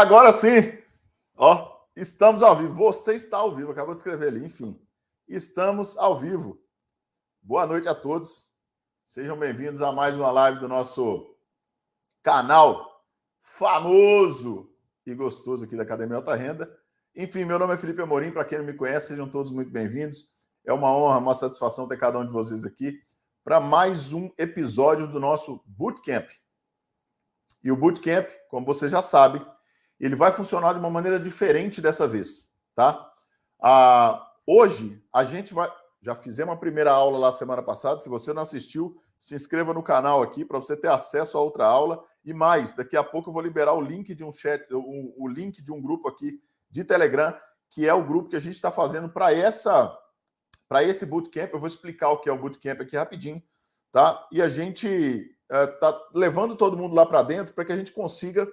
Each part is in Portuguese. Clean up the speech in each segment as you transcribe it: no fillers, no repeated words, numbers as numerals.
Agora sim, ó, estamos ao vivo. Você está ao vivo, acabou de escrever ali, enfim. Estamos ao vivo. Boa noite a todos. Sejam bem-vindos a mais uma live do nosso canal famoso e gostoso aqui da Academia Alta Renda. Enfim, meu nome é Felipe Amorim, para quem não me conhece, sejam todos muito bem-vindos. É uma honra, uma satisfação ter cada um de vocês aqui para mais um episódio do nosso Bootcamp. E o Bootcamp, como você já sabe, ele vai funcionar de uma maneira diferente dessa vez, tá? Hoje, a gente vai... Já fizemos a primeira aula lá semana passada. Se você não assistiu, se inscreva no canal aqui para você ter acesso a outra aula. E mais, daqui a pouco eu vou liberar o link de um chat, o link de um grupo aqui de Telegram, que é o grupo que a gente está fazendo para esse Bootcamp. Eu vou explicar o que é o Bootcamp aqui rapidinho, tá? E a gente tá levando todo mundo lá para dentro para que a gente consiga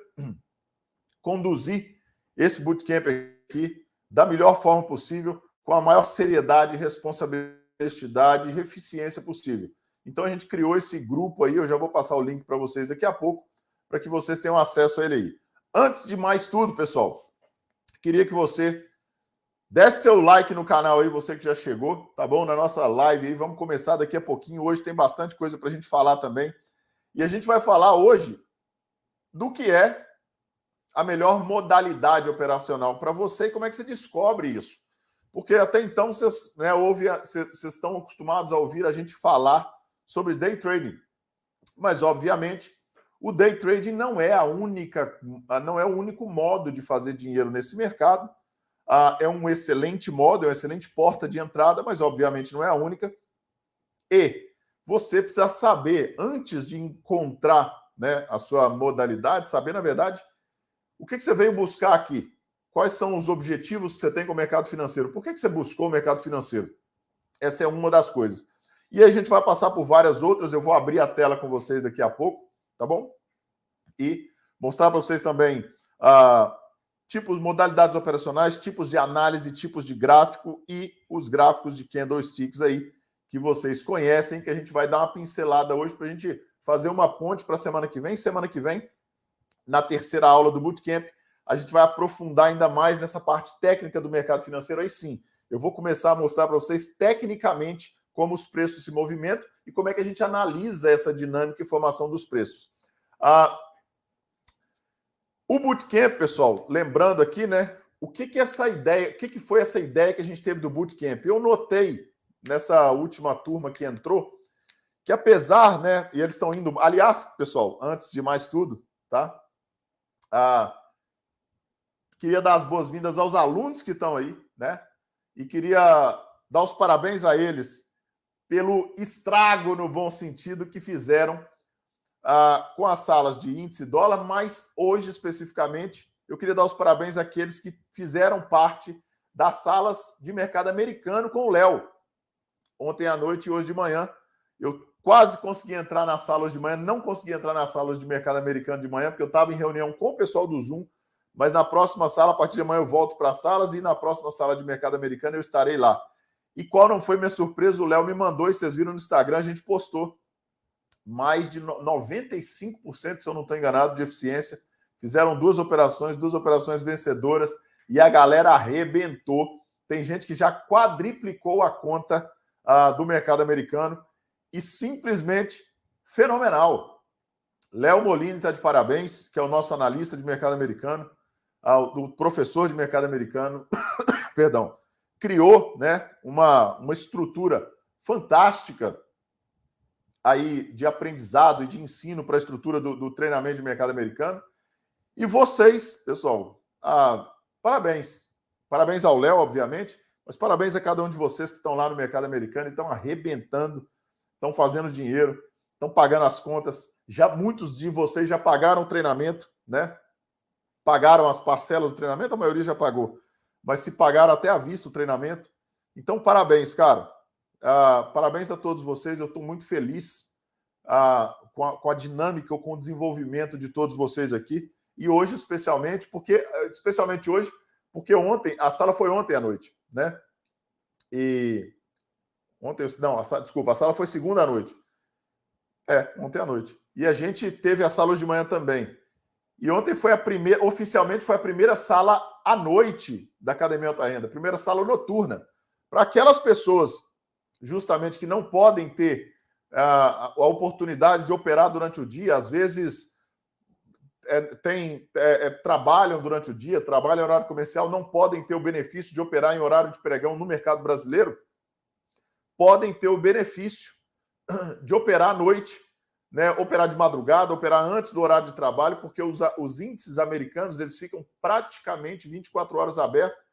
conduzir esse Bootcamp aqui da melhor forma possível, com a maior seriedade, responsabilidade e eficiência possível. Então a gente criou esse grupo aí, eu já vou passar o link para vocês daqui a pouco, para que vocês tenham acesso a ele aí. Antes de mais tudo, pessoal, queria que você desse seu like no canal aí, você que já chegou, tá bom? Na nossa live aí, vamos começar daqui a pouquinho. Hoje tem bastante coisa para a gente falar também. E a gente vai falar hoje do que é a melhor modalidade operacional para você e como é que você descobre isso. Porque até então vocês estão acostumados a ouvir a gente falar sobre day trading. Mas, obviamente, o day trading não é não é o único modo de fazer dinheiro nesse mercado. É um excelente modo, é uma excelente porta de entrada, mas, obviamente, não é a única. E você precisa saber, antes de encontrar, né, a sua modalidade, saber, na verdade, o que você veio buscar aqui. Quais são os objetivos que você tem com o mercado financeiro? Por que você buscou o mercado financeiro? Essa é uma das coisas. E aí a gente vai passar por várias outras. Eu vou abrir a tela com vocês daqui a pouco, tá bom? E mostrar para vocês também tipos, modalidades operacionais, tipos de análise, tipos de gráfico e os gráficos de candlesticks aí que vocês conhecem, que a gente vai dar uma pincelada hoje para a gente fazer uma ponte para a semana que vem. Semana que vem, na terceira aula do Bootcamp, a gente vai aprofundar ainda mais nessa parte técnica do mercado financeiro. Aí sim, eu vou começar a mostrar para vocês tecnicamente como os preços se movimentam e como é que a gente analisa essa dinâmica e formação dos preços. O Bootcamp, pessoal, lembrando aqui, né? O que é essa ideia? O que foi essa ideia que a gente teve do Bootcamp? Eu notei nessa última turma que entrou que apesar, né? E eles estão indo... Aliás, pessoal, antes de mais tudo, tá? Queria dar as boas-vindas aos alunos que estão aí, né? E queria dar os parabéns a eles pelo estrago, no bom sentido, que fizeram com as salas de índice dólar, mas hoje, especificamente, eu queria dar os parabéns àqueles que fizeram parte das salas de mercado americano com o Léo. Ontem à noite e hoje de manhã, eu quase consegui entrar nas salas de manhã, não consegui entrar nas salas de mercado americano de manhã, porque eu estava em reunião com o pessoal do Zoom, mas na próxima sala, a partir de amanhã, eu volto para as salas e na próxima sala de mercado americano eu estarei lá. E qual não foi minha surpresa? O Léo me mandou, e vocês viram no Instagram, a gente postou mais de 95%, se eu não estou enganado, de eficiência. Fizeram duas operações vencedoras e a galera arrebentou. Tem gente que já quadriplicou a conta do mercado americano e simplesmente fenomenal. Léo Molini está de parabéns, que é o nosso analista de mercado americano, do professor de mercado americano, perdão, criou, né, uma estrutura fantástica aí de aprendizado e de ensino para a estrutura do treinamento de mercado americano. E vocês, pessoal, parabéns. Parabéns ao Léo, obviamente, mas parabéns a cada um de vocês que estão lá no mercado americano e estão arrebentando, estão fazendo dinheiro, estão pagando as contas. Já muitos de vocês já pagaram o treinamento, né? Pagaram as parcelas do treinamento, a maioria já pagou. Mas se pagaram até à vista o treinamento. Então, parabéns, cara. Parabéns a todos vocês. Eu estou muito feliz com a dinâmica, com o desenvolvimento de todos vocês aqui. E hoje, especialmente hoje, porque ontem, a sala foi ontem à noite, né? Desculpa, a sala foi segunda à noite. Ontem à noite. E a gente teve a sala hoje de manhã também. E ontem foi oficialmente foi a primeira sala à noite da Academia Alta Renda, primeira sala noturna, para aquelas pessoas justamente que não podem ter a oportunidade de operar durante o dia, às vezes trabalham durante o dia, trabalham em horário comercial, não podem ter o benefício de operar em horário de pregão no mercado brasileiro, podem ter o benefício de operar à noite, né, operar de madrugada, operar antes do horário de trabalho, porque os índices americanos eles ficam praticamente 24 horas abertos.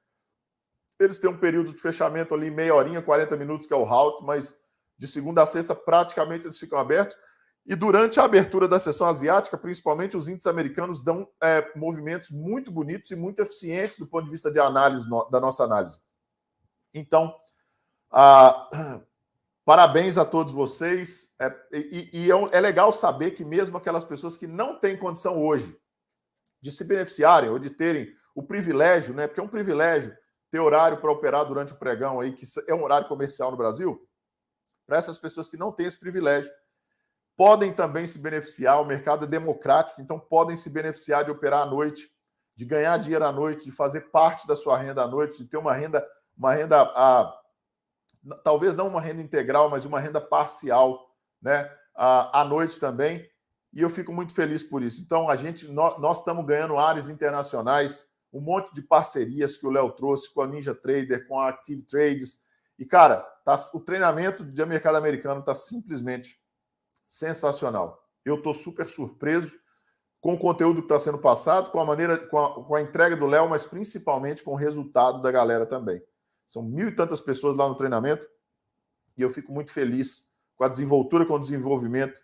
Eles têm um período de fechamento ali, meia horinha, 40 minutos, que é o halt, mas de segunda a sexta praticamente eles ficam abertos. E durante a abertura da sessão asiática, principalmente, os índices americanos dão movimentos muito bonitos e muito eficientes do ponto de vista de análise, da nossa análise. Então, parabéns a todos vocês. É legal saber que mesmo aquelas pessoas que não têm condição hoje de se beneficiarem ou de terem o privilégio, né? Porque é um privilégio ter horário para operar durante o pregão aí, que é um horário comercial no Brasil, para essas pessoas que não têm esse privilégio, podem também se beneficiar, o mercado é democrático, então podem se beneficiar de operar à noite, de ganhar dinheiro à noite, de fazer parte da sua renda à noite, de ter uma renda talvez não uma renda integral, mas uma renda parcial, né, à noite também, e eu fico muito feliz por isso. Então, nós estamos ganhando áreas internacionais, um monte de parcerias que o Léo trouxe com a Ninja Trader, com a Active Trades, e, cara, o treinamento de mercado americano está simplesmente sensacional. Eu estou super surpreso com o conteúdo que está sendo passado, com a maneira, com a entrega do Léo, mas principalmente com o resultado da galera também. São 1.000 e tantas pessoas lá no treinamento e eu fico muito feliz com a desenvoltura, com o desenvolvimento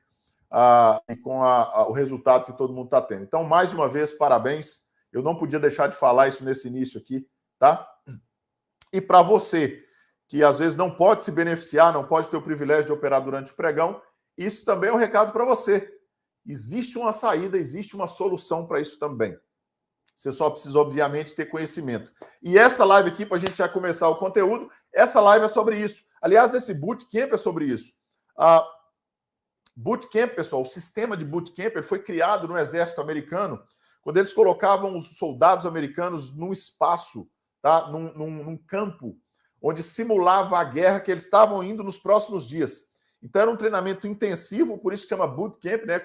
e com o resultado que todo mundo está tendo. Então, mais uma vez, parabéns. Eu não podia deixar de falar isso nesse início aqui, tá? E para você que às vezes não pode se beneficiar, não pode ter o privilégio de operar durante o pregão, isso também é um recado para você. Existe uma saída, existe uma solução para isso também. Você só precisa, obviamente, ter conhecimento. E essa live aqui, para a gente já começar o conteúdo, essa live é sobre isso. Aliás, esse bootcamp é sobre isso. Bootcamp, pessoal, o sistema de bootcamp ele foi criado no exército americano, quando eles colocavam os soldados americanos num espaço, tá? num campo, onde simulava a guerra que eles estavam indo nos próximos dias. Então, era um treinamento intensivo, por isso que chama bootcamp, né?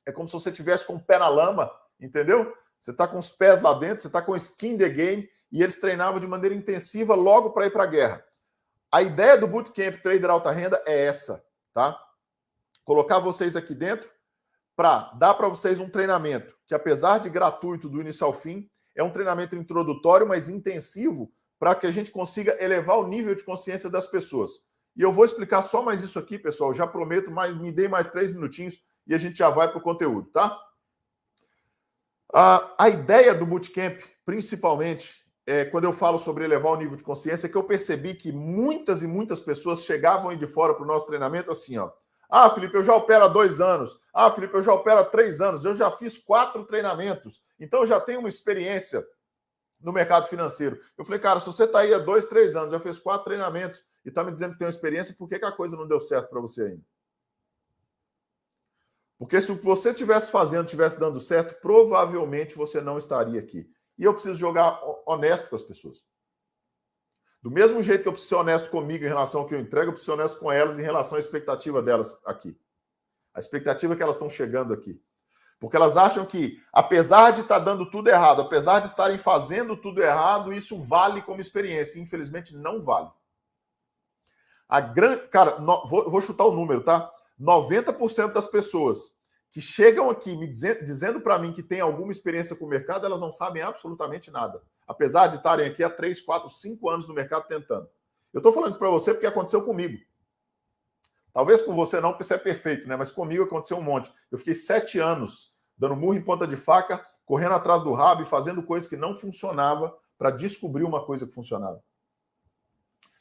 É como se você estivesse com o pé na lama, entendeu? Você está com os pés lá dentro, você está com skin in the game, e eles treinavam de maneira intensiva logo para ir para a guerra. A ideia do Bootcamp Trader Alta Renda é essa, tá? Colocar vocês aqui dentro para dar para vocês um treinamento que, apesar de gratuito do início ao fim, é um treinamento introdutório, mas intensivo, para que a gente consiga elevar o nível de consciência das pessoas. E eu vou explicar só mais isso aqui, pessoal. Já prometo, me dê mais 3 minutinhos e a gente já vai para o conteúdo, tá? A ideia do Bootcamp, principalmente, quando eu falo sobre elevar o nível de consciência, é que eu percebi que muitas e muitas pessoas chegavam aí de fora para o nosso treinamento assim, ó. Ah, Felipe, eu já opero há 2 anos. Ah, Felipe, eu já opero há 3 anos. Eu já fiz 4 treinamentos. Então, eu já tenho uma experiência no mercado financeiro. Eu falei, cara, se você está aí há 2, 3 anos, já fez 4 treinamentos e está me dizendo que tem uma experiência, por que a coisa não deu certo para você ainda? Porque se o que você estivesse fazendo estivesse dando certo, provavelmente você não estaria aqui. E eu preciso jogar honesto com as pessoas. Do mesmo jeito que eu preciso ser honesto comigo em relação ao que eu entrego, eu preciso ser honesto com elas em relação à expectativa delas aqui. A expectativa que elas estão chegando aqui. Porque elas acham que, apesar de estar dando tudo errado, apesar de estarem fazendo tudo errado, isso vale como experiência. Infelizmente, não vale. Cara, vou chutar o número, tá? 90% das pessoas que chegam aqui me dizendo para mim que tem alguma experiência com o mercado, elas não sabem absolutamente nada. Apesar de estarem aqui há 3, 4, 5 anos no mercado tentando. Eu estou falando isso para você porque aconteceu comigo. Talvez com você não, porque você é perfeito, né? Mas comigo aconteceu um monte. Eu fiquei 7 anos dando murro em ponta de faca, correndo atrás do rabo e fazendo coisas que não funcionavam para descobrir uma coisa que funcionava.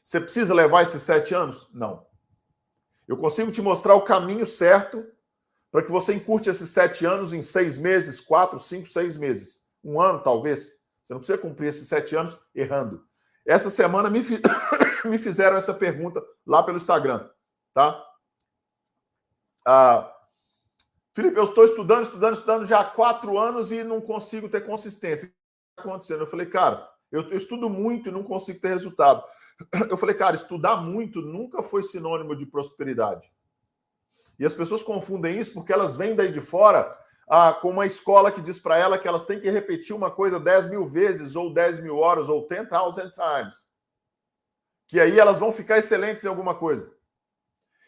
Você precisa levar esses 7 anos? Não. Eu consigo te mostrar o caminho certo para que você encurte esses 7 anos em 6 meses, 4, 5, 6 meses. 1 ano, talvez. Você não precisa cumprir esses 7 anos errando. Essa semana me fizeram essa pergunta lá pelo Instagram, tá? Felipe, eu estou estudando já há 4 anos e não consigo ter consistência. O que está acontecendo? Eu falei, cara, eu estudo muito e não consigo ter resultado. Eu falei, cara, estudar muito nunca foi sinônimo de prosperidade. E as pessoas confundem isso porque elas vêm daí de fora com uma escola que diz para ela que elas têm que repetir uma coisa 10.000 vezes, ou 10.000 horas, ou 10,000 times. Que aí elas vão ficar excelentes em alguma coisa.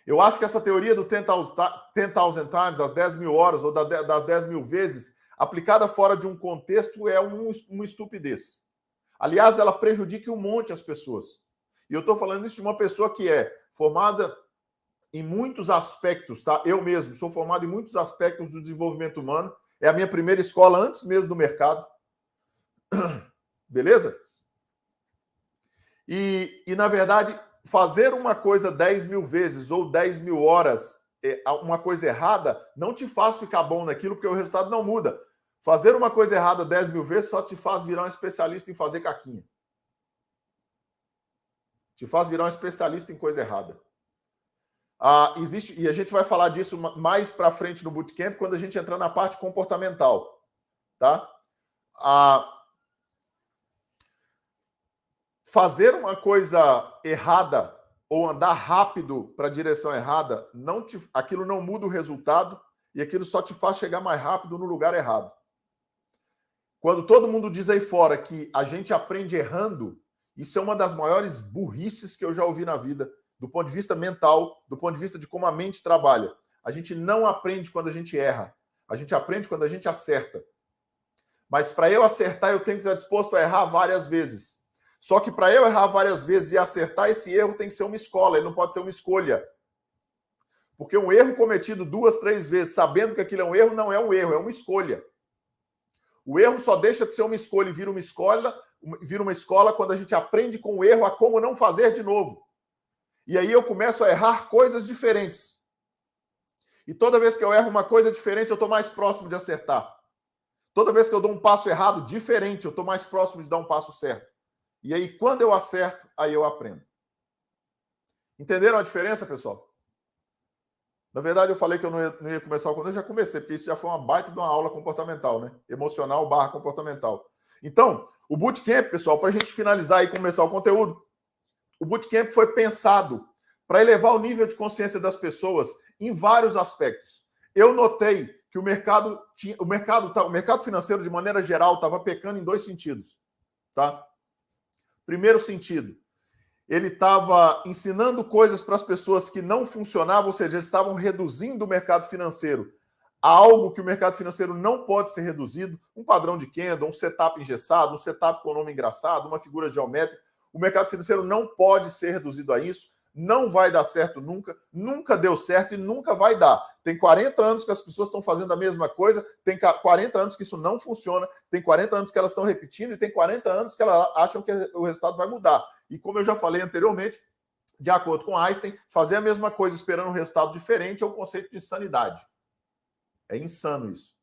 Eu acho que essa teoria do 10,000 times, das 10.000 horas, ou das 10.000 vezes, aplicada fora de um contexto, é uma estupidez. Aliás, ela prejudica um monte as pessoas. E eu estou falando isso de uma pessoa que é formada em muitos aspectos, tá? Eu mesmo sou formado em muitos aspectos do desenvolvimento humano. É a minha primeira escola antes mesmo do mercado. Beleza? E na verdade, fazer uma coisa 10.000 vezes ou 10.000 horas, uma coisa errada, não te faz ficar bom naquilo, porque o resultado não muda. Fazer uma coisa errada 10.000 vezes só te faz virar um especialista em fazer caquinha. Te faz virar um especialista em coisa errada. Existe, e a gente vai falar disso mais para frente no Bootcamp, quando a gente entrar na parte comportamental. Tá? Fazer uma coisa errada ou andar rápido para a direção errada, aquilo não muda o resultado e aquilo só te faz chegar mais rápido no lugar errado. Quando todo mundo diz aí fora que a gente aprende errando, isso é uma das maiores burrices que eu já ouvi na vida, do ponto de vista mental, do ponto de vista de como a mente trabalha. A gente não aprende quando a gente erra. A gente aprende quando a gente acerta. Mas para eu acertar, eu tenho que estar disposto a errar várias vezes. Só que para eu errar várias vezes e acertar, esse erro tem que ser uma escola, ele não pode ser uma escolha. Porque um erro cometido 2, 3 vezes, sabendo que aquilo é um erro, não é um erro, é uma escolha. O erro só deixa de ser uma escolha e vira uma escola quando a gente aprende com o erro a como não fazer de novo. E aí eu começo a errar coisas diferentes. E toda vez que eu erro uma coisa diferente, eu estou mais próximo de acertar. Toda vez que eu dou um passo errado diferente, eu estou mais próximo de dar um passo certo. E aí, quando eu acerto, aí eu aprendo. Entenderam a diferença, pessoal? Na verdade, eu falei que eu não ia começar quando eu já comecei, porque isso já foi uma baita de uma aula comportamental, né? Emocional / comportamental. Então, o Bootcamp, pessoal, para a gente finalizar e começar o conteúdo, o Bootcamp foi pensado para elevar o nível de consciência das pessoas em vários aspectos. Eu notei que o mercado financeiro, de maneira geral, estava pecando em 2 sentidos. Tá? Primeiro sentido, ele estava ensinando coisas para as pessoas que não funcionavam, ou seja, eles estavam reduzindo o mercado financeiro a algo que o mercado financeiro não pode ser reduzido, um padrão de Kendall, um setup engessado, um setup com nome engraçado, uma figura geométrica. O mercado financeiro não pode ser reduzido a isso, não vai dar certo nunca, nunca deu certo e nunca vai dar. Tem 40 anos que as pessoas estão fazendo a mesma coisa, tem 40 anos que isso não funciona, tem 40 anos que elas estão repetindo e tem 40 anos que elas acham que o resultado vai mudar. E como eu já falei anteriormente, de acordo com Einstein, fazer a mesma coisa esperando um resultado diferente é o conceito de insanidade. É insano isso.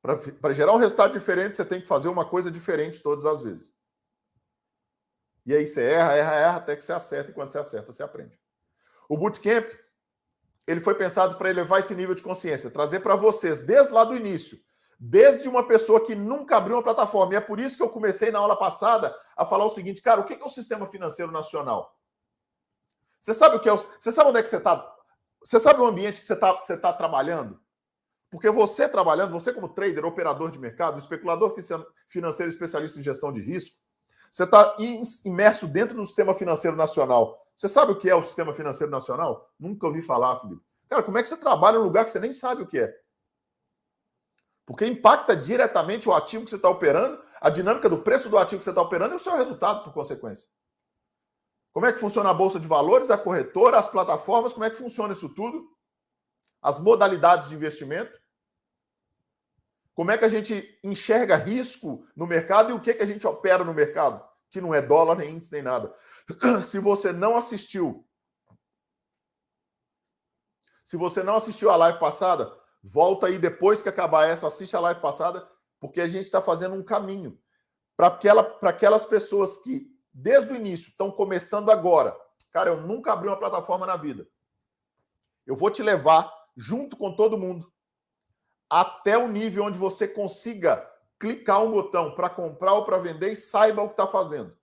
Para gerar um resultado diferente, você tem que fazer uma coisa diferente todas as vezes. E aí você erra, até que você acerta, e quando você acerta, você aprende. O Bootcamp, ele foi pensado para elevar esse nível de consciência, trazer para vocês, desde lá do início, desde uma pessoa que nunca abriu uma plataforma. E é por isso que eu comecei na aula passada a falar o seguinte, cara, o que é o Sistema Financeiro Nacional? Você sabe o que é? Você sabe onde é que você está? Você sabe o ambiente que você tá trabalhando? Porque você trabalhando, você como trader, operador de mercado, especulador financeiro, especialista em gestão de risco, você está imerso dentro do Sistema Financeiro Nacional. Você sabe o que é o Sistema Financeiro Nacional? Nunca ouvi falar, Felipe. Cara, como é que você trabalha num lugar que você nem sabe o que é? Porque impacta diretamente o ativo que você está operando, a dinâmica do preço do ativo que você está operando e o seu resultado, por consequência. Como é que funciona a Bolsa de Valores, a corretora, as plataformas, como é que funciona isso tudo? As modalidades de investimento. Como é que a gente enxerga risco no mercado e o que a gente opera no mercado? Que não é dólar, nem índice, nem nada. Se você não assistiu a live passada, volta aí depois que acabar essa, assiste a live passada, porque a gente está fazendo um caminho para aquelas pessoas que, desde o início, estão começando agora. Cara, eu nunca abri uma plataforma na vida. Eu vou te levar junto com todo mundo, até o nível onde você consiga clicar um botão para comprar ou para vender e saiba o que está fazendo.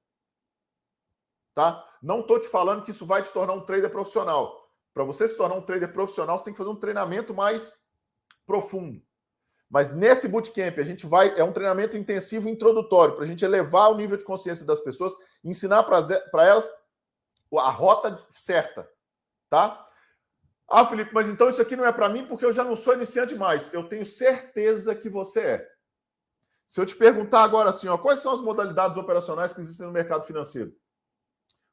Tá? Não estou te falando que isso vai te tornar um trader profissional. Para você se tornar um trader profissional, você tem que fazer um treinamento mais profundo. Mas nesse bootcamp, a gente vai... É um treinamento intensivo introdutório, para a gente elevar o nível de consciência das pessoas, ensinar para elas a rota certa. Tá? Ah, Felipe, mas então isso aqui não é para mim porque eu já não sou iniciante mais. Eu tenho certeza que você é. Se eu te perguntar agora assim, ó, quais são as modalidades operacionais que existem no mercado financeiro?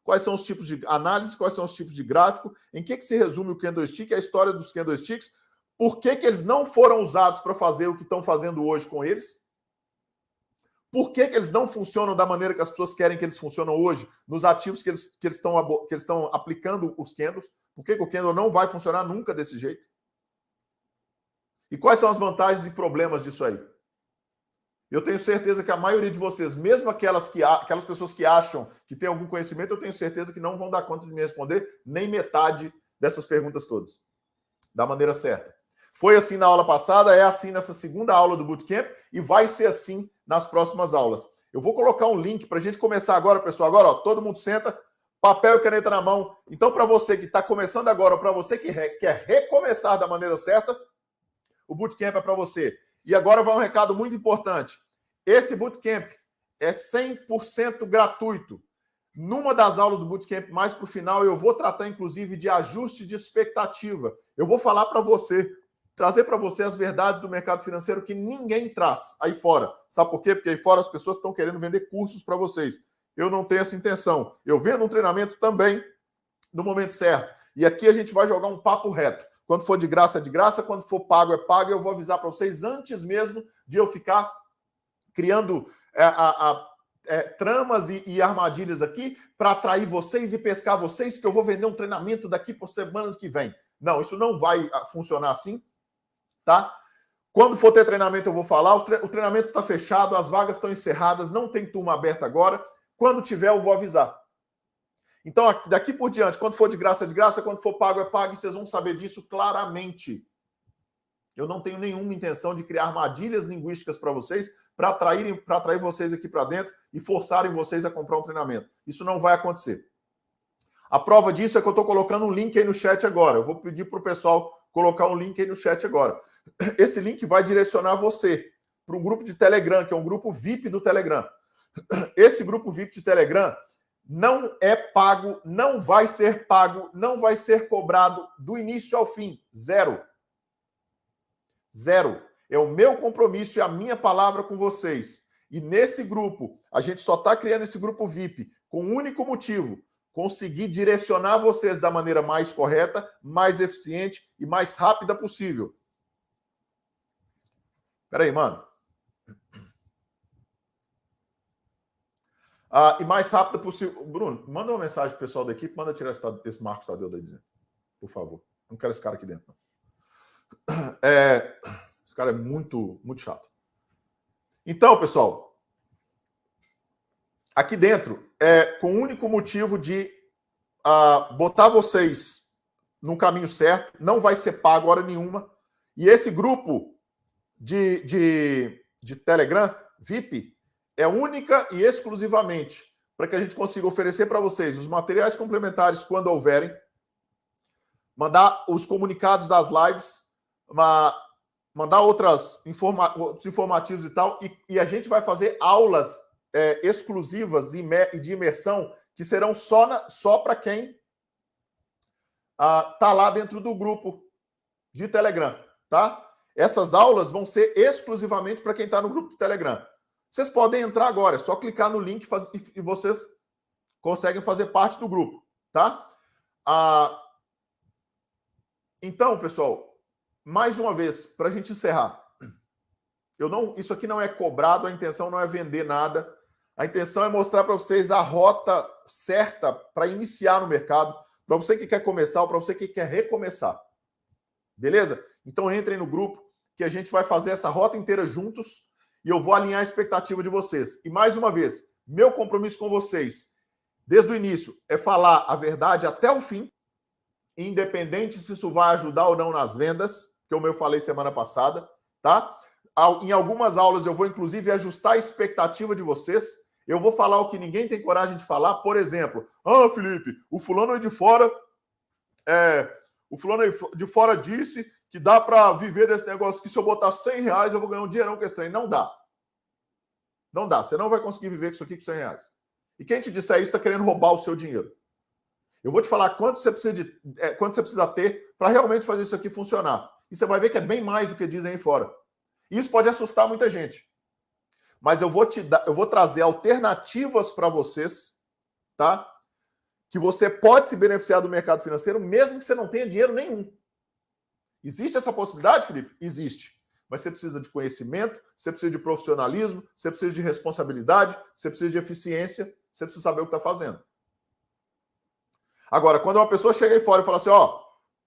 Quais são os tipos de análise, quais são os tipos de gráfico, em que se resume o candlestick, a história dos candlesticks, por que eles não foram usados para fazer o que estão fazendo hoje com eles, por que eles não funcionam da maneira que as pessoas querem que eles funcionam hoje, nos ativos que eles estão aplicando os candles, por que o candle não vai funcionar nunca desse jeito? E quais são as vantagens e problemas disso aí? Eu tenho certeza que a maioria de vocês, mesmo aquelas pessoas que acham que tem algum conhecimento, eu tenho certeza que não vão dar conta de me responder nem metade dessas perguntas todas, da maneira certa. Foi assim na aula passada, é assim nessa segunda aula do Bootcamp e vai ser assim nas próximas aulas. Eu vou colocar um link para a gente começar agora, pessoal. Agora, ó, todo mundo senta, papel e caneta na mão. Então, para você que está começando agora, ou para você que quer recomeçar da maneira certa, o Bootcamp é para você. E agora vai um recado muito importante. Esse Bootcamp é 100% gratuito. Numa das aulas do Bootcamp, mais para o final, eu vou tratar, inclusive, de ajuste de expectativa. Eu vou falar para você, trazer para você as verdades do mercado financeiro que ninguém traz aí fora. Sabe por quê? Porque aí fora as pessoas estão querendo vender cursos para vocês. Eu não tenho essa intenção. Eu vendo um treinamento também no momento certo. E aqui a gente vai jogar um papo reto. Quando for de graça, é de graça. Quando for pago, é pago. Eu vou avisar para vocês antes mesmo de eu ficar criando tramas e armadilhas aqui para atrair vocês e pescar vocês, que eu vou vender um treinamento daqui por semana que vem. Não, isso não vai funcionar assim, tá? Quando for ter treinamento, eu vou falar. O treinamento está fechado, as vagas estão encerradas, não tem turma aberta agora. Quando tiver, eu vou avisar. Então, daqui por diante, quando for de graça, é de graça. Quando for pago, é pago. E vocês vão saber disso claramente. Eu não tenho nenhuma intenção de criar armadilhas linguísticas para vocês, para atrair vocês aqui para dentro e forçarem vocês a comprar um treinamento. Isso não vai acontecer. A prova disso é que eu estou colocando um link aí no chat agora. Eu vou pedir para o pessoal colocar um link aí no chat agora. Esse link vai direcionar você para um grupo de Telegram, que é um grupo VIP do Telegram. Esse grupo VIP de Telegram não é pago, não vai ser pago, não vai ser cobrado do início ao fim. Zero. Zero. É o meu compromisso e a minha palavra com vocês. E nesse grupo, a gente só está criando esse grupo VIP com um único motivo: conseguir direcionar vocês da maneira mais correta, mais eficiente e mais rápida possível. Espera aí, mano. E mais rápida possível. Bruno, manda uma mensagem pro pessoal da equipe, manda tirar esse Marcos Tadeu daí, por favor. Não quero esse cara aqui dentro, não. Esse cara é muito, muito chato. Então, pessoal, aqui dentro é com o único motivo de botar vocês no caminho certo, não vai ser pago hora nenhuma. E esse grupo de Telegram VIP é única e exclusivamente para que a gente consiga oferecer para vocês os materiais complementares quando houverem, mandar os comunicados das lives, mandar outros informativos e tal, e a gente vai fazer aulas exclusivas e de imersão que serão só para quem tá lá dentro do grupo de Telegram, tá? Essas aulas vão ser exclusivamente para quem está no grupo do Telegram. Vocês podem entrar agora, é só clicar no link e vocês conseguem fazer parte do grupo, tá? Então, pessoal, mais uma vez, para a gente encerrar, isso aqui não é cobrado, a intenção não é vender nada, a intenção é mostrar para vocês a rota certa para iniciar no mercado, para você que quer começar ou para você que quer recomeçar. Beleza? Então entrem no grupo que a gente vai fazer essa rota inteira juntos e eu vou alinhar a expectativa de vocês. E mais uma vez, meu compromisso com vocês, desde o início, é falar a verdade até o fim, independente se isso vai ajudar ou não nas vendas, como eu falei semana passada, tá? Em algumas aulas eu vou, inclusive, ajustar a expectativa de vocês. Eu vou falar o que ninguém tem coragem de falar. Por exemplo, Felipe, o fulano aí de fora disse que dá para viver desse negócio, que se eu botar R$100 eu vou ganhar um dinheirão com esse trem. Não dá. Não dá. Você não vai conseguir viver com isso aqui com R$100. E quem te disser isso está querendo roubar o seu dinheiro. Eu vou te falar quanto você precisa ter para realmente fazer isso aqui funcionar. E você vai ver que é bem mais do que dizem aí fora. Isso pode assustar muita gente. Mas eu vou trazer alternativas para vocês, tá? Que você pode se beneficiar do mercado financeiro mesmo que você não tenha dinheiro nenhum. Existe essa possibilidade, Felipe? Existe. Mas você precisa de conhecimento, você precisa de profissionalismo, você precisa de responsabilidade, você precisa de eficiência, você precisa saber o que está fazendo. Agora, quando uma pessoa chega aí fora e fala assim,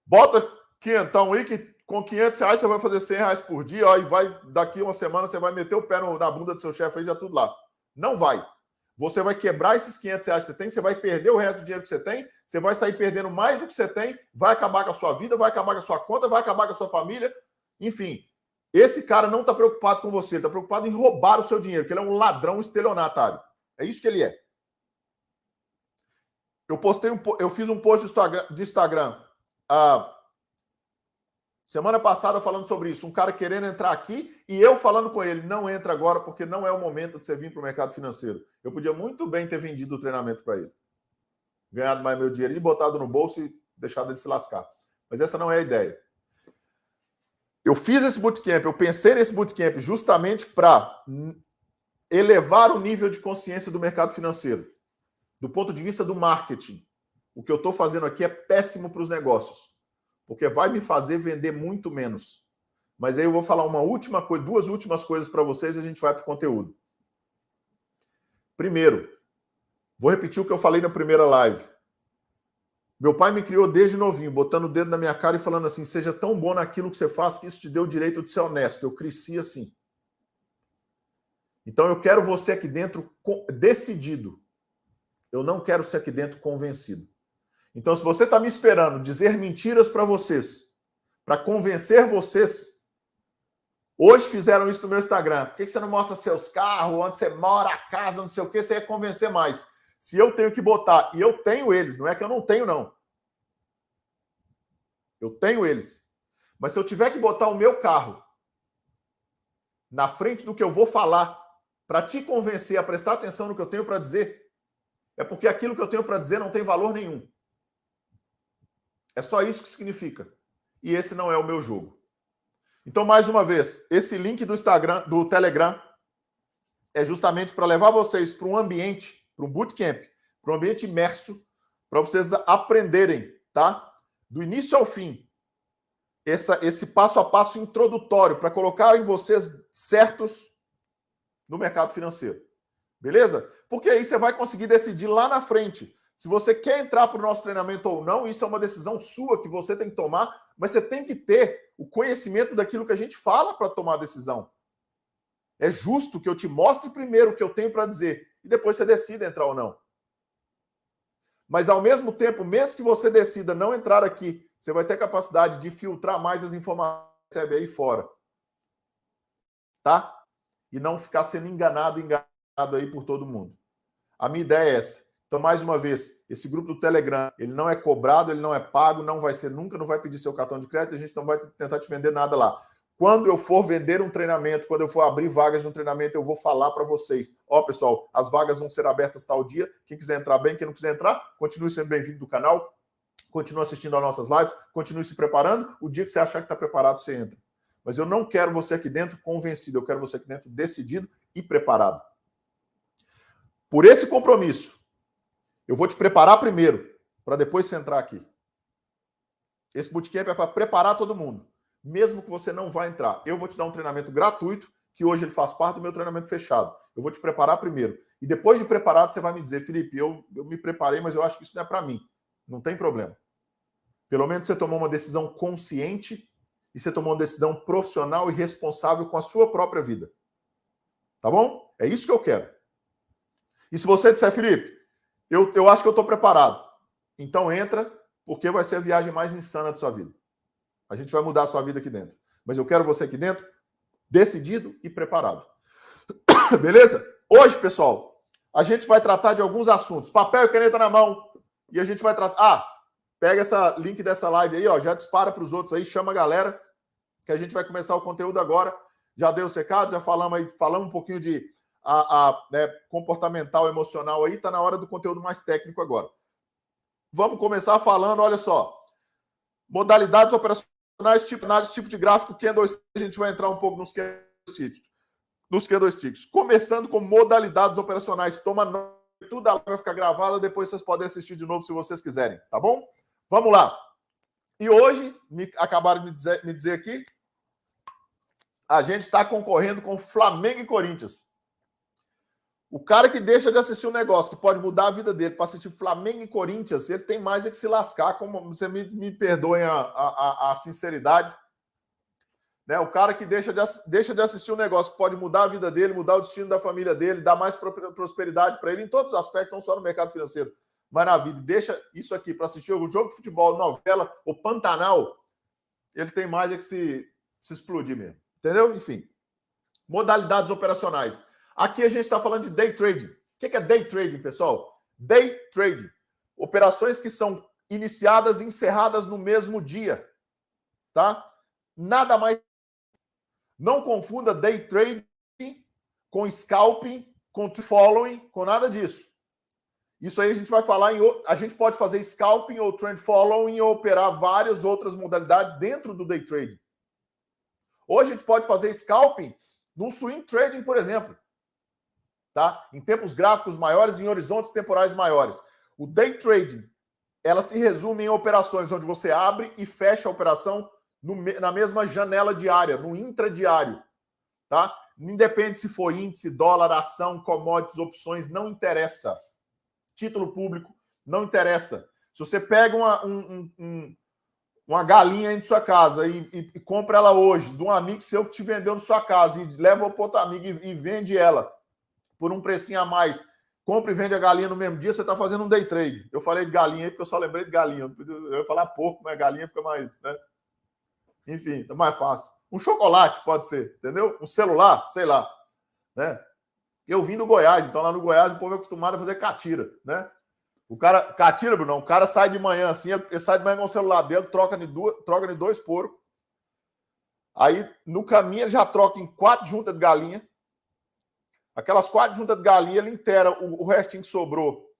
bota quinhentão aí que com R$500 você vai fazer R$100 por dia, e daqui uma semana você vai meter o pé na bunda do seu chefe aí, já tudo lá. Não vai. Você vai quebrar esses R$500 que você tem, você vai perder o resto do dinheiro que você tem, você vai sair perdendo mais do que você tem, vai acabar com a sua vida, vai acabar com a sua conta, vai acabar com a sua família. Enfim, esse cara não está preocupado com você, ele está preocupado em roubar o seu dinheiro, porque ele é um ladrão estelionatário. É isso que ele é. Eu fiz um post de Instagram semana passada falando sobre isso. Um cara querendo entrar aqui e eu falando com ele, não entra agora porque não é o momento de você vir para o mercado financeiro. Eu podia muito bem ter vendido o treinamento para ele. Ganhado mais meu dinheiro e botado no bolso e deixado ele se lascar. Mas essa não é a ideia. Eu fiz esse bootcamp, eu pensei nesse bootcamp justamente para elevar o nível de consciência do mercado financeiro. Do ponto de vista do marketing. O que eu estou fazendo aqui é péssimo para os negócios. Porque vai me fazer vender muito menos. Mas aí eu vou falar duas últimas coisas para vocês e a gente vai para o conteúdo. Primeiro, vou repetir o que eu falei na primeira live. Meu pai me criou desde novinho, botando o dedo na minha cara e falando assim, seja tão bom naquilo que você faz que isso te deu o direito de ser honesto. Eu cresci assim. Então eu quero você aqui dentro decidido. Eu não quero ser aqui dentro convencido. Então, se você está me esperando dizer mentiras para vocês, para convencer vocês, hoje fizeram isso no meu Instagram. Por que você não mostra seus carros, onde você mora, a casa, não sei o quê? Você ia convencer mais. Se eu tenho que botar, e eu tenho eles, não é que eu não tenho, não. Eu tenho eles. Mas se eu tiver que botar o meu carro na frente do que eu vou falar, para te convencer a prestar atenção no que eu tenho para dizer, é porque aquilo que eu tenho para dizer não tem valor nenhum. É só isso que significa. E esse não é o meu jogo. Então, mais uma vez, esse link do Instagram, do Telegram, é justamente para levar vocês para um ambiente, para um bootcamp, para um ambiente imerso, para vocês aprenderem, tá? Do início ao fim, esse passo a passo introdutório para colocar em vocês certos no mercado financeiro. Beleza? Porque aí você vai conseguir decidir lá na frente se você quer entrar para o nosso treinamento ou não. Isso é uma decisão sua que você tem que tomar, mas você tem que ter o conhecimento daquilo que a gente fala para tomar a decisão. É justo que eu te mostre primeiro o que eu tenho para dizer e depois você decida entrar ou não. Mas, ao mesmo tempo, mesmo que você decida não entrar aqui, você vai ter capacidade de filtrar mais as informações que você recebe aí fora. Tá? E não ficar sendo enganado aí por todo mundo. A minha ideia é essa. Então, mais uma vez, esse grupo do Telegram, ele não é cobrado, ele não é pago, não vai ser nunca, não vai pedir seu cartão de crédito, a gente não vai tentar te vender nada lá. Quando eu for vender um treinamento, quando eu for abrir vagas de um treinamento, eu vou falar para vocês. Pessoal, as vagas vão ser abertas tal dia. Quem quiser entrar bem, quem não quiser entrar, continue sendo bem-vindo do canal, continue assistindo às nossas lives, continue se preparando. O dia que você achar que está preparado, você entra. Mas eu não quero você aqui dentro convencido, eu quero você aqui dentro decidido e preparado. Por esse compromisso, eu vou te preparar primeiro, para depois você entrar aqui. Esse bootcamp é para preparar todo mundo. Mesmo que você não vá entrar. Eu vou te dar um treinamento gratuito, que hoje ele faz parte do meu treinamento fechado. Eu vou te preparar primeiro. E depois de preparado, você vai me dizer, Felipe, eu me preparei, mas eu acho que isso não é para mim. Não tem problema. Pelo menos você tomou uma decisão consciente e você tomou uma decisão profissional e responsável com a sua própria vida. Tá bom? É isso que eu quero. E se você disser, Felipe, eu acho que eu estou preparado. Então entra porque vai ser a viagem mais insana da sua vida. A gente vai mudar a sua vida aqui dentro. Mas eu quero você aqui dentro decidido e preparado. Beleza? Hoje, pessoal, a gente vai tratar de alguns assuntos. Papel e caneta na mão. E a gente vai tratar... pega esse link dessa live aí, ó, já dispara para os outros aí, chama a galera, que a gente vai começar o conteúdo agora. Já deu os recados, já falamos um pouquinho de né, comportamental, emocional aí, tá na hora do conteúdo mais técnico agora. Vamos começar falando, olha só, modalidades operacionais, tipo de gráfico, candlestick, a gente vai entrar um pouco nos candlesticks. Começando com modalidades operacionais, toma nota, tudo vai ficar gravada, depois vocês podem assistir de novo se vocês quiserem, tá bom? Vamos lá. E hoje, acabaram de me dizer aqui, a gente está concorrendo com Flamengo e Corinthians. O cara que deixa de assistir um negócio que pode mudar a vida dele para assistir Flamengo e Corinthians, ele tem mais é que se lascar, como você me perdoem a sinceridade. Né? O cara que deixa de assistir um negócio que pode mudar a vida dele, mudar o destino da família dele, dar mais prosperidade para ele em todos os aspectos, não só no mercado financeiro, mas na vida. Deixa isso aqui para assistir um jogo de futebol, novela, ou Pantanal, ele tem mais é que se explodir mesmo. Entendeu? Enfim. Modalidades operacionais. Aqui a gente está falando de day trading. O que é day trading, pessoal? Day trading. Operações que são iniciadas e encerradas no mesmo dia. Tá? Nada mais. Não confunda day trading com scalping, com following, com nada disso. Isso aí a gente vai falar a gente pode fazer scalping ou trend following ou operar várias outras modalidades dentro do day trading. Hoje a gente pode fazer scalping num swing trading, por exemplo. Tá? Em tempos gráficos maiores, em horizontes temporais maiores. O day trading, ela se resume em operações onde você abre e fecha a operação na mesma janela diária, no intradiário. Tá? Independe se for índice, dólar, ação, commodities, opções, não interessa. Título público, não interessa. Se você pega uma galinha aí de sua casa e compra ela hoje, de um amigo seu que te vendeu na sua casa, e leva para outro amigo e vende ela por um precinho a mais, compra e vende a galinha no mesmo dia, você está fazendo um day trade. Eu falei de galinha aí porque eu só lembrei de galinha. Eu ia falar porco, mas galinha fica mais... Né? Enfim, é mais fácil. Um chocolate pode ser, entendeu? Um celular, sei lá. Né? Eu vim do Goiás, então lá no Goiás o povo é acostumado a fazer catira, né? O cara... Catira, Bruno, o cara sai de manhã assim, ele sai de manhã com o celular dele, troca de 2 porcos. Aí, no caminho, ele já troca em 4 juntas de galinha. Aquelas 4 juntas de galinha, ele inteira o restinho que sobrou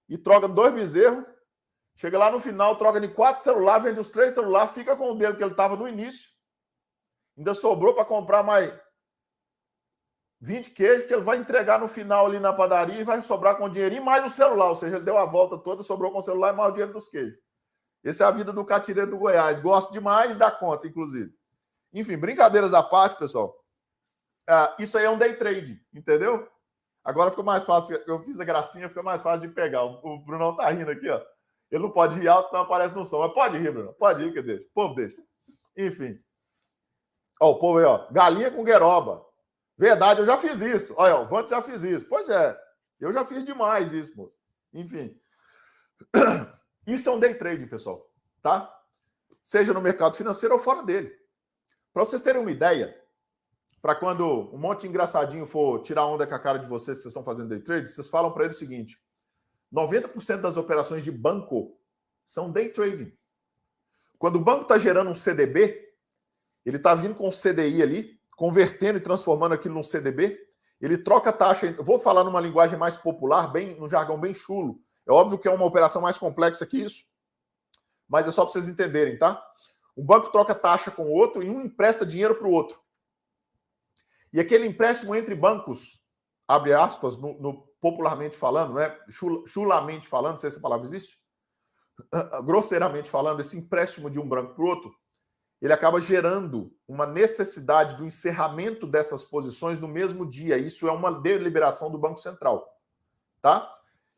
e troca 2 bezerros. Chega lá no final, troca de 4 celulares, vende os 3 celulares, fica com o dele que ele estava no início. Ainda sobrou para comprar mais 20 queijos, que ele vai entregar no final ali na padaria e vai sobrar com o dinheirinho mais o celular. Ou seja, ele deu a volta toda, sobrou com o celular e mais o dinheiro dos queijos. Essa é a vida do catireiro do Goiás. Gosto demais da conta, inclusive. Enfim, brincadeiras à parte, pessoal. Isso aí é um day trade, entendeu? Agora fica mais fácil. Eu fiz a gracinha, fica mais fácil de pegar. O Brunão tá rindo aqui, ó. Ele não pode rir alto, senão aparece no som. Mas pode rir, Bruno. Pode rir, que deixa. O povo deixa. Enfim. Ó, o povo aí, ó. Galinha com gueroba. Verdade, eu já fiz isso. Olha, o Vante já fiz isso. Pois é. Eu já fiz demais isso, moço. Enfim. Isso é um day trade, pessoal. Tá? Seja no mercado financeiro ou fora dele. Para vocês terem uma ideia, para quando um monte de engraçadinho for tirar onda com a cara de vocês que vocês estão fazendo day trade, vocês falam para ele o seguinte: 90% das operações de banco são day trading. Quando o banco está gerando um CDB, ele está vindo com o CDI ali, convertendo e transformando aquilo num CDB, ele troca a taxa. Vou falar numa linguagem mais popular, num jargão bem chulo. É óbvio que é uma operação mais complexa que isso, mas é só para vocês entenderem, tá? Um banco troca taxa com o outro e um empresta dinheiro para o outro. E aquele empréstimo entre bancos, abre aspas, popularmente falando, né? Chulamente falando, não sei se essa palavra existe, grosseiramente falando, esse empréstimo de um banco para o outro, ele acaba gerando uma necessidade do encerramento dessas posições no mesmo dia. Isso é uma deliberação do Banco Central, tá?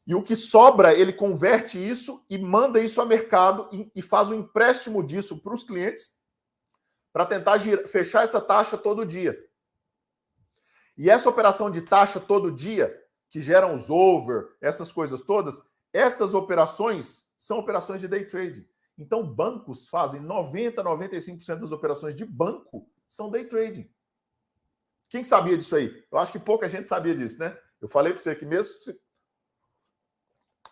E o que sobra, ele converte isso e manda isso ao mercado e faz um empréstimo disso para os clientes para tentar fechar essa taxa todo dia. E essa operação de taxa todo dia, que geram os over, essas coisas todas, Essas operações são operações de day trade. Então, bancos fazem 90%, 95% das operações de banco são day trading. Quem sabia disso aí? Eu acho que pouca gente sabia disso, né? Eu falei para você que mesmo se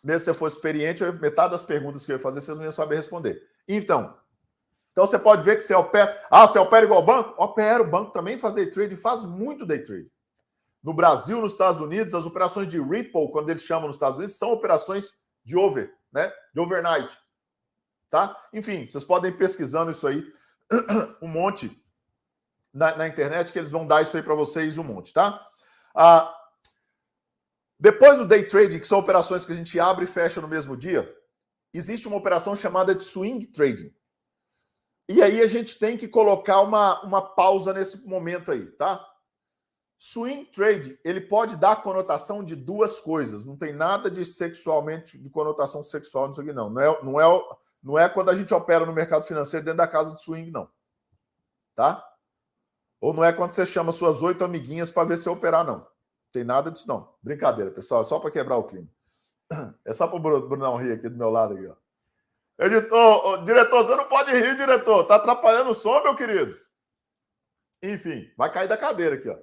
você fosse experiente, metade das perguntas que eu ia fazer, vocês não iam saber responder. Então você pode ver que você opera... você opera igual banco? Opera, o banco também faz day trade, faz muito day trade. No Brasil, nos Estados Unidos, as operações de Ripple, quando eles chamam nos Estados Unidos, são operações de né? De overnight. Tá? Enfim, vocês podem ir pesquisando isso aí um monte na internet, que eles vão dar isso aí para vocês um monte, tá? Depois do day trading, que são operações que a gente abre e fecha no mesmo dia, existe uma operação chamada de swing trading. E aí a gente tem que colocar uma pausa nesse momento aí, tá? Swing trade, ele pode dar conotação de duas coisas. Não tem nada de sexualmente, de conotação sexual nisso aqui, não. Não é quando a gente opera no mercado financeiro dentro da casa de swing, não. Tá? Ou não é quando você chama suas 8 amiguinhas para ver se operar, não. Tem nada disso, não. Brincadeira, pessoal. É só para quebrar o clima. É só para o Brunão rir aqui do meu lado. Aqui, ó. Diretor, você não pode rir, diretor. Tá atrapalhando o som, meu querido. Enfim, vai cair da cadeira aqui, ó.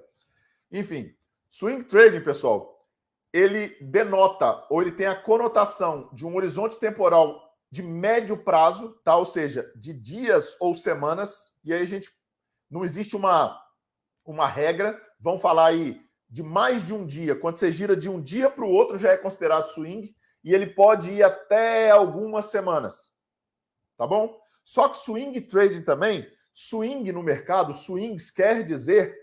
Enfim, swing trading, pessoal, ele denota, ou ele tem a conotação de um horizonte temporal de médio prazo, tá? Ou seja, de dias ou semanas, e aí não existe uma regra, vão falar aí de mais de um dia, quando você gira de um dia para o outro já é considerado swing, e ele pode ir até algumas semanas, tá bom? Só que swing trading também, swing no mercado, swings quer dizer...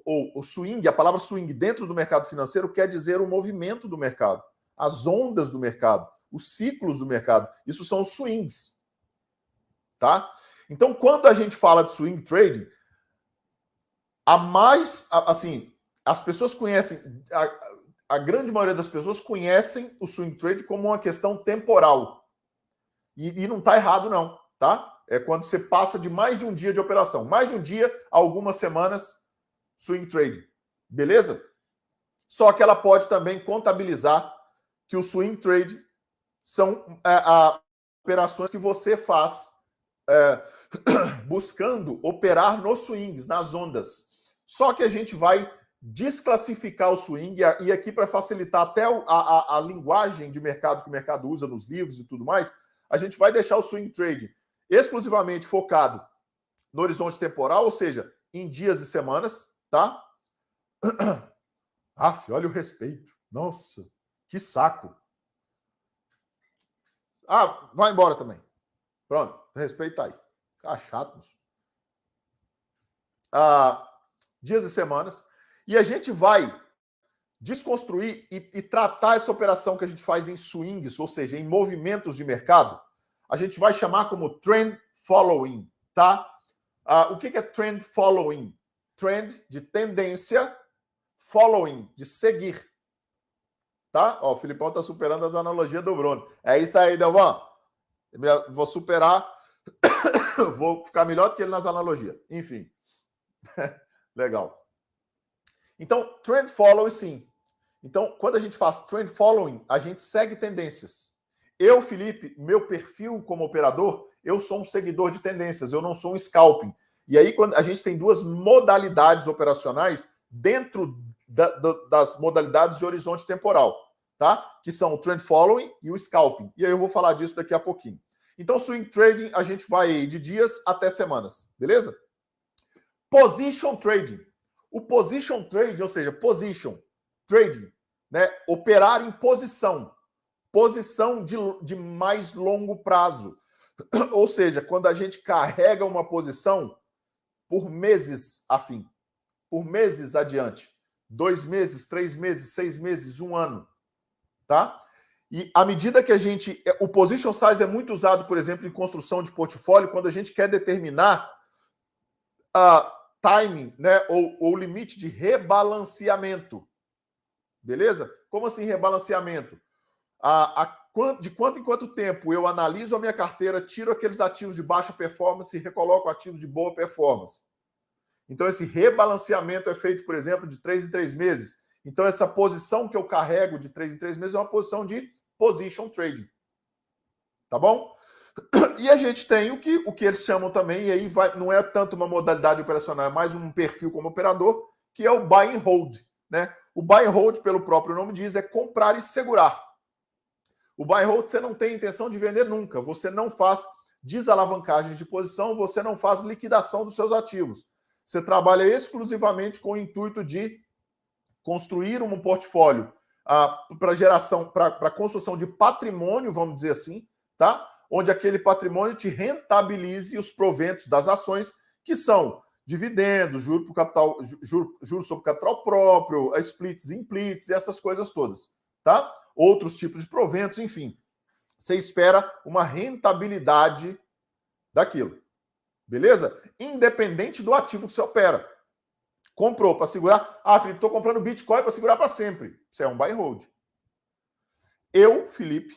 O swing, a palavra swing dentro do mercado financeiro quer dizer o movimento do mercado, as ondas do mercado, os ciclos do mercado. Isso são os swings. Tá? Então, quando a gente fala de swing trading, as pessoas conhecem, a grande maioria das pessoas conhecem o swing trade como uma questão temporal. E não está errado, não. Tá? É quando você passa de mais de um dia de operação. Mais de um dia, algumas semanas, swing trading, beleza? Só que ela pode também contabilizar que o swing trade são operações que você faz buscando operar nos swings, nas ondas. Só que a gente vai desclassificar o swing, e aqui para facilitar até a linguagem de mercado que o mercado usa nos livros e tudo mais, a gente vai deixar o swing trading exclusivamente focado no horizonte temporal, ou seja, em dias e semanas, tá? Olha o respeito. Nossa, que saco. Vai embora também. Pronto, respeito tá aí. Fica chato. Dias e semanas. E a gente vai desconstruir e tratar essa operação que a gente faz em swings, ou seja, em movimentos de mercado, a gente vai chamar como trend following, tá? O que é trend following? Trend de tendência, following de seguir, tá? O Filipão tá superando as analogias do Bruno. É isso aí, Delvan. Vou superar, vou ficar melhor do que ele nas analogias. Enfim, legal. Então, trend following, sim. Então, quando a gente faz trend following, a gente segue tendências. Eu, Felipe, meu perfil como operador, eu sou um seguidor de tendências, eu não sou um scalping. E aí, quando a gente tem duas modalidades operacionais dentro das modalidades de horizonte temporal, tá? Que são o trend following e o scalping. E aí eu vou falar disso daqui a pouquinho. Então, swing trading, a gente vai de dias até semanas, beleza? Position trading. O position trading, ou seja, position trading, né? Operar em posição. Posição de mais longo prazo. Ou seja, quando a gente carrega uma posição por meses a fim, por meses adiante, 2 meses, 3 meses, 6 meses, 1 ano, tá? E à medida que o position size é muito usado, por exemplo, em construção de portfólio, quando a gente quer determinar timing, né, ou limite de rebalanceamento, beleza? Como assim rebalanceamento? De quanto em quanto tempo eu analiso a minha carteira, tiro aqueles ativos de baixa performance e recoloco ativos de boa performance. Então, esse rebalanceamento é feito, por exemplo, de 3 em 3 meses. Então, essa posição que eu carrego de 3 em 3 meses é uma posição de position trading. Tá bom? E a gente tem o que eles chamam também, e aí não é tanto uma modalidade operacional, é mais um perfil como operador, que é o buy and hold, né? O buy and hold, pelo próprio nome diz, é comprar e segurar. O buy and hold você não tem intenção de vender nunca, você não faz desalavancagem de posição, você não faz liquidação dos seus ativos. Você trabalha exclusivamente com o intuito de construir um portfólio para geração, para construção de patrimônio, vamos dizer assim, tá? Onde aquele patrimônio te rentabilize os proventos das ações, que são dividendos, juros sobre capital próprio, splits e implits, e essas coisas todas, tá? Outros tipos de proventos, enfim. Você espera uma rentabilidade daquilo, beleza? Independente do ativo que você opera. Comprou para segurar. Ah, Felipe, estou comprando Bitcoin para segurar para sempre. Isso é um buy and hold. Eu, Felipe,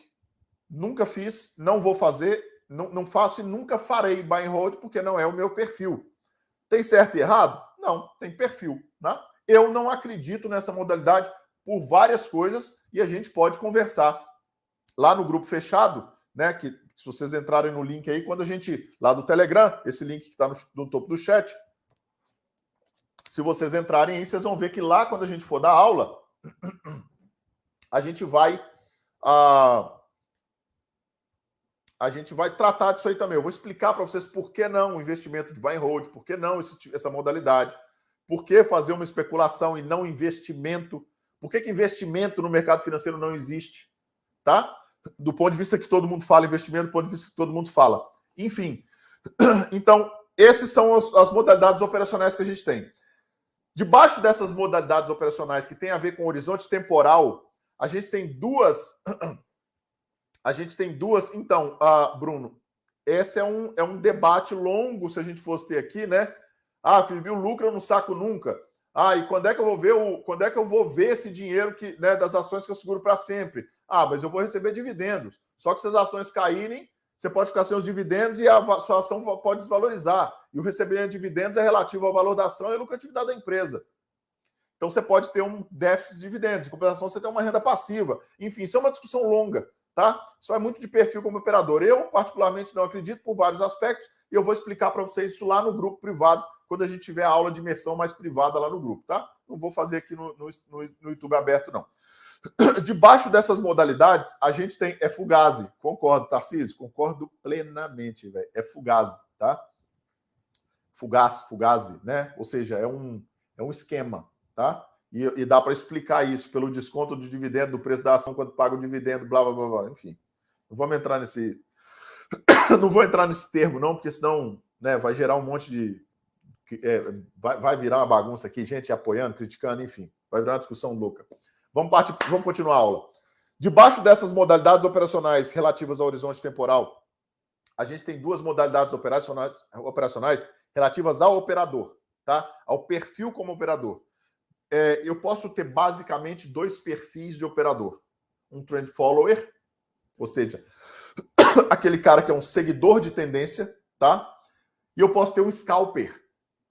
nunca fiz, não vou fazer, não faço e nunca farei buy and hold porque não é o meu perfil. Tem certo e errado? Não, tem perfil, né? Eu não acredito nessa modalidade por várias coisas e a gente pode conversar lá no grupo fechado, né? Que se vocês entrarem no link aí, quando a gente lá do Telegram, esse link que está no topo do chat, se vocês entrarem aí, vocês vão ver que lá quando a gente for dar aula, a gente vai tratar disso aí também. Eu vou explicar para vocês por que não o investimento de buy and hold, por que não essa modalidade, por que fazer uma especulação e não investimento, por que investimento no mercado financeiro não existe, tá? Do ponto de vista que todo mundo fala investimento, do ponto de vista que todo mundo fala. Enfim, então, essas são as modalidades operacionais que a gente tem. Debaixo dessas modalidades operacionais que tem a ver com horizonte temporal, a gente tem duas. Então, Bruno, esse é um debate longo, se a gente fosse ter aqui, né? Ah, Felipe, o lucro eu não saco nunca. Ah, e quando é que eu vou ver esse dinheiro né, das ações que eu seguro para sempre? Ah, mas eu vou receber dividendos. Só que se as ações caírem, você pode ficar sem os dividendos e a sua ação pode desvalorizar. E o recebimento de dividendos é relativo ao valor da ação e à lucratividade da empresa. Então você pode ter um déficit de dividendos. Em compensação, você tem uma renda passiva. Enfim, isso é uma discussão longa, tá? Isso é muito de perfil como operador. Eu, particularmente, não acredito por vários aspectos e eu vou explicar para vocês isso lá no grupo privado, quando a gente tiver a aula de imersão mais privada lá no grupo, tá? Não vou fazer aqui no YouTube aberto, não. Debaixo dessas modalidades, a gente tem... É Fugazi. Concordo, Tarcísio? Concordo plenamente, velho. É Fugazi, tá? Fugazi, né? Ou seja, é um esquema, tá? E dá para explicar isso pelo desconto de dividendo do preço da ação quando paga o dividendo, blá, blá, blá, blá. Enfim, não vamos entrar nesse... não vou entrar nesse termo, não, porque senão, né, vai gerar um monte de... vai virar uma bagunça aqui, gente apoiando, criticando, enfim. Vai virar uma discussão louca. Vamos continuar a aula. Debaixo dessas modalidades operacionais relativas ao horizonte temporal, a gente tem duas modalidades operacionais relativas ao operador, tá? Ao perfil como operador. Eu posso ter basicamente dois perfis de operador. Um trend follower, ou seja, aquele cara que é um seguidor de tendência, tá? E eu posso ter um scalper,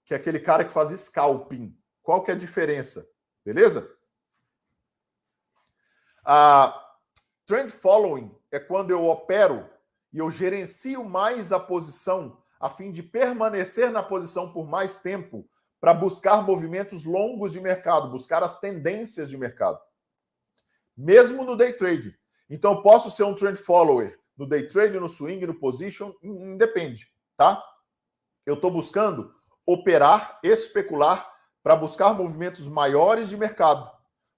que é aquele cara que faz scalping. Qual que é a diferença? Beleza? Trend following é quando eu opero e eu gerencio mais a posição a fim de permanecer na posição por mais tempo para buscar movimentos longos de mercado, buscar as tendências de mercado. Mesmo no day trade. Então, eu posso ser um trend follower no day trade, no swing, no position, independe, tá? Eu estou buscando operar, especular para buscar movimentos maiores de mercado,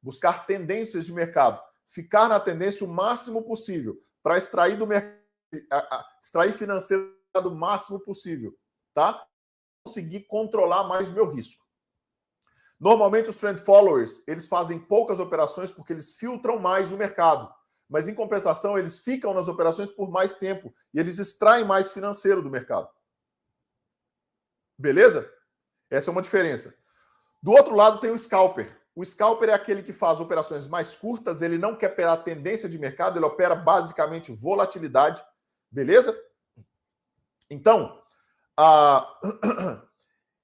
buscar tendências de mercado, ficar na tendência o máximo possível para extrair do mercado, extrair financeiro do máximo possível, tá? Conseguir controlar mais meu risco. Normalmente os trend followers, eles fazem poucas operações porque eles filtram mais o mercado, mas em compensação eles ficam nas operações por mais tempo e eles extraem mais financeiro do mercado. Beleza? Essa é uma diferença. Do outro lado tem o scalper. O scalper é aquele que faz operações mais curtas, ele não quer operar tendência de mercado, ele opera basicamente volatilidade. Beleza? Então,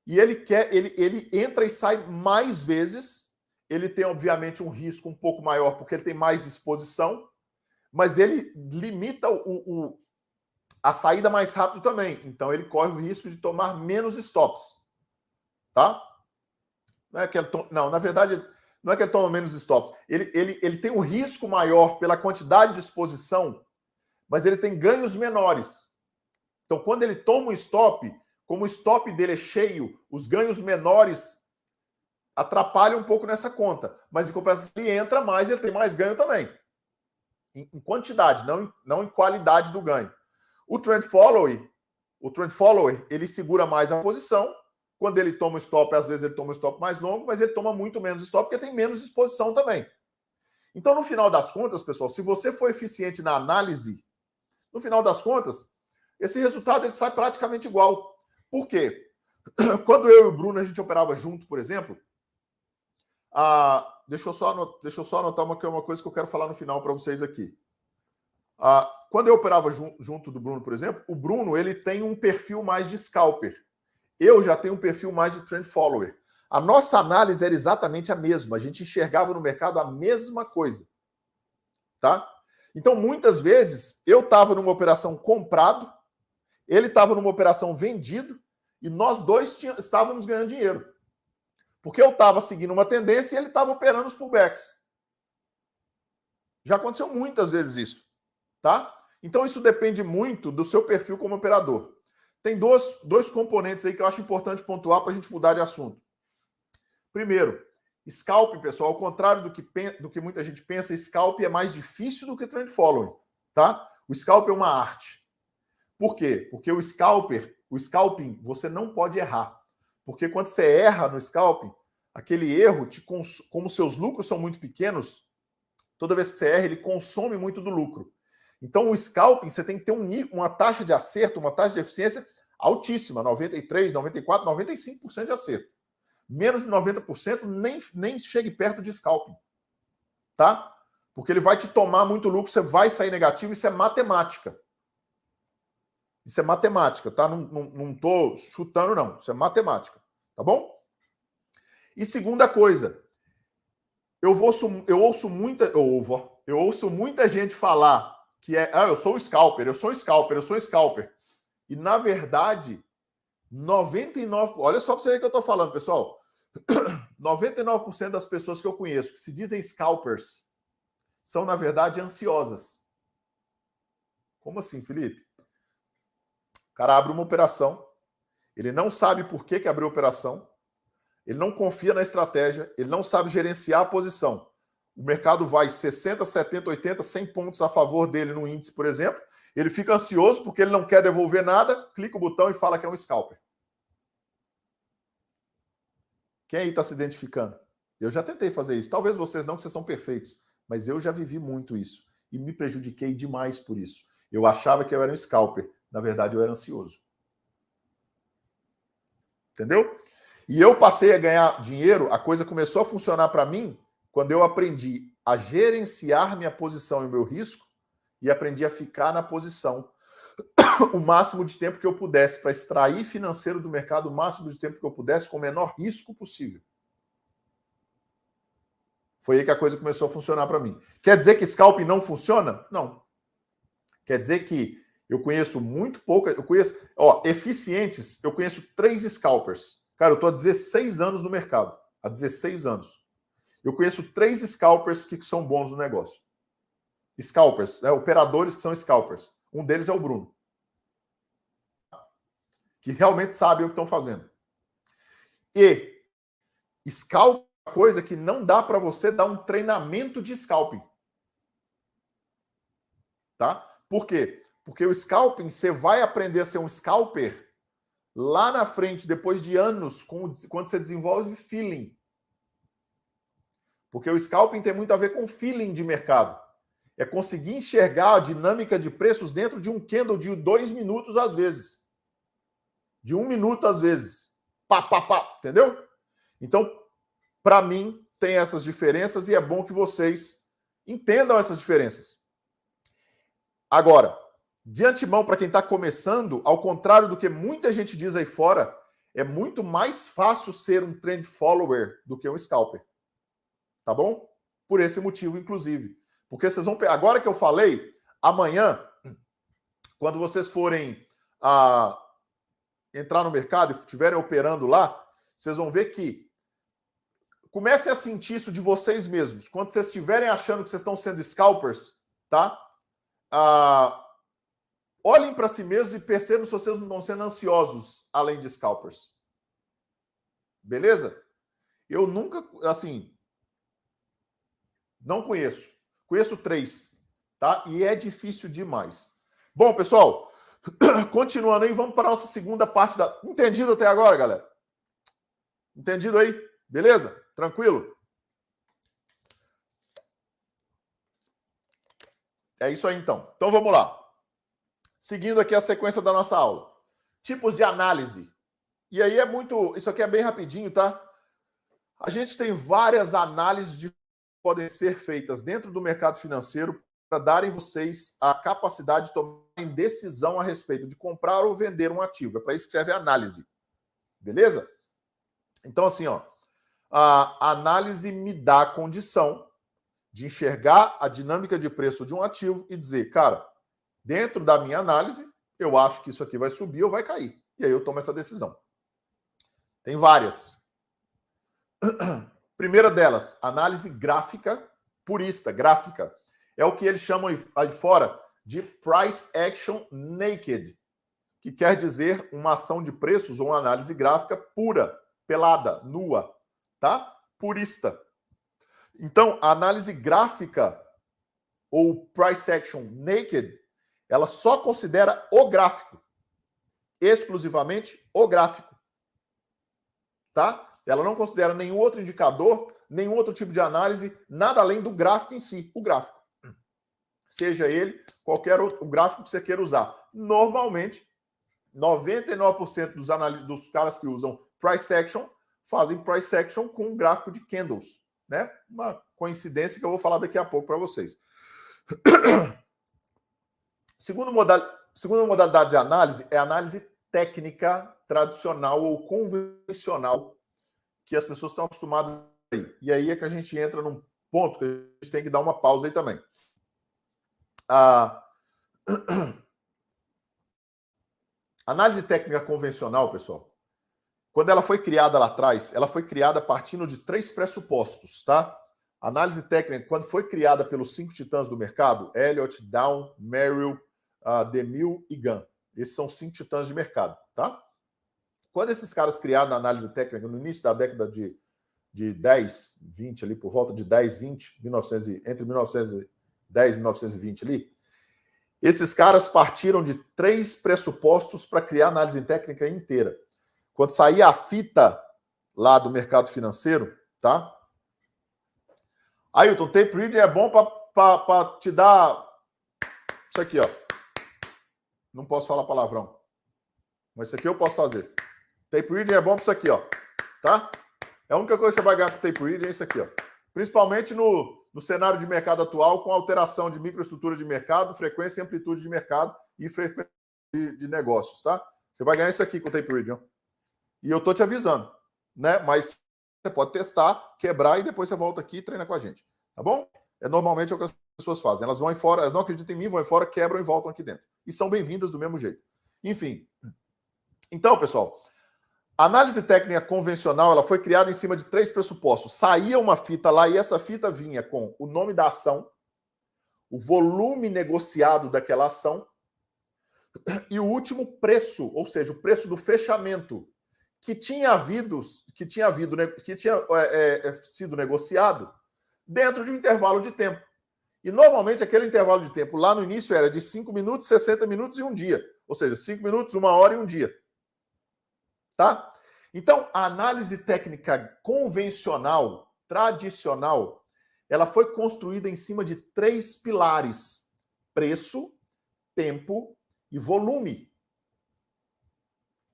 e ele entra e sai mais vezes, ele tem, obviamente, um risco um pouco maior, porque ele tem mais exposição, mas ele limita a saída mais rápido também. Então, ele corre o risco de tomar menos stops. Tá? Não é que ele não, na verdade, não é que ele toma menos stops. Ele tem um risco maior pela quantidade de exposição, mas ele tem ganhos menores. Então, quando ele toma um stop, como o stop dele é cheio, os ganhos menores atrapalham um pouco nessa conta. Mas, em compensação, ele entra mais e ele tem mais ganho também. Em quantidade, não em qualidade do ganho. O trend follower, ele segura mais a posição. Quando ele toma o stop, às vezes ele toma um stop mais longo, mas ele toma muito menos stop porque tem menos exposição também. Então, no final das contas, pessoal, se você for eficiente na análise, no final das contas, esse resultado ele sai praticamente igual. Por quê? Quando eu e o Bruno a gente operava junto, por exemplo, deixa eu só anotar uma coisa que eu quero falar no final para vocês aqui. Quando eu operava junto do Bruno, por exemplo, o Bruno ele tem um perfil mais de scalper. Eu já tenho um perfil mais de trend follower. A nossa análise era exatamente a mesma. A gente enxergava no mercado a mesma coisa. Tá? Então, muitas vezes, eu estava numa operação comprado, ele estava numa operação vendido, e nós dois estávamos ganhando dinheiro. Porque eu estava seguindo uma tendência e ele estava operando os pullbacks. Já aconteceu muitas vezes isso. Tá? Então, isso depende muito do seu perfil como operador. Tem dois componentes aí que eu acho importante pontuar para a gente mudar de assunto. Primeiro, scalp, pessoal, ao contrário do que muita gente pensa, scalp é mais difícil do que trend following, tá? O scalp é uma arte. Por quê? Porque o scalping, você não pode errar. Porque quando você erra no scalping, aquele erro, como seus lucros são muito pequenos, toda vez que você erra, ele consome muito do lucro. Então, o scalping, você tem que ter uma taxa de acerto, uma taxa de eficiência altíssima, 93%, 94%, 95% de acerto. Menos de 90% nem chegue perto de scalping. Tá? Porque ele vai te tomar muito lucro, você vai sair negativo, isso é matemática. Isso é matemática, tá? Não tô chutando, não. Isso é matemática. Tá bom? E segunda coisa, eu ouço muita gente falar que eu sou um scalper, eu sou um scalper, eu sou um scalper. E, na verdade, 99%... Olha só para você ver o que eu estou falando, pessoal. 99% das pessoas que eu conheço que se dizem scalpers são, na verdade, ansiosas. Como assim, Felipe? O cara abre uma operação, ele não sabe por que abriu a operação, ele não confia na estratégia, ele não sabe gerenciar a posição. O mercado vai 60, 70, 80, 100 pontos a favor dele no índice, por exemplo. Ele fica ansioso porque ele não quer devolver nada, clica o botão e fala que é um scalper. Quem aí está se identificando? Eu já tentei fazer isso. Talvez vocês não, que vocês são perfeitos. Mas eu já vivi muito isso. E me prejudiquei demais por isso. Eu achava que eu era um scalper. Na verdade, eu era ansioso. Entendeu? E eu passei a ganhar dinheiro, a coisa começou a funcionar para mim quando eu aprendi a gerenciar minha posição e o meu risco e aprendi a ficar na posição o máximo de tempo que eu pudesse para extrair financeiro do mercado o máximo de tempo que eu pudesse com o menor risco possível. Foi aí que a coisa começou a funcionar para mim. Quer dizer que scalping não funciona? Não. Quer dizer que eu conheço muito pouco, eficientes, eu conheço 3 scalpers. Cara, eu estou há 16 anos no mercado. Há 16 anos. Eu conheço 3 scalpers que são bons no negócio. Scalpers, operadores que são scalpers. Um deles é o Bruno. Que realmente sabem o que estão fazendo. E scalp é uma coisa que não dá para você dar um treinamento de scalping. Tá? Por quê? Porque o scalping, você vai aprender a ser um scalper lá na frente, depois de anos, quando você desenvolve feeling. Porque o scalping tem muito a ver com feeling de mercado. É conseguir enxergar a dinâmica de preços dentro de um candle de 2 minutos às vezes. De 1 minuto às vezes. Pá, entendeu? Então, para mim, tem essas diferenças e é bom que vocês entendam essas diferenças. Agora, de antemão, para quem está começando, ao contrário do que muita gente diz aí fora, é muito mais fácil ser um trend follower do que um scalper. Tá bom? Por esse motivo, inclusive. Porque vocês vão... Agora que eu falei, amanhã, quando vocês forem entrar no mercado e estiverem operando lá, vocês vão ver que comecem a sentir isso de vocês mesmos. Quando vocês estiverem achando que vocês estão sendo scalpers, tá? Olhem para si mesmos e percebam se vocês não estão sendo ansiosos, além de scalpers. Beleza? Eu nunca, assim, não conheço. Conheço 3, tá? E é difícil demais. Bom, pessoal, continuando aí, vamos para a nossa segunda parte da... Entendido até agora, galera? Entendido aí? Beleza? Tranquilo? É isso aí, então. Então, vamos lá. Seguindo aqui a sequência da nossa aula. Tipos de análise. E aí é muito... Isso aqui é bem rapidinho, tá? A gente tem várias análises que podem ser feitas dentro do mercado financeiro para darem vocês a capacidade de tomarem decisão a respeito de comprar ou vender um ativo. É para isso que serve a análise. Beleza? Então, assim, ó, a análise me dá a condição de enxergar a dinâmica de preço de um ativo e dizer, cara, dentro da minha análise, eu acho que isso aqui vai subir ou vai cair. E aí eu tomo essa decisão. Tem várias. Primeira delas, análise gráfica purista, gráfica. É o que eles chamam aí fora de price action naked, que quer dizer uma ação de preços ou uma análise gráfica pura, pelada, nua, tá? Purista. Então, a análise gráfica ou price action naked, ela só considera o gráfico, exclusivamente o gráfico, tá? Ela não considera nenhum outro indicador, nenhum outro tipo de análise, nada além do gráfico em si, o gráfico. Seja ele qualquer outro gráfico que você queira usar. Normalmente, 99% dos caras que usam price action fazem price action com um gráfico de candles, né? Uma coincidência que eu vou falar daqui a pouco para vocês. Segunda modalidade de análise é a análise técnica tradicional ou convencional que as pessoas estão acostumadas a ir. E aí é que a gente entra num ponto que a gente tem que dar uma pausa aí também. A análise técnica convencional, pessoal, quando ela foi criada lá atrás, ela foi criada partindo de 3 pressupostos, tá? A análise técnica, quando foi criada pelos 5 titãs do mercado, Elliott, Down, Merrill, DeMille e Gunn. Esses são 5 titãs de mercado, tá? Quando esses caras criaram a análise técnica no início da década de 10, 20, ali por volta de 10, 20, entre 1910 e 1920 ali, esses caras partiram de 3 pressupostos para criar a análise técnica inteira. Quando saía a fita lá do mercado financeiro, tá? Ailton, tape reading é bom para te dar isso aqui, ó. Não posso falar palavrão. Mas isso aqui eu posso fazer. Tape reading é bom para isso aqui, ó. Tá? É a única coisa que você vai ganhar com tape reading é isso aqui, ó. Principalmente no cenário de mercado atual, com alteração de microestrutura de mercado, frequência e amplitude de mercado e frequência de negócios, tá? Você vai ganhar isso aqui com o tape reading, ó. E eu tô te avisando, né? Mas você pode testar, quebrar e depois você volta aqui e treina com a gente, tá bom? É normalmente o que as pessoas fazem. Elas vão embora, elas não acreditam em mim, vão embora, quebram e voltam aqui dentro. E são bem-vindas do mesmo jeito. Enfim. Então, pessoal, a análise técnica convencional, ela foi criada em cima de 3 pressupostos. Saía uma fita lá e essa fita vinha com o nome da ação, o volume negociado daquela ação e o último preço, ou seja, o preço do fechamento que tinha sido negociado dentro de um intervalo de tempo. E normalmente aquele intervalo de tempo lá no início era de 5 minutos, 60 minutos e um dia. Ou seja, 5 minutos, 1 hora e um dia. Tá? Então, a análise técnica convencional, tradicional, ela foi construída em cima de 3 pilares: preço, tempo e volume.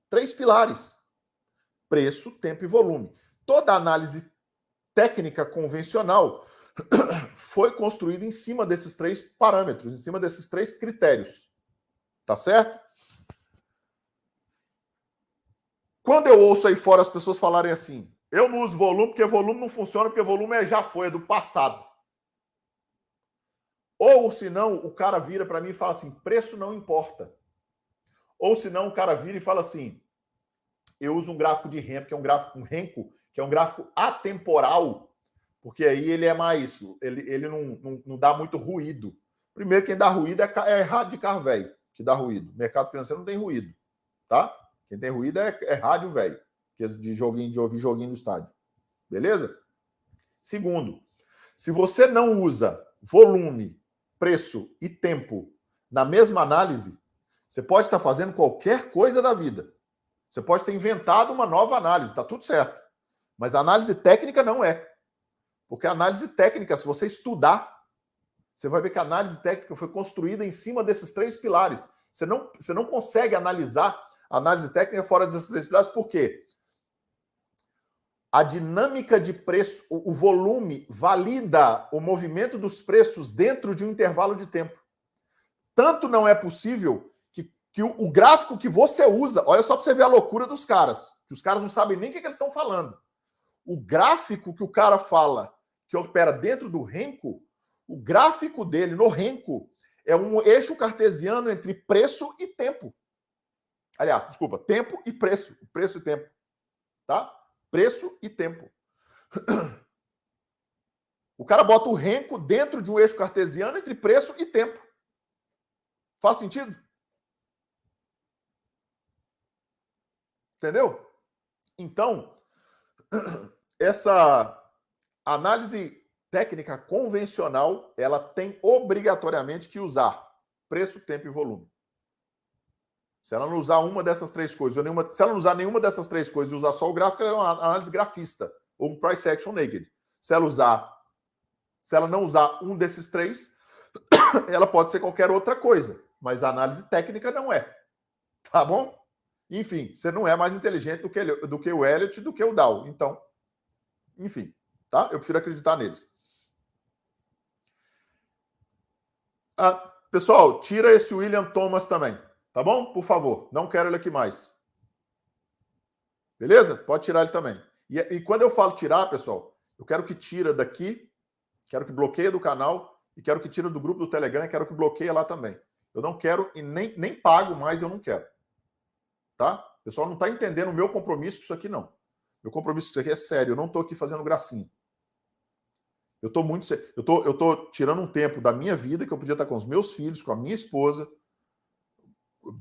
3 pilares: preço, tempo e volume. Toda análise técnica convencional foi construída em cima desses 3 parâmetros, em cima desses 3 critérios. Tá certo? Quando eu ouço aí fora as pessoas falarem assim, eu não uso volume porque volume não funciona, porque volume já foi, é do passado. Ou senão o cara vira para mim e fala assim, preço não importa. Ou senão o cara vira e fala assim, eu uso um gráfico de Renko, que é um gráfico um Renko, que é um gráfico atemporal, porque aí ele é mais, ele não dá muito ruído. Primeiro, quem dá ruído é rádio de carro velho, que dá ruído. Mercado financeiro não tem ruído, tá? Quem tem ruído é rádio velho, que é de ouvir joguinho no estádio. Beleza? Segundo, se você não usa volume, preço e tempo na mesma análise, você pode estar fazendo qualquer coisa da vida. Você pode ter inventado uma nova análise, está tudo certo. Mas a análise técnica não é. Porque a análise técnica, se você estudar, você vai ver que a análise técnica foi construída em cima desses 3 pilares. Você não consegue analisar a análise técnica fora desses 3 pilares, por quê? A dinâmica de preço, o volume, valida o movimento dos preços dentro de um intervalo de tempo. Tanto não é possível que o gráfico que você usa, olha só para você ver a loucura dos caras, que os caras não sabem nem o que eles estão falando. O gráfico que o cara fala, que opera dentro do Renko, o gráfico dele no Renko é um eixo cartesiano entre preço e tempo. Aliás, desculpa, tempo e preço. Preço e tempo. Tá? Preço e tempo. O cara bota o Renko dentro de um eixo cartesiano entre preço e tempo. Faz sentido? Entendeu? Então, essa análise técnica convencional, ela tem obrigatoriamente que usar preço, tempo e volume. Se ela não usar uma dessas 3 coisas, ou se ela não usar nenhuma dessas 3 coisas e usar só o gráfico, ela é uma análise grafista, ou um price action naked. Se ela não usar um desses 3, ela pode ser qualquer outra coisa, mas a análise técnica não é. Tá bom? Enfim, você não é mais inteligente do que o Elliott, do que o Dow. Então, enfim, tá? Eu prefiro acreditar neles. Pessoal, tira esse William Thomas também, tá bom? Por favor, não quero ele aqui mais. Beleza? Pode tirar ele também. E quando eu falo tirar, pessoal, eu quero que tira daqui, quero que bloqueie do canal e quero que tira do grupo do Telegram, quero que bloqueie lá também. Eu não quero e nem pago mais, eu não quero. Tá? O pessoal não está entendendo o meu compromisso com isso aqui, não. Meu compromisso com isso aqui é sério, eu não estou aqui fazendo gracinha. Eu estou tirando um tempo da minha vida que eu podia estar com os meus filhos, com a minha esposa,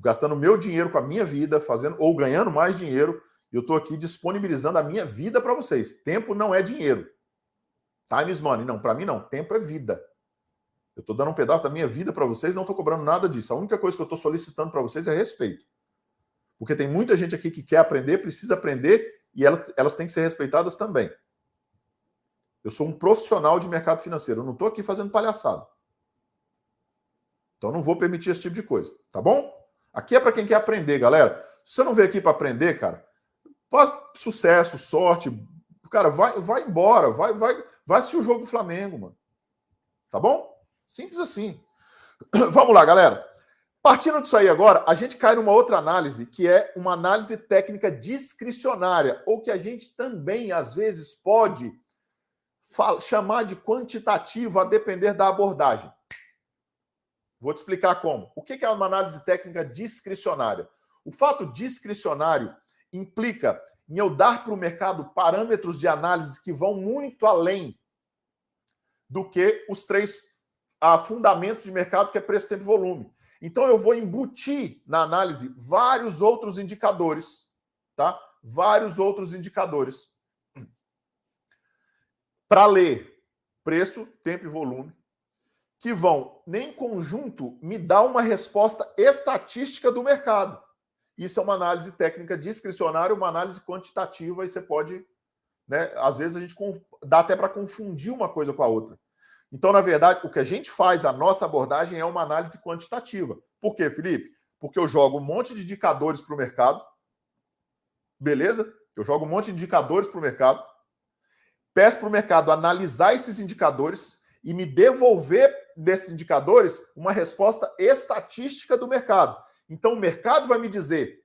gastando meu dinheiro com a minha vida, fazendo ou ganhando mais dinheiro, e eu estou aqui disponibilizando a minha vida para vocês. Tempo não é dinheiro. Time is money. Não, para mim não. Tempo é vida. Eu estou dando um pedaço da minha vida para vocês, não estou cobrando nada disso. A única coisa que eu estou solicitando para vocês é respeito. Porque tem muita gente aqui que quer aprender, precisa aprender, e elas têm que ser respeitadas também. Eu sou um profissional de mercado financeiro, eu não estou aqui fazendo palhaçada. Então não vou permitir esse tipo de coisa, tá bom? Aqui é para quem quer aprender, galera. Se você não veio aqui para aprender, cara, faz sucesso, sorte, cara, vai embora, vai assistir o jogo do Flamengo, mano. Tá bom? Simples assim. Vamos lá, galera. Partindo disso aí agora, a gente cai numa outra análise, que é uma análise técnica discricionária, ou que a gente também, às vezes, pode chamar de quantitativa a depender da abordagem. Vou te explicar como. O que é uma análise técnica discricionária? O fato discricionário implica em eu dar para o mercado parâmetros de análise que vão muito além do que os 3 fundamentos de mercado, que é preço, tempo e volume. Então, eu vou embutir na análise vários outros indicadores, tá? Vários outros indicadores para ler preço, tempo e volume, que vão, em conjunto, me dar uma resposta estatística do mercado. Isso é uma análise técnica discricionária, uma análise quantitativa, e você pode, né? Às vezes a gente dá até para confundir uma coisa com a outra. Então, na verdade, o que a gente faz, a nossa abordagem é uma análise quantitativa. Por quê, Felipe? Porque eu jogo um monte de indicadores para o mercado, beleza? Eu jogo um monte de indicadores para o mercado, peço para o mercado analisar esses indicadores e me devolver desses indicadores uma resposta estatística do mercado. Então, o mercado vai me dizer,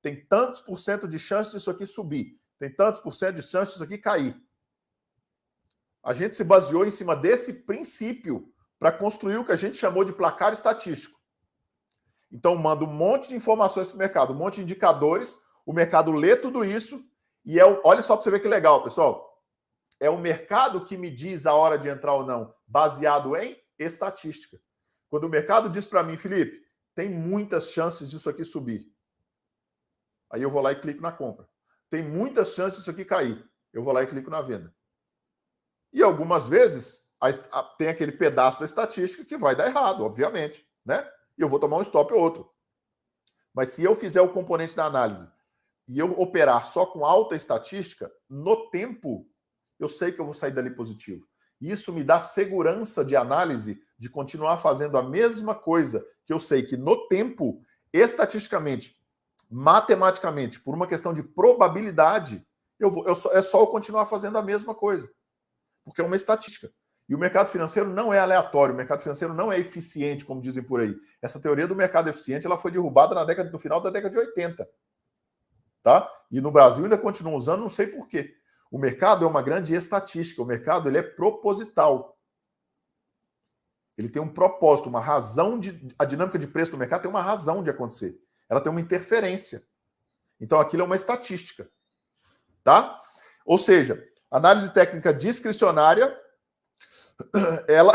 tem tantos por cento de chance disso aqui subir, tem tantos por cento de chance disso aqui cair. A gente se baseou em cima desse princípio para construir o que a gente chamou de placar estatístico. Então, manda um monte de informações para o mercado, um monte de indicadores, o mercado lê tudo isso e olha só para você ver que legal, pessoal. É o mercado que me diz a hora de entrar ou não, baseado em estatística. Quando o mercado diz para mim, Felipe, tem muitas chances disso aqui subir. Aí eu vou lá e clico na compra. Tem muitas chances disso aqui cair. Eu vou lá e clico na venda. E algumas vezes tem aquele pedaço da estatística que vai dar errado, obviamente, né? E eu vou tomar um stop ou outro. Mas se eu fizer o componente da análise e eu operar só com alta estatística, no tempo, eu sei que eu vou sair dali positivo. E isso me dá segurança de análise de continuar fazendo a mesma coisa que eu sei que no tempo, estatisticamente, matematicamente, por uma questão de probabilidade, é só eu continuar fazendo a mesma coisa. Porque é uma estatística. E o mercado financeiro não é aleatório, o mercado financeiro não é eficiente, como dizem por aí. Essa teoria do mercado eficiente ela foi derrubada no final da década de 80. Tá? E no Brasil ainda continuam usando, não sei por quê. O mercado é uma grande estatística, o mercado ele é proposital. Ele tem um propósito, uma razão a dinâmica de preço do mercado tem uma razão de acontecer. Ela tem uma interferência. Então aquilo é uma estatística. Tá? Ou seja, análise técnica discricionária, ela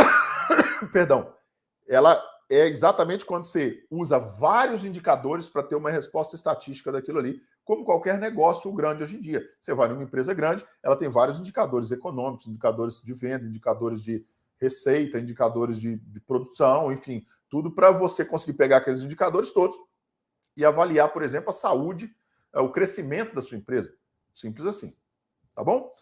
é exatamente quando você usa vários indicadores para ter uma resposta estatística daquilo ali, como qualquer negócio grande hoje em dia. Você vai numa empresa grande, ela tem vários indicadores econômicos, indicadores de venda, indicadores de receita, indicadores de produção, enfim, tudo para você conseguir pegar aqueles indicadores todos e avaliar, por exemplo, a saúde, o crescimento da sua empresa. Simples assim. Tá bom?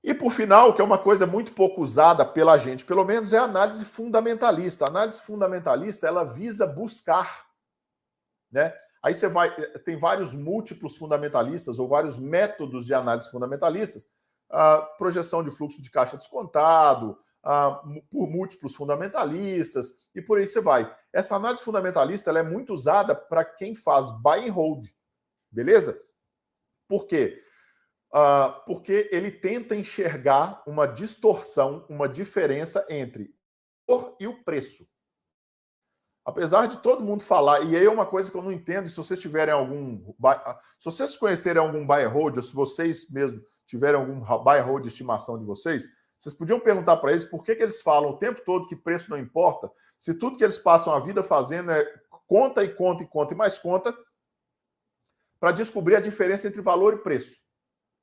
E por final, que é uma coisa muito pouco usada pela gente, pelo menos, é a análise fundamentalista. A análise fundamentalista, ela visa buscar, né? Aí você tem vários múltiplos fundamentalistas ou vários métodos de análise fundamentalistas, a projeção de fluxo de caixa descontado, por múltiplos fundamentalistas, e por aí você vai. Essa análise fundamentalista ela é muito usada para quem faz buy and hold, beleza? Por quê? Porque ele tenta enxergar uma distorção, uma diferença entre o valor e o preço. Apesar de todo mundo falar, e aí é uma coisa que eu não entendo, se vocês tiverem se vocês conhecerem algum buy and hold, ou se vocês mesmo tiverem algum buy and hold de estimação de vocês podiam perguntar para eles por que eles falam o tempo todo que preço não importa, se tudo que eles passam a vida fazendo é conta e conta e conta e mais conta, para descobrir a diferença entre valor e preço.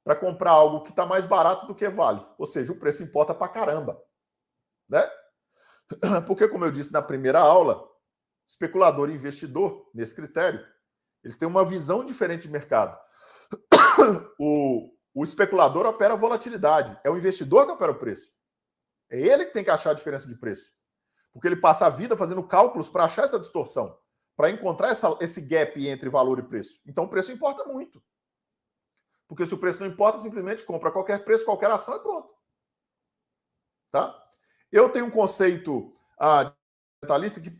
Para comprar algo que está mais barato do que vale. Ou seja, o preço importa para caramba. Né? Porque, como eu disse na primeira aula, especulador e investidor, nesse critério, eles têm uma visão diferente de mercado. O especulador opera a volatilidade. É o investidor que opera o preço. É ele que tem que achar a diferença de preço. Porque ele passa a vida fazendo cálculos para achar essa distorção. Para encontrar esse gap entre valor e preço. Então, o preço importa muito. Porque se o preço não importa, simplesmente compra qualquer preço, qualquer ação e pronto. Tá? Eu tenho um conceito fundamentalista que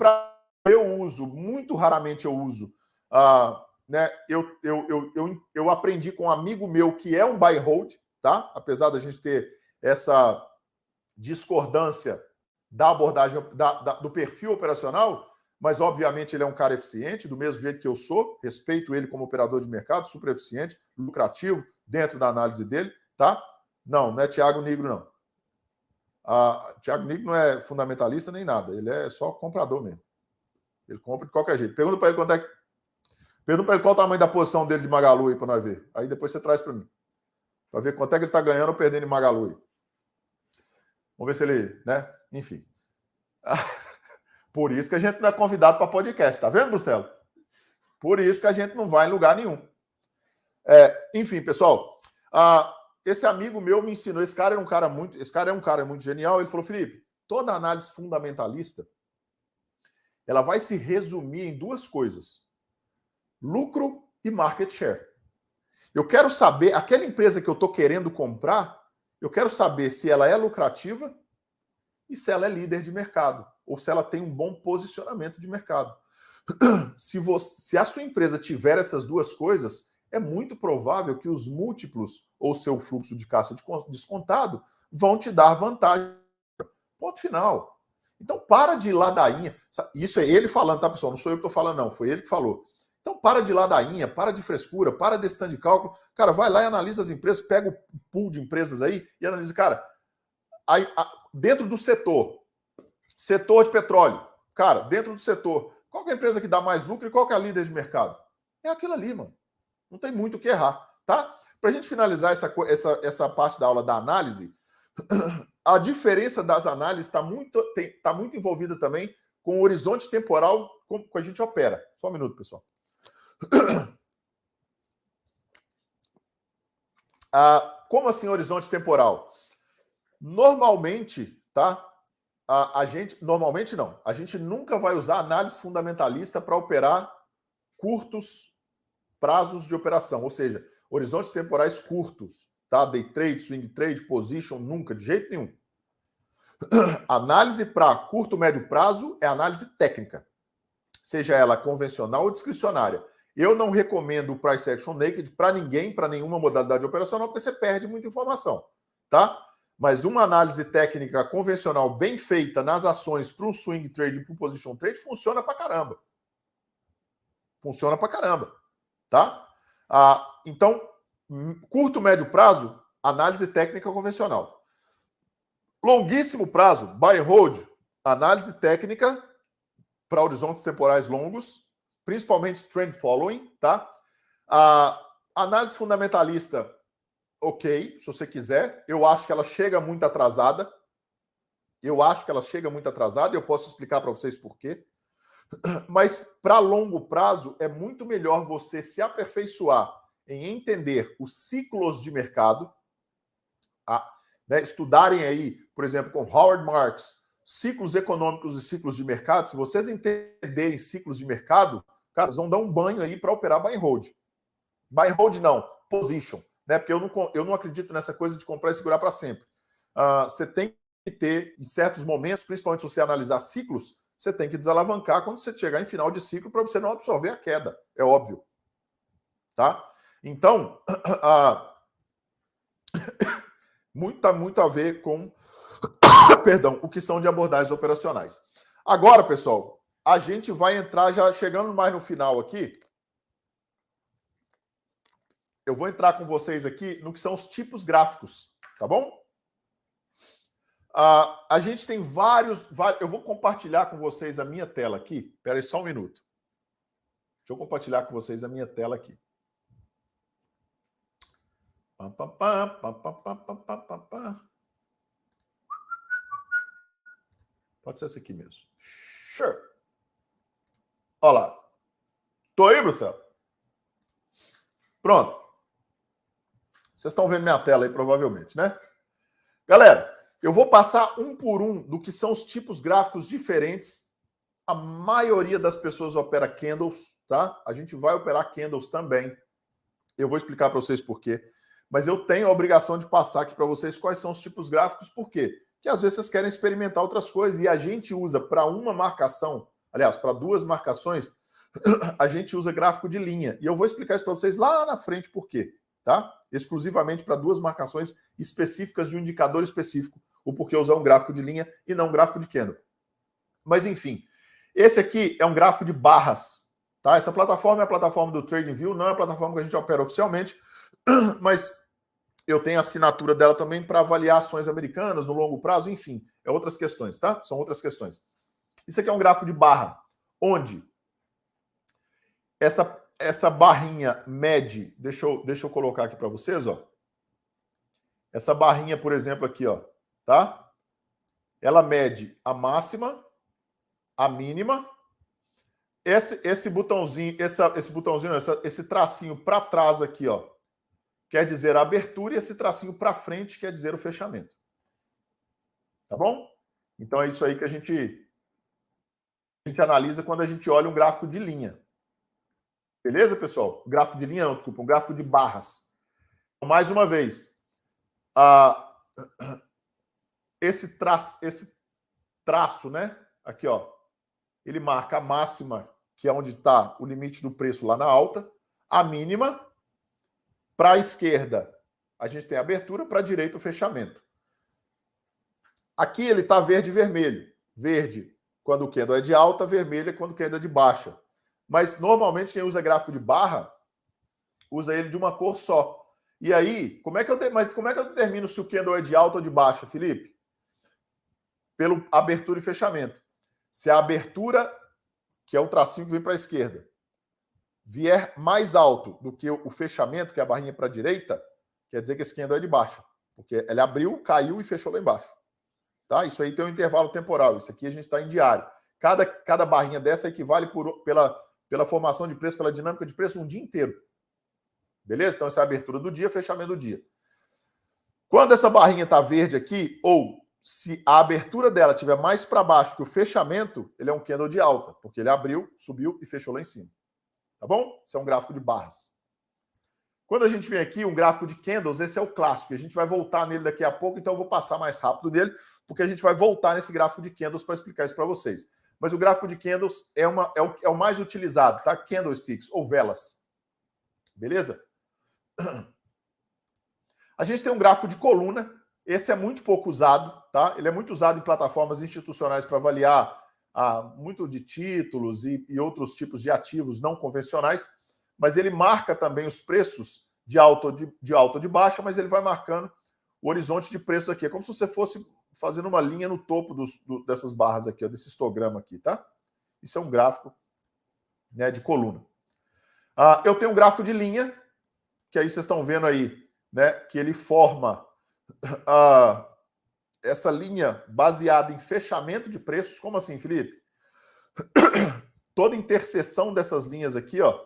eu uso, muito raramente eu uso. Né? Eu aprendi com um amigo meu que é um buy and hold, tá? Apesar da gente ter essa discordância da abordagem do perfil operacional, mas obviamente ele é um cara eficiente, do mesmo jeito que eu sou, respeito ele como operador de mercado, super eficiente, lucrativo, dentro da análise dele, tá? Não é Thiago Nigro, não. Thiago Nigro não é fundamentalista nem nada, ele é só comprador mesmo. Ele compra de qualquer jeito. Pergunta para ele pergunta para ele qual o tamanho da posição dele de Magalu aí para nós ver. Aí depois você traz para mim. Para ver quanto é que ele está ganhando ou perdendo em Magalu aí. Vamos ver se ele, né? Enfim. Por isso que a gente não é convidado para podcast, tá vendo, Bustelo? Por isso que a gente não vai em lugar nenhum. Enfim, pessoal, esse amigo meu me ensinou, esse cara é um cara muito genial, ele falou, Felipe, toda análise fundamentalista, ela vai se resumir em duas coisas, lucro e market share. Eu quero saber, aquela empresa que eu estou querendo comprar, eu quero saber se ela é lucrativa e se ela é líder de mercado, ou se ela tem um bom posicionamento de mercado. Se a sua empresa tiver essas duas coisas, é muito provável que os múltiplos ou seu fluxo de caixa descontado vão te dar vantagem. Ponto final. Então, para de ladainha. Isso é ele falando, tá, pessoal? Não sou eu que estou falando, não. Foi ele que falou. Então, para de ladainha, para de frescura, para desse tanto de cálculo. Cara, vai lá e analisa as empresas, pega o pool de empresas aí e analisa. Cara, dentro do setor de petróleo, cara, dentro do setor, qual que é a empresa que dá mais lucro e qual que é a líder de mercado? É aquilo ali, mano. Não tem muito o que errar, tá? Para a gente finalizar essa parte da aula da análise, a diferença das análises está muito envolvida também com o horizonte temporal com a gente opera. Só um minuto, pessoal. Como assim horizonte temporal? Normalmente, tá? A gente nunca vai usar análise fundamentalista para operar curtos prazos de operação, ou seja, horizontes temporais curtos, tá? Day trade, swing trade, position, nunca, de jeito nenhum. Análise para curto, médio prazo é análise técnica, seja ela convencional ou discricionária. Eu não recomendo o price action naked para ninguém, para nenhuma modalidade operacional, porque você perde muita informação, tá? Mas uma análise técnica convencional bem feita nas ações para o swing trade e para o position trade funciona para caramba. Funciona para caramba, tá? Então, curto, médio prazo, análise técnica convencional. Longuíssimo prazo, buy and hold, análise técnica para horizontes temporais longos, principalmente trend following, tá? Análise fundamentalista, ok, se você quiser. Eu acho que ela chega muito atrasada. Eu posso explicar para vocês por quê. Mas para longo prazo é muito melhor você se aperfeiçoar em entender os ciclos de mercado, né? Estudarem aí, por exemplo, com Howard Marks, ciclos econômicos e ciclos de mercado. Se vocês entenderem ciclos de mercado, cara, vocês vão dar um banho aí para operar buy and hold. Buy and hold não, position, né? Porque eu não acredito nessa coisa de comprar e segurar para sempre. Você tem que ter, em certos momentos, principalmente se você analisar ciclos, você tem que desalavancar quando você chegar em final de ciclo para você não absorver a queda, é óbvio. Tá? Então, muito a ver com perdão, o que são de abordagens operacionais. Agora, pessoal, a gente vai entrar, já chegando mais no final aqui, eu vou entrar com vocês aqui no que são os tipos gráficos, tá bom? A gente tem vários... Eu vou compartilhar com vocês a minha tela aqui. Espera aí só um minuto. Deixa eu compartilhar com vocês a minha tela aqui. Pode ser essa aqui mesmo. Sure. Olha lá. Tô aí, Bruxelas? Pronto. Vocês estão vendo minha tela aí, provavelmente, né? Galera, eu vou passar um por um do que são os tipos gráficos diferentes. A maioria das pessoas opera candles, tá? A gente vai operar candles também. Eu vou explicar para vocês por quê. Mas eu tenho a obrigação de passar aqui para vocês quais são os tipos gráficos, por quê? Porque às vezes vocês querem experimentar outras coisas e a gente usa para uma marcação, aliás, para duas marcações, a gente usa gráfico de linha. E eu vou explicar isso para vocês lá na frente por quê, tá? Exclusivamente para duas marcações específicas de um indicador específico, o porquê usar um gráfico de linha e não um gráfico de candle. Mas enfim, esse aqui é um gráfico de barras, tá? Essa plataforma é a plataforma do TradingView, não é a plataforma que a gente opera oficialmente, mas eu tenho a assinatura dela também para avaliar ações americanas no longo prazo, enfim, é outras questões, tá? São outras questões. Isso aqui é um gráfico de barra, onde essa barrinha mede, deixa eu colocar aqui para vocês, ó. Essa barrinha, por exemplo, aqui, ó, tá? Ela mede a máxima, a mínima. Esse botãozinho, esse tracinho para trás aqui, ó, quer dizer a abertura, e esse tracinho para frente quer dizer o fechamento. Tá bom? Então é isso aí que a gente analisa quando a gente olha um gráfico de linha. Beleza, pessoal? Gráfico de linha, não, desculpa, um gráfico de barras. Mais uma vez, esse traço, né? Aqui, ó, ele marca a máxima, que é onde está o limite do preço lá na alta, a mínima. Para a esquerda, a gente tem a abertura, para a direita, o fechamento. Aqui ele está verde e vermelho. Verde quando o candle é de alta, vermelha quando o candle é de baixa. Mas normalmente quem usa gráfico de barra usa ele de uma cor só. E aí, como é que eu determino se o candle é de alta ou de baixa, Felipe? Pelo abertura e fechamento. Se a abertura, que é o tracinho que vem para a esquerda, vier mais alto do que o fechamento, que é a barrinha para a direita, quer dizer que esse candle é de baixa. Porque ele abriu, caiu e fechou lá embaixo. Tá? Isso aí tem um intervalo temporal. Isso aqui a gente está em diário. Cada barrinha dessa equivale pela formação de preço, pela dinâmica de preço um dia inteiro. Beleza? Então essa é a abertura do dia, fechamento do dia. Quando essa barrinha está verde aqui, ou se a abertura dela estiver mais para baixo que o fechamento, ele é um candle de alta, porque ele abriu, subiu e fechou lá em cima. Tá bom? Isso é um gráfico de barras. Quando a gente vem aqui, um gráfico de candles, esse é o clássico. A gente vai voltar nele daqui a pouco, então eu vou passar mais rápido nele, porque a gente vai voltar nesse gráfico de candles para explicar isso para vocês. Mas o gráfico de candles é o mais utilizado, tá? Candlesticks ou velas. Beleza? A gente tem um gráfico de coluna. Esse é muito pouco usado, tá? Ele é muito usado em plataformas institucionais para avaliar muito de títulos e outros tipos de ativos não convencionais, mas ele marca também os preços de alta ou de baixa, mas ele vai marcando o horizonte de preços aqui. É como se você fosse fazendo uma linha no topo dessas barras aqui, ó, desse histograma aqui, tá? Isso é um gráfico, né, de coluna. Eu tenho um gráfico de linha, que aí vocês estão vendo aí, né, que ele forma essa linha baseada em fechamento de preços. Como assim, Felipe? Toda interseção dessas linhas aqui, ó,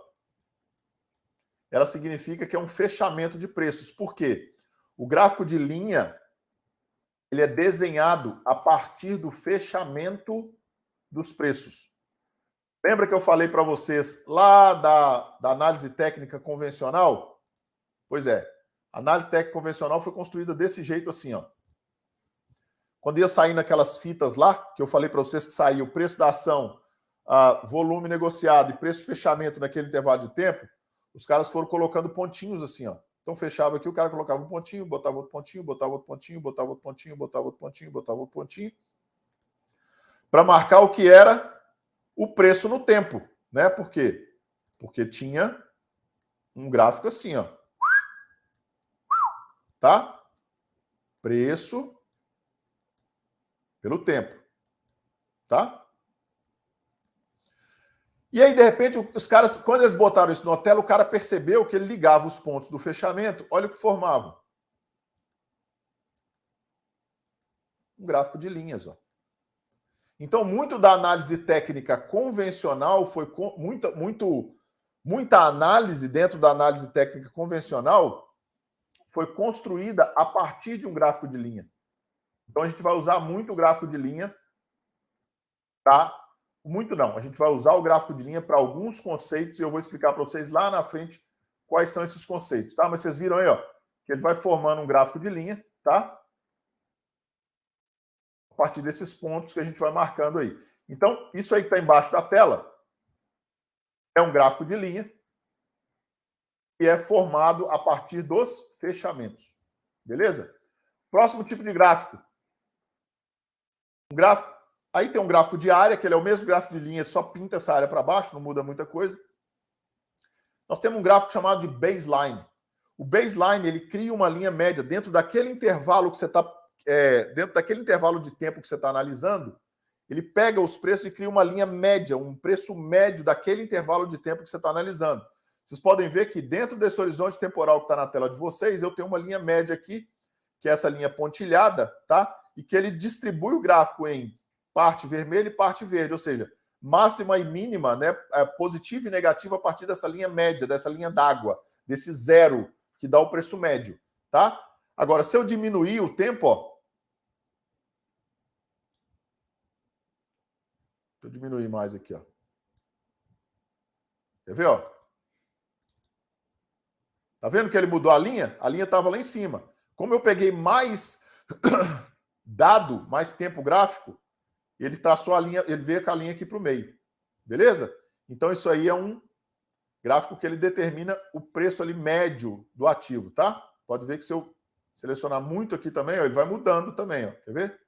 ela significa que é um fechamento de preços. Por quê? O gráfico de linha, ele é desenhado a partir do fechamento dos preços. Lembra que eu falei para vocês lá da análise técnica convencional? Pois é, a análise técnica convencional foi construída desse jeito assim, ó. Quando ia saindo aquelas fitas lá, que eu falei para vocês que saía o preço da ação, volume negociado e preço de fechamento naquele intervalo de tempo, os caras foram colocando pontinhos assim, ó. Então fechava aqui, o cara colocava um pontinho, botava outro pontinho, botava outro pontinho, botava outro pontinho, botava outro pontinho, botava outro pontinho, para marcar o que era o preço no tempo, né? Por quê? Porque tinha um gráfico assim, ó. Tá? Preço pelo tempo. Tá? E aí, de repente, os caras, quando eles botaram isso na tela, o cara percebeu que ele ligava os pontos do fechamento, olha o que formava. Um gráfico de linhas, ó. Então, muito da análise técnica convencional foi muita análise dentro da análise técnica convencional foi construída a partir de um gráfico de linha. Então, a gente vai usar muito o gráfico de linha, tá? Muito não. A gente vai usar o gráfico de linha para alguns conceitos e eu vou explicar para vocês lá na frente quais são esses conceitos, tá? Mas vocês viram aí, ó, que ele vai formando um gráfico de linha, tá? A partir desses pontos que a gente vai marcando aí. Então, isso aí que está embaixo da tela é um gráfico de linha que é formado a partir dos fechamentos. Beleza? Próximo tipo de gráfico. Aí tem um gráfico de área, que ele é o mesmo gráfico de linha, só pinta essa área para baixo, não muda muita coisa. Nós temos um gráfico chamado de baseline. O baseline, ele cria uma linha média dentro daquele intervalo que você está dentro daquele intervalo de tempo que você está analisando, ele pega os preços e cria uma linha média, um preço médio daquele intervalo de tempo que você está analisando. Vocês podem ver que dentro desse horizonte temporal que está na tela de vocês, eu tenho uma linha média aqui, que é essa linha pontilhada, tá? E que ele distribui o gráfico em parte vermelha e parte verde, ou seja, máxima e mínima, né, positiva e negativa a partir dessa linha média, dessa linha d'água, desse zero que dá o preço médio, tá? Agora, se eu diminuir o tempo, ó, deixa eu diminuir mais aqui, ó. Quer ver, ó? Tá vendo que ele mudou a linha? A linha estava lá em cima. Como eu peguei mais dado, mais tempo gráfico, ele traçou a linha, ele veio com a linha aqui para o meio. Beleza? Então, isso aí é um gráfico que ele determina o preço ali médio do ativo, tá? Pode ver que se eu selecionar muito aqui também, ó, ele vai mudando também, ó. Quer ver?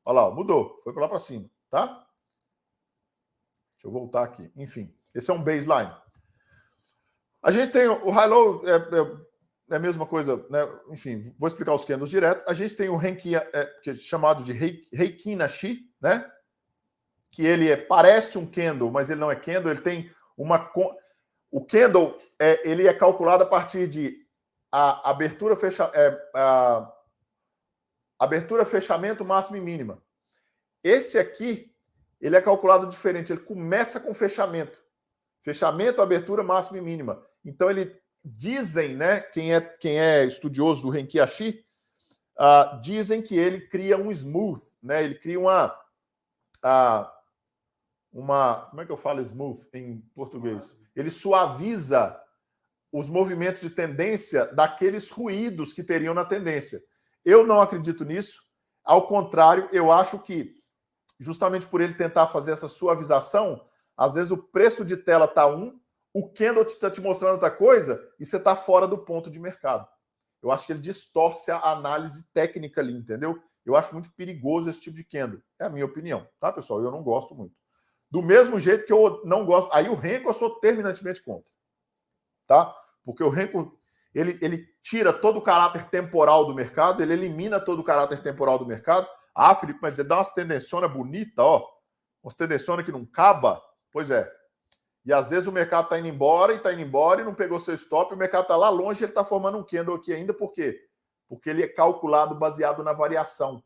Olha lá, ó, mudou, foi para lá para cima. tá? Deixa eu voltar aqui. Enfim, esse é um baseline. A gente tem o high-low, é a mesma coisa, né? Enfim, vou explicar os candles direto. A gente tem o Renki, que é chamado de Heikin Nashi, né? Que ele parece um candle, mas ele não é candle. Ele tem uma... O candle, ele é calculado a partir de abertura, abertura, fechamento, máxima e mínima. Esse aqui, ele é calculado diferente. Ele começa com fechamento. Fechamento, abertura, máxima e mínima. Então, dizem, né, quem é estudioso do Renki Ashi, dizem que ele cria um smooth, né? Ele cria uma... Como é que eu falo smooth em português? Ele suaviza os movimentos de tendência daqueles ruídos que teriam na tendência. Eu não acredito nisso. Ao contrário, eu acho que, justamente por ele tentar fazer essa suavização, às vezes o preço de tela está o candle está te mostrando outra coisa e você está fora do ponto de mercado. Eu acho que ele distorce a análise técnica ali, entendeu? Eu acho muito perigoso esse tipo de candle. É a minha opinião, tá, pessoal? Eu não gosto muito. Do mesmo jeito que eu não gosto... Aí o Renko eu sou terminantemente contra, tá? Porque o Renko, ele tira todo o caráter temporal do mercado, ele elimina todo o caráter temporal do mercado. Ah, Felipe, mas ele dá umas tendencionas bonitas, ó. Umas tendencionas que não acaba. Pois é. E às vezes o mercado está indo embora e não pegou seu stop, o mercado está lá longe e ele está formando um candle aqui ainda. Por quê? Porque ele é calculado baseado na variação.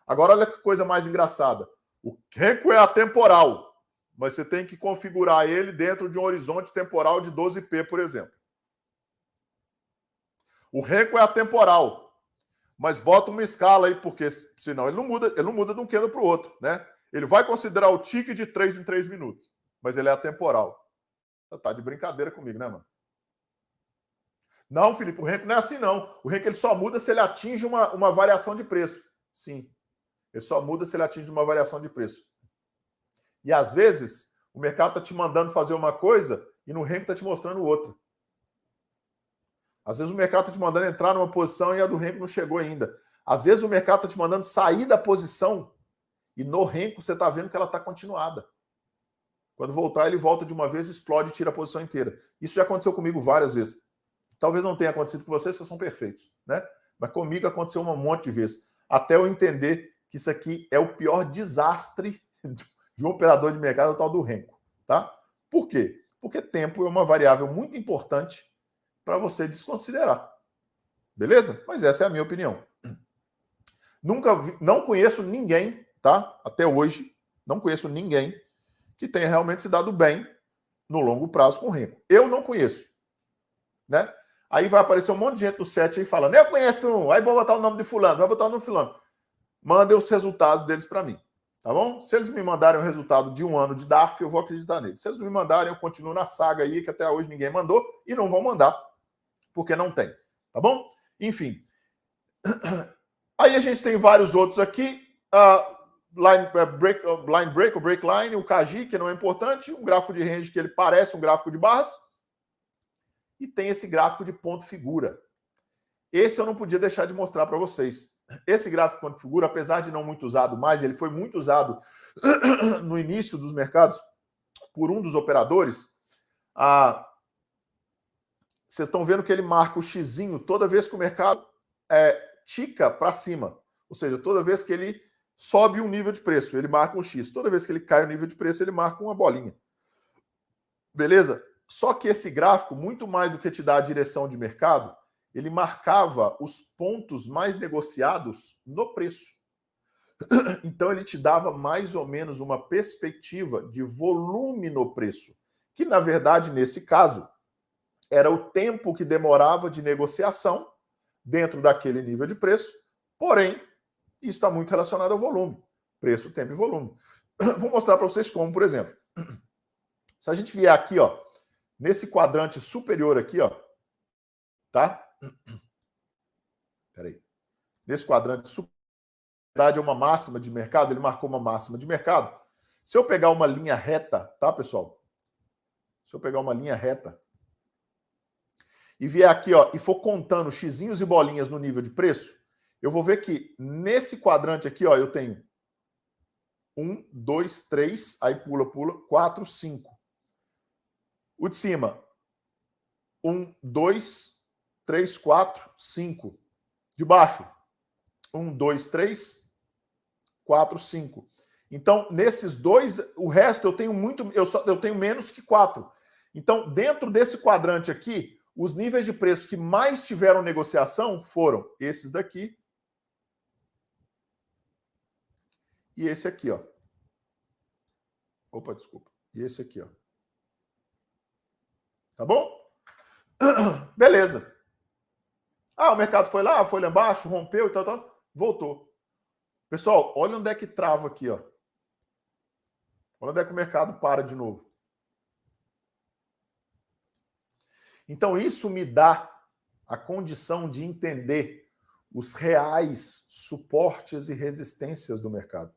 Agora, olha que coisa mais engraçada. O Renko é atemporal, mas você tem que configurar ele dentro de um horizonte temporal de 12p, por exemplo. O Renko é atemporal, mas bota uma escala aí, porque senão ele não muda de um candle para o outro, né? Ele vai considerar o tique de 3 em 3 minutos, mas ele é atemporal. Tá de brincadeira comigo, né, mano? Não, Felipe, o Renko não é assim, não. O Renko ele só muda se ele atinge uma variação de preço. Sim. Ele só muda se ele atinge uma variação de preço. E às vezes o mercado está te mandando fazer uma coisa e no Renko está te mostrando outra. Às vezes o mercado está te mandando entrar numa posição e a do Renko não chegou ainda. Às vezes o mercado está te mandando sair da posição e no Renko você está vendo que ela está continuada. Quando voltar, ele volta de uma vez, explode e tira a posição inteira. Isso já aconteceu comigo várias vezes. Talvez não tenha acontecido com vocês são perfeitos, né? Mas comigo aconteceu um monte de vezes. Até eu entender que isso aqui é o pior desastre de um operador de mercado, o tal do Renko, tá? Por quê? Porque tempo é uma variável muito importante para você desconsiderar. Beleza? Mas essa é a minha opinião. Não conheço ninguém, tá? Até hoje, não conheço ninguém que tenha realmente se dado bem no longo prazo com o Renko. Eu não conheço, né? Aí vai aparecer um monte de gente no chat aí falando, eu conheço um, aí vou botar o nome de fulano, vai botar o nome de fulano. Mandem os resultados deles para mim, tá bom? Se eles me mandarem o resultado de um ano de DARF, eu vou acreditar neles. Se eles me mandarem, eu continuo na saga aí, que até hoje ninguém mandou, e não vão mandar, porque não tem, tá bom? Enfim. Aí a gente tem vários outros aqui, line break, o break line, o KG, que não é importante, um gráfico de range que ele parece um gráfico de barras, e tem esse gráfico de ponto figura. Esse eu não podia deixar de mostrar para vocês. Esse gráfico de ponto figura, apesar de não muito usado mais, ele foi muito usado no início dos mercados por um dos operadores. Vocês estão vendo que ele marca o xizinho toda vez que o mercado tica para cima. Ou seja, toda vez que ele sobe um nível de preço, ele marca um X. Toda vez que ele cai o nível de preço, ele marca uma bolinha. Beleza? Só que esse gráfico, muito mais do que te dar a direção de mercado, ele marcava os pontos mais negociados no preço. Então, ele te dava mais ou menos uma perspectiva de volume no preço, que, na verdade, nesse caso, era o tempo que demorava de negociação dentro daquele nível de preço, porém, isso está muito relacionado ao volume. Preço, tempo e volume. Vou mostrar para vocês como, por exemplo. Se a gente vier aqui, ó, nesse quadrante superior aqui, ó, tá? Peraí. Nesse quadrante superior, na verdade é uma máxima de mercado, ele marcou uma máxima de mercado. Se eu pegar uma linha reta, tá, pessoal? Se eu pegar uma linha reta e vier aqui, ó, e for contando xizinhos e bolinhas no nível de preço, eu vou ver que nesse quadrante aqui, ó, eu tenho 1, 2, 3, aí pula, 4, 5. O de cima, 1, 2, 3, 4, 5. De baixo, 1, 2, 3, 4, 5. Então, nesses dois, o resto eu tenho eu tenho menos que 4. Então, dentro desse quadrante aqui, os níveis de preço que mais tiveram negociação foram esses daqui e esse aqui, ó. Opa, desculpa. E esse aqui, ó. Tá bom? Beleza. Ah, o mercado foi lá embaixo, rompeu e tal, voltou. Pessoal, olha onde é que trava aqui, ó. Olha onde é que o mercado para de novo. Então, isso me dá a condição de entender os reais suportes e resistências do mercado.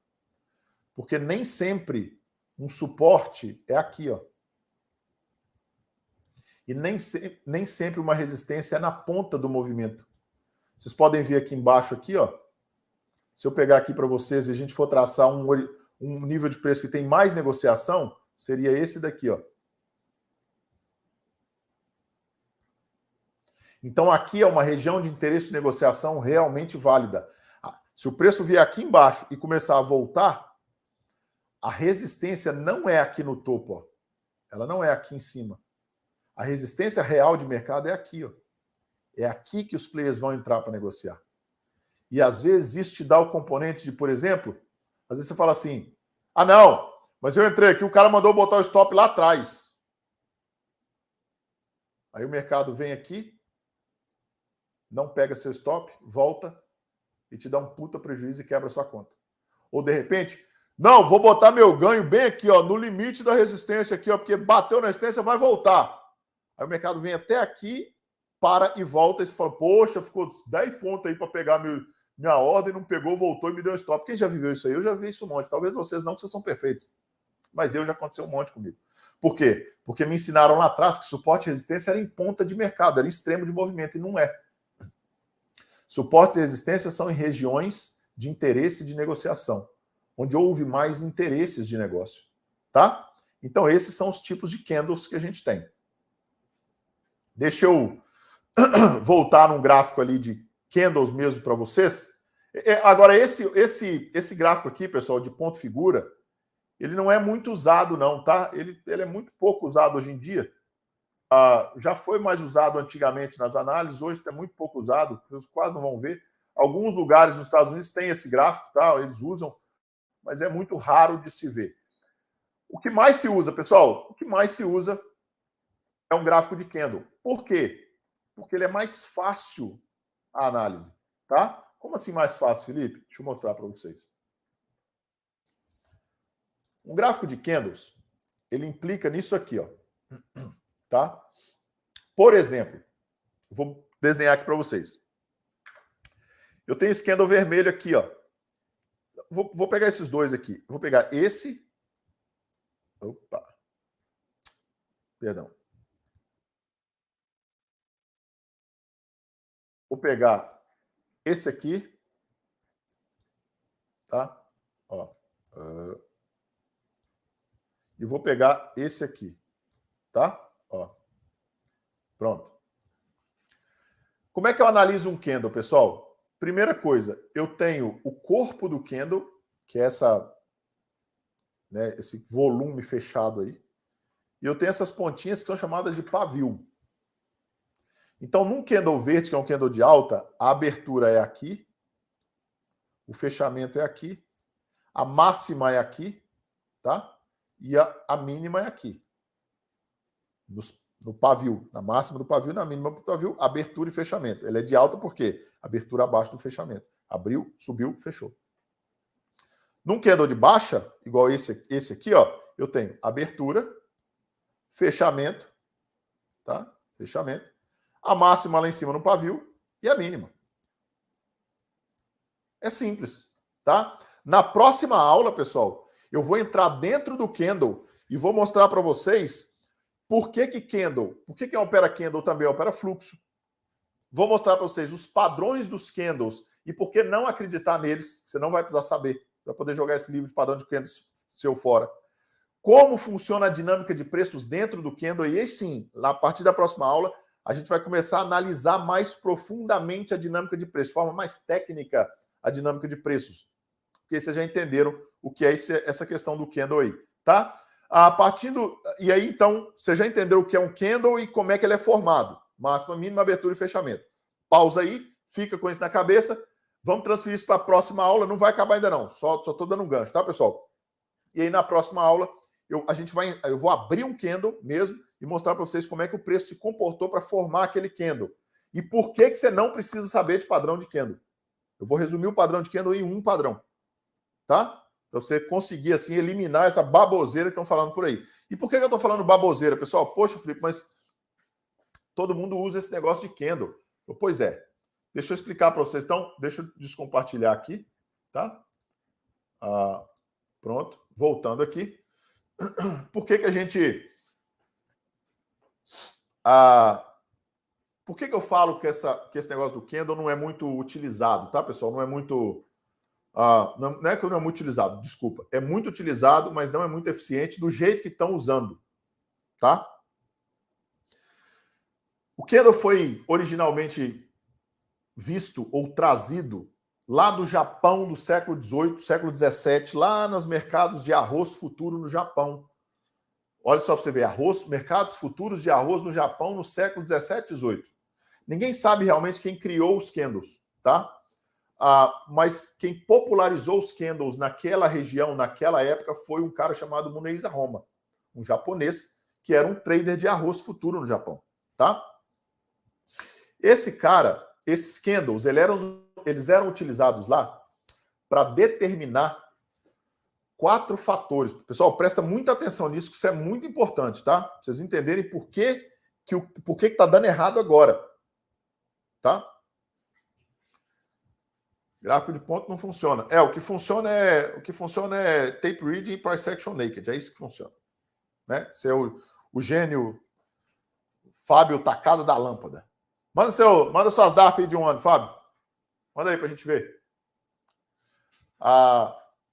Porque nem sempre um suporte é aqui, ó. E nem sempre uma resistência é na ponta do movimento. Vocês podem ver aqui embaixo, aqui, ó. Se eu pegar aqui para vocês e a gente for traçar um nível de preço que tem mais negociação, seria esse daqui, ó. Então, aqui é uma região de interesse de negociação realmente válida. Se o preço vier aqui embaixo e começar a voltar, a resistência não é aqui no topo, ó. Ela não é aqui em cima. A resistência real de mercado é aqui, ó. É aqui que os players vão entrar para negociar. E às vezes isso te dá o componente de, por exemplo, às vezes você fala assim: ah, não, mas eu entrei aqui, o cara mandou botar o stop lá atrás. Aí o mercado vem aqui, não pega seu stop, volta e te dá um puta prejuízo e quebra sua conta. Ou de repente, não, vou botar meu ganho bem aqui, ó, no limite da resistência aqui, ó, porque bateu na resistência, vai voltar. Aí o mercado vem até aqui, para e volta, e você fala, poxa, ficou 10 pontos aí para pegar minha ordem, não pegou, voltou e me deu um stop. Quem já viveu isso aí? Eu já vi isso um monte. Talvez vocês não, que vocês são perfeitos. Mas já aconteceu um monte comigo. Por quê? Porque me ensinaram lá atrás que suporte e resistência era em ponta de mercado, era em extremo de movimento, e não é. Suportes e resistências são em regiões de interesse de negociação, onde houve mais interesses de negócio, tá? Então, esses são os tipos de candles que a gente tem. Deixa eu voltar num gráfico ali de candles mesmo para vocês. Agora, esse gráfico aqui, pessoal, de ponto figura, ele não é muito usado não, tá? Ele é muito pouco usado hoje em dia. Já foi mais usado antigamente nas análises, hoje é muito pouco usado, vocês quase não vão ver. Alguns lugares nos Estados Unidos têm esse gráfico, tá? Eles usam, mas é muito raro de se ver. O que mais se usa, pessoal? O que mais se usa é um gráfico de candle. Por quê? Porque ele é mais fácil a análise, tá? Como assim mais fácil, Felipe? Deixa eu mostrar para vocês. Um gráfico de candles, ele implica nisso aqui, ó. Tá? Por exemplo, vou desenhar aqui para vocês. Eu tenho esse candle vermelho aqui, ó. Vou pegar esses dois aqui. Vou pegar esse. Opa. Perdão. Vou pegar esse aqui. Tá? Ó. E vou pegar esse aqui. Tá? Ó. Pronto. Como é que eu analiso um candle, pessoal? Primeira coisa, eu tenho o corpo do candle, que é esse volume fechado aí. E eu tenho essas pontinhas que são chamadas de pavio. Então, num candle verde, que é um candle de alta, a abertura é aqui, o fechamento é aqui, a máxima é aqui, tá? E a mínima é aqui. No pavio, na máxima do pavio, na mínima do pavio, abertura e fechamento. Ele é de alta por quê? Abertura abaixo do fechamento. Abriu, subiu, fechou. Num candle de baixa, igual esse aqui, ó, eu tenho abertura, fechamento, tá? Fechamento. A máxima lá em cima no pavio e a mínima. É simples, tá? Na próxima aula, pessoal, eu vou entrar dentro do candle e vou mostrar para vocês por que candle, por que opera candle também opera fluxo. Vou mostrar para vocês os padrões dos candles e por que não acreditar neles, você não vai precisar saber. Vai poder jogar esse livro de padrão de candle seu fora. Como funciona a dinâmica de preços dentro do candle? E aí sim, a partir da próxima aula, a gente vai começar a analisar mais profundamente a dinâmica de preços, de forma mais técnica a dinâmica de preços. Porque vocês já entenderam o que é essa questão do candle aí, tá? E aí, então, você já entendeu o que é um candle e como é que ele é formado. Máxima, mínima, abertura e fechamento. Pausa aí, fica com isso na cabeça. Vamos transferir isso para a próxima aula. Não vai acabar ainda não, só estou dando um gancho, tá, pessoal? E aí, na próxima aula, eu vou abrir um candle mesmo e mostrar para vocês como é que o preço se comportou para formar aquele candle. E por que você não precisa saber de padrão de candle. Eu vou resumir o padrão de candle em um padrão, tá? Para você conseguir, assim, eliminar essa baboseira que estão falando por aí. E por que eu estou falando baboseira, pessoal? Poxa, Felipe, mas todo mundo usa esse negócio de candle. Pois é. Deixa eu explicar para vocês. Então, deixa eu descompartilhar aqui, tá? Pronto. Voltando aqui. Por que a gente... Por que eu falo que esse negócio do candle não é muito utilizado, tá, pessoal? Não é muito... não é que não é muito utilizado, desculpa. É muito utilizado, mas não é muito eficiente do jeito que estão usando, tá? O candle foi originalmente visto ou trazido lá do Japão do século XVIII, século XVII, lá nos mercados de arroz futuro no Japão. Olha só para você ver, mercados futuros de arroz no Japão no século XVII e XVIII. Ninguém sabe realmente quem criou os candles, tá? Mas quem popularizou os candles naquela região, naquela época, foi um cara chamado Muneiza Roma, um japonês que era um trader de arroz futuro no Japão, tá? Esse cara, esses candles, eles eram utilizados lá para determinar 4 fatores. Pessoal, presta muita atenção nisso, que isso é muito importante, tá? Pra vocês entenderem por que está dando errado agora, tá? Gráfico de ponto não funciona. O que funciona é tape reading e price action naked. É isso que funciona, né? Você é o gênio Fábio Tacada da lâmpada. Manda suas DARF aí de um ano, Fábio. Manda aí pra gente ver.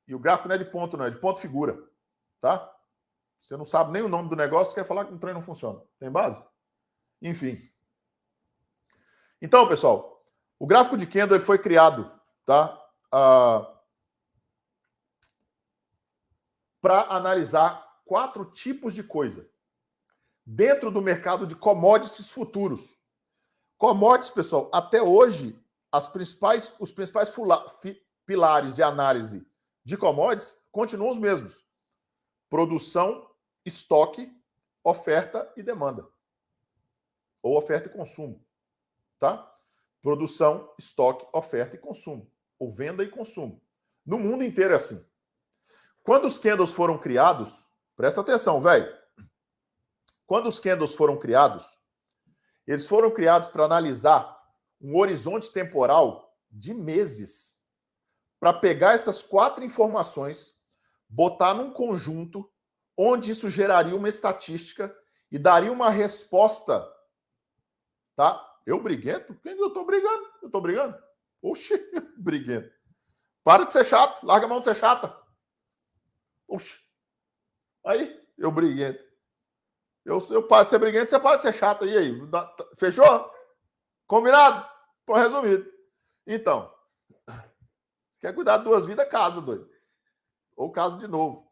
E o gráfico não é de ponto, não, é de ponto figura, tá? Você não sabe nem o nome do negócio, quer falar que o trem não funciona. Tem base? Enfim. Então, pessoal, o gráfico de candle foi criado, tá? Para analisar 4 tipos de coisa dentro do mercado de commodities futuros. Commodities, pessoal, até hoje, os principais pilares de análise de commodities continuam os mesmos: produção, estoque, oferta e demanda. Ou oferta e consumo, tá? Produção, estoque, oferta e consumo. Ou venda e consumo. No mundo inteiro é assim. Quando os candles foram criados, presta atenção, velho. Quando os candles foram criados, eles foram criados para analisar um horizonte temporal de meses, para pegar essas 4 informações, botar num conjunto onde isso geraria uma estatística e daria uma resposta, tá? Eu briguento? Quem eu tô brigando? Eu tô brigando? Oxi, briguento. Para de ser chato, larga a mão de ser chata. Oxi. Aí, eu briguento. Eu paro de ser briguento, você para de ser chato. E aí? Fechou? Combinado? Por resumido. Então, se quer cuidar de 2 vidas, casa, doido. Ou casa de novo.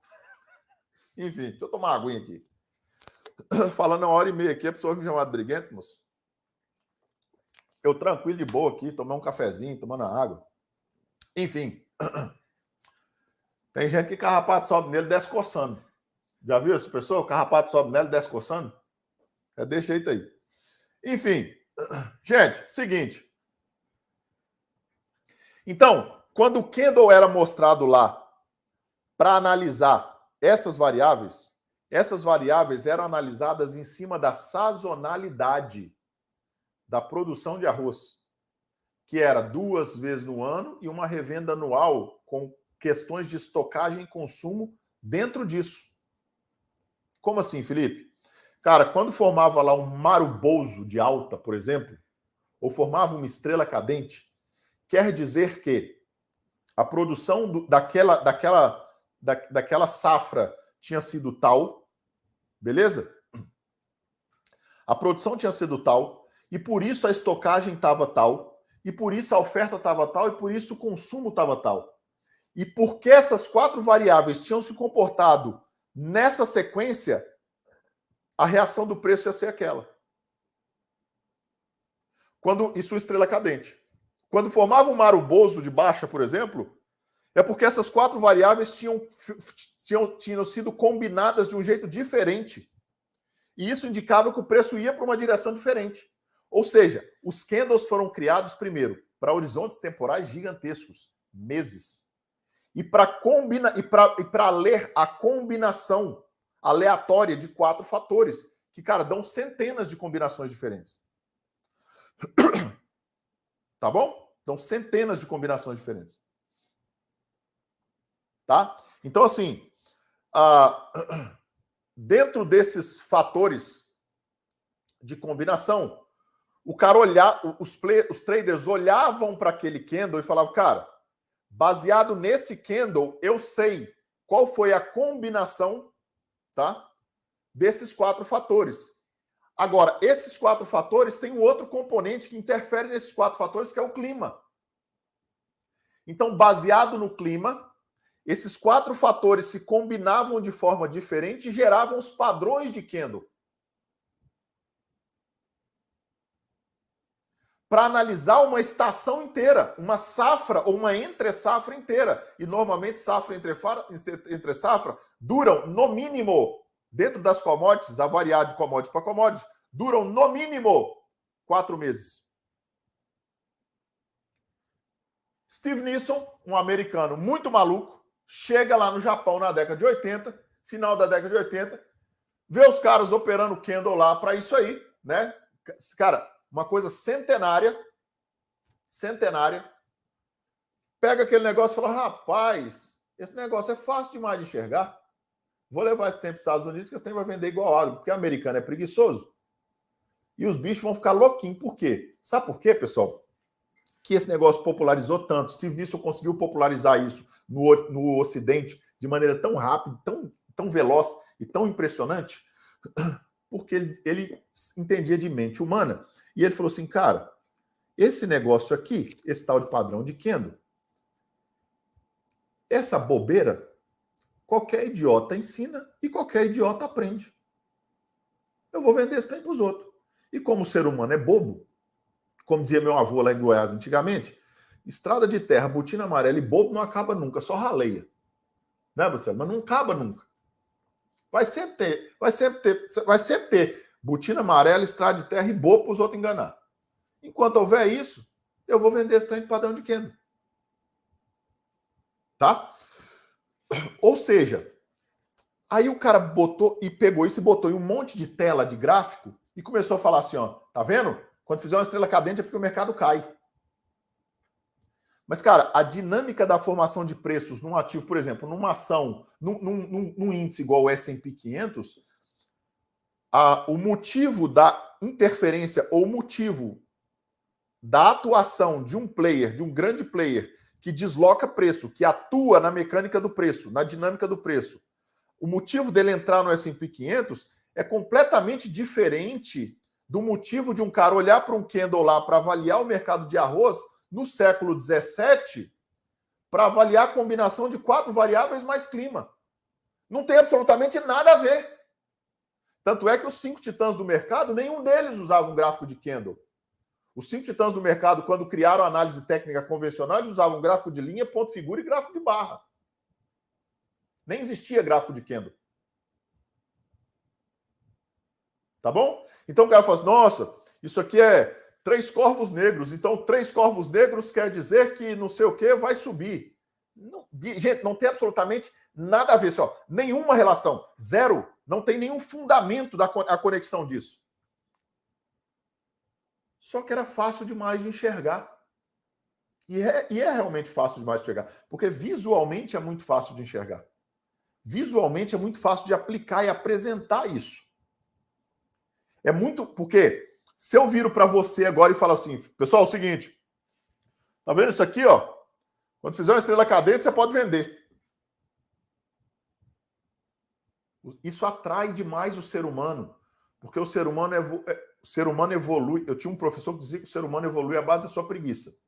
Enfim, deixa eu tomar uma aguinha aqui. Falando 1h30 aqui, a pessoa me chamar de briguento, moço. Eu tranquilo, de boa aqui, tomar um cafezinho, tomando água. Enfim. Tem gente que carrapato sobe nele e desce coçando. Já viu essa pessoa? O carrapato sobe nela e desce coçando? É desse jeito aí. Enfim. Gente, seguinte. Então, quando o candle era mostrado lá para analisar essas variáveis eram analisadas em cima da sazonalidade da produção de arroz, que era 2 vezes no ano e uma revenda anual com questões de estocagem e consumo dentro disso. Como assim, Felipe? Cara, quando formava lá um maruboso de alta, por exemplo, ou formava uma estrela cadente, quer dizer que a produção daquela safra tinha sido tal, beleza? A produção tinha sido tal, e por isso a estocagem estava tal, e por isso a oferta estava tal, e por isso o consumo estava tal. E porque essas 4 variáveis tinham se comportado nessa sequência, a reação do preço ia ser aquela. Quando isso é estrela cadente. Quando formava um mar Bozo de baixa, por exemplo, é porque essas 4 variáveis tinham sido combinadas de um jeito diferente. E isso indicava que o preço ia para uma direção diferente. Ou seja, os candles foram criados primeiro para horizontes temporais gigantescos, meses. E para ler a combinação aleatória de 4 fatores, que, cara, dão centenas de combinações diferentes. Tá bom? Dão centenas de combinações diferentes. Tá? Então, assim, dentro desses fatores de combinação, o cara os traders olhavam para aquele candle e falavam, cara, baseado nesse candle, eu sei qual foi a combinação, tá, desses 4 fatores. Agora, esses 4 fatores têm um outro componente que interfere nesses 4 fatores, que é o clima. Então, baseado no clima, esses 4 fatores se combinavam de forma diferente e geravam os padrões de candle. Para analisar uma estação inteira, uma safra ou uma entre-safra inteira. E normalmente safra entre safra duram, no mínimo, dentro das commodities, a variar de commodity para commodity, duram no mínimo 4 meses. Steve Nissen, um americano muito maluco, chega lá no Japão na década de 80, final da década de 80, vê os caras operando candle lá para isso aí, né? Cara, uma coisa centenária, pega aquele negócio e fala, rapaz, esse negócio é fácil demais de enxergar. Vou levar esse tempo para os Estados Unidos, que esse tempo vai vender igual água, porque o americano é preguiçoso. E os bichos vão ficar louquinhos. Por quê? Sabe por quê, pessoal? Que esse negócio popularizou tanto. Steve Nissen conseguiu popularizar isso no Ocidente de maneira tão rápida, tão veloz e tão impressionante, porque ele entendia de mente humana. E ele falou assim, cara, esse negócio aqui, esse tal de padrão de candle, essa bobeira, qualquer idiota ensina e qualquer idiota aprende. Eu vou vender esse trem para os outros. E como o ser humano é bobo, como dizia meu avô lá em Goiás antigamente, estrada de terra, botina amarela e bobo não acaba nunca, só raleia. Né, Marcelo? Mas não acaba nunca. Vai sempre ter botina amarela, estrada de terra e bobo para os outros enganar. Enquanto houver isso, eu vou vender esse trem de padrão de candle. Tá? Ou seja, aí o cara pegou isso e botou em um monte de tela de gráfico e começou a falar assim, ó, tá vendo? Quando fizer uma estrela cadente é porque o mercado cai. Mas, cara, a dinâmica da formação de preços num ativo, por exemplo, numa ação, num índice igual o S&P 500, o motivo da interferência ou o motivo da atuação de um player, de um grande player, que desloca preço, que atua na mecânica do preço, na dinâmica do preço, o motivo dele entrar no S&P 500 é completamente diferente do motivo de um cara olhar para um candle lá para avaliar o mercado de arroz no século 17 para avaliar a combinação de 4 variáveis mais clima. Não tem absolutamente nada a ver. Tanto é que os 5 titãs do mercado, nenhum deles usava um gráfico de candle. Os 5 titãs do mercado, quando criaram a análise técnica convencional, eles usavam gráfico de linha, ponto figura e gráfico de barra. Nem existia gráfico de candle. Tá bom? Então o cara fala assim, nossa, isso aqui é 3 corvos negros. Então 3 corvos negros quer dizer que não sei o que vai subir. Não, gente, não tem absolutamente nada a ver. Assim, ó, nenhuma relação. Zero. Não tem nenhum fundamento da conexão disso. Só que era fácil demais de enxergar. E é realmente fácil demais de enxergar. Porque visualmente é muito fácil de enxergar. Visualmente é muito fácil de aplicar e apresentar isso. É muito... Porque se eu viro para você agora e falo assim, pessoal, é o seguinte, tá vendo isso aqui, ó? Quando fizer uma estrela cadente, você pode vender. Isso atrai demais o ser humano, porque o ser humano evolui. Eu tinha um professor que dizia que o ser humano evolui à base da sua preguiça.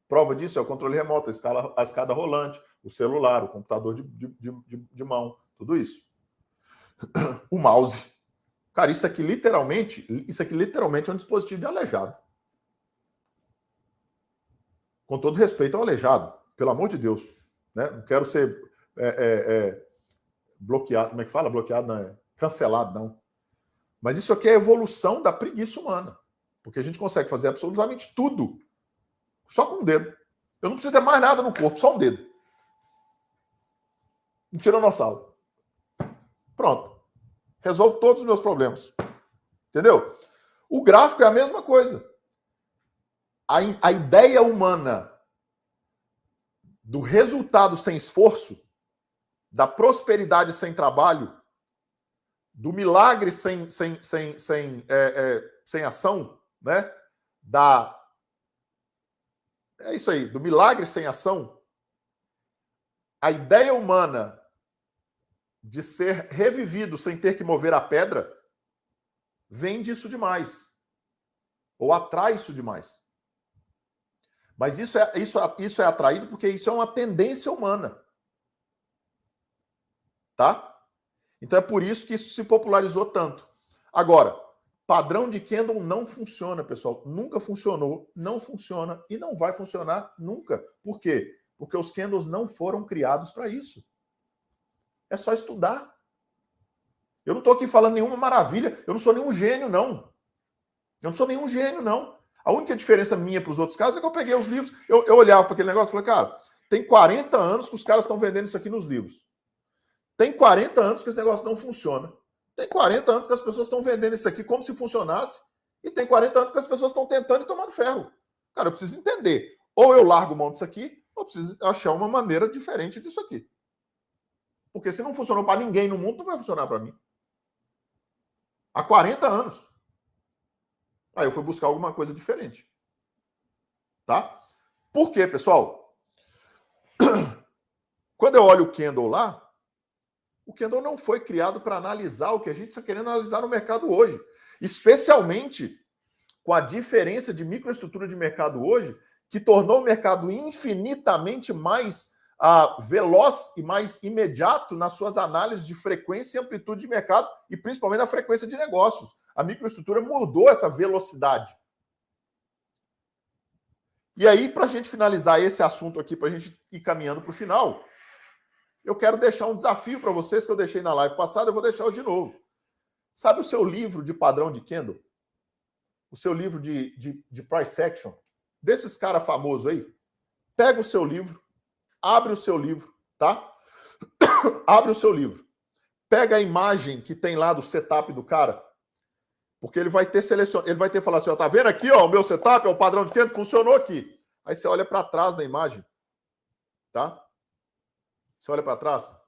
Prova disso é o controle remoto, a escada rolante, o celular, o computador de mão, tudo isso. O mouse. Cara, isso aqui literalmente é um dispositivo de aleijado. Com todo respeito ao aleijado, pelo amor de Deus. Né? Não quero ser bloqueado, como é que fala? Bloqueado, não é cancelado, não. Mas isso aqui é a evolução da preguiça humana. Porque a gente consegue fazer absolutamente tudo só com um dedo. Eu não preciso ter mais nada no corpo, só um dedo. Um tiranossauro. Pronto. Resolve todos os meus problemas. Entendeu? O gráfico é a mesma coisa. A ideia humana do resultado sem esforço, da prosperidade sem trabalho, do milagre sem ação, né? É isso aí, do milagre sem ação. A ideia humana de ser revivido sem ter que mover a pedra vem disso demais. Ou atrai isso demais. Mas isso é atraído porque isso é uma tendência humana. Tá? Então é por isso que isso se popularizou tanto. Agora, padrão de Kendall não funciona, pessoal. Nunca funcionou, não funciona e não vai funcionar nunca. Por quê? Porque os Kendalls não foram criados para isso. É só estudar. Eu não estou aqui falando nenhuma maravilha. Eu não sou nenhum gênio, não. Eu não sou nenhum gênio, não. A única diferença minha para os outros casos é que eu peguei os livros, eu olhava para aquele negócio e falei, cara, tem 40 anos que os caras estão vendendo isso aqui nos livros. Tem 40 anos que esse negócio não funciona. Tem 40 anos que as pessoas estão vendendo isso aqui como se funcionasse. E tem 40 anos que as pessoas estão tentando e tomando ferro. Cara, eu preciso entender. Ou eu largo mão disso aqui, ou eu preciso achar uma maneira diferente disso aqui. Porque se não funcionou para ninguém no mundo, não vai funcionar para mim. Há 40 anos. Aí eu fui buscar alguma coisa diferente. Tá? Por quê, pessoal? Quando eu olho o Kendall lá, o Kendall não foi criado para analisar o que a gente está querendo analisar no mercado hoje. Especialmente com a diferença de microestrutura de mercado hoje, que tornou o mercado infinitamente mais veloz e mais imediato nas suas análises de frequência e amplitude de mercado e principalmente na frequência de negócios. A microestrutura mudou essa velocidade. E aí, para a gente finalizar esse assunto aqui, para a gente ir caminhando para o final, eu quero deixar um desafio para vocês que eu deixei na live passada, eu vou deixar hoje de novo. Sabe o seu livro de padrão de Kendall? O seu livro de price action? Desses caras famosos aí? Pega o seu livro, abre o seu livro, tá? Abre o seu livro. Pega a imagem que tem lá do setup do cara, porque ele vai ter selecionado, ele vai ter falado assim, ó, tá vendo aqui, ó, o meu setup é o padrão de Kendall, funcionou aqui. Aí você olha para trás da imagem, tá? Você olha para trás,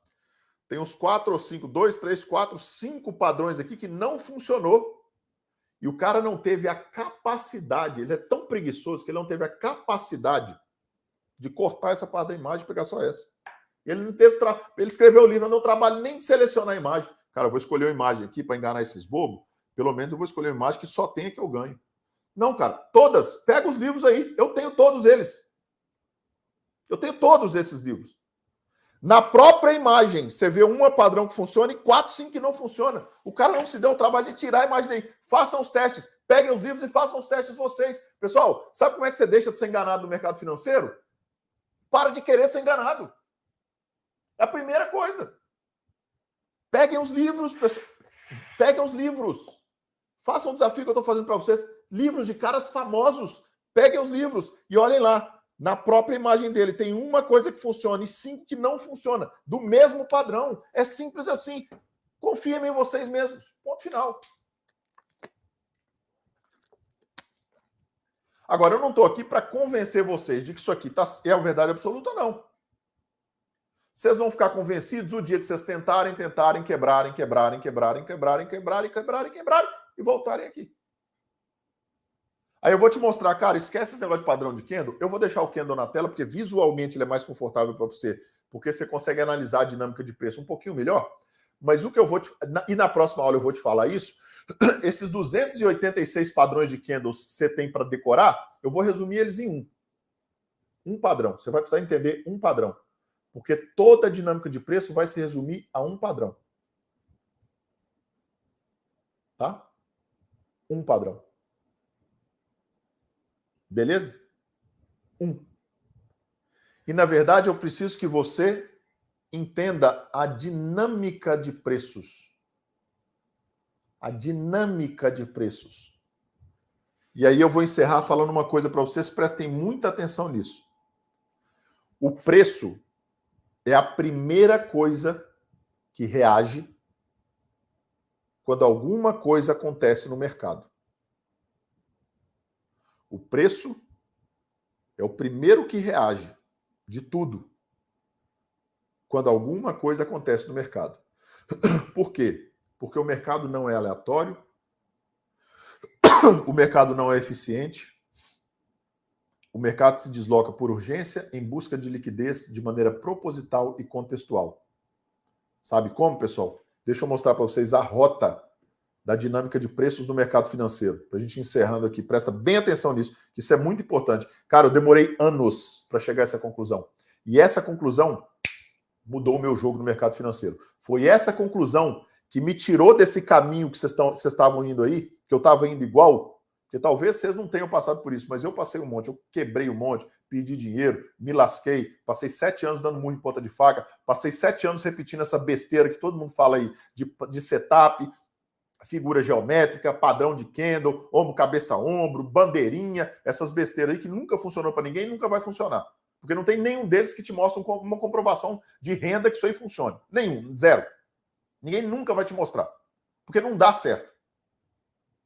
tem uns 4 ou 5, 2, 3, 4, 5 padrões aqui que não funcionou. E o cara não teve a capacidade, ele é tão preguiçoso que ele não teve a capacidade de cortar essa parte da imagem e pegar só essa. Ele não teve ele escreveu o livro, eu não trabalho nem de selecionar a imagem. Cara, eu vou escolher uma imagem aqui para enganar esses bobos. Pelo menos eu vou escolher uma imagem que só tenha que eu ganho. Não, cara, todas. Pega os livros aí. Eu tenho todos eles. Eu tenho todos esses livros. Na própria imagem, você vê uma padrão que funciona e 4, 5 que não funciona. O cara não se deu o trabalho de tirar a imagem daí. Façam os testes. Peguem os livros e façam os testes vocês. Pessoal, sabe como é que você deixa de ser enganado no mercado financeiro? Para de querer ser enganado. É a primeira coisa. Peguem os livros, pessoal. Peguem os livros. Façam o desafio que eu estou fazendo para vocês. Livros de caras famosos. Peguem os livros e olhem lá. Na própria imagem dele tem uma coisa que funciona e 5 que não funciona. Do mesmo padrão. É simples assim. Confiem em vocês mesmos. Ponto final. Agora, eu não estou aqui para convencer vocês de que isso aqui é a verdade absoluta, não. Vocês vão ficar convencidos o dia que vocês tentarem, quebrarem e voltarem aqui. Aí eu vou te mostrar, cara, esquece esse negócio de padrão de candle. Eu vou deixar o candle na tela, porque visualmente ele é mais confortável para você, porque você consegue analisar a dinâmica de preço um pouquinho melhor. Mas o que eu vou te... E na próxima aula eu vou te falar isso. Esses 286 padrões de candles que você tem para decorar, eu vou resumir eles em um padrão. Você vai precisar entender um padrão. Porque toda a dinâmica de preço vai se resumir a um padrão. Tá? Um padrão. Beleza? Um. E, na verdade, eu preciso que você entenda a dinâmica de preços. A dinâmica de preços. E aí eu vou encerrar falando uma coisa para vocês, prestem muita atenção nisso. O preço é a primeira coisa que reage quando alguma coisa acontece no mercado. O preço é o primeiro que reage de tudo quando alguma coisa acontece no mercado. Por quê? Porque o mercado não é aleatório, o mercado não é eficiente, o mercado se desloca por urgência em busca de liquidez de maneira proposital e contextual. Sabe como, pessoal? Deixa eu mostrar para vocês a rota da dinâmica de preços no mercado financeiro. Para a gente encerrando aqui, presta bem atenção nisso, que isso é muito importante. Cara, eu demorei anos para chegar a essa conclusão. E essa conclusão mudou o meu jogo no mercado financeiro. Foi essa conclusão que me tirou desse caminho que vocês estavam indo aí, que eu estava indo igual, porque talvez vocês não tenham passado por isso, mas eu passei um monte, eu quebrei um monte, perdi dinheiro, me lasquei, passei 7 anos dando murro em ponta de faca, passei 7 anos repetindo essa besteira que todo mundo fala aí, de setup, figura geométrica, padrão de candle, ombro, cabeça, ombro, bandeirinha, essas besteiras aí que nunca funcionou para ninguém e nunca vai funcionar. Porque não tem nenhum deles que te mostra uma comprovação de renda que isso aí funcione. Nenhum, zero. Ninguém nunca vai te mostrar. Porque não dá certo.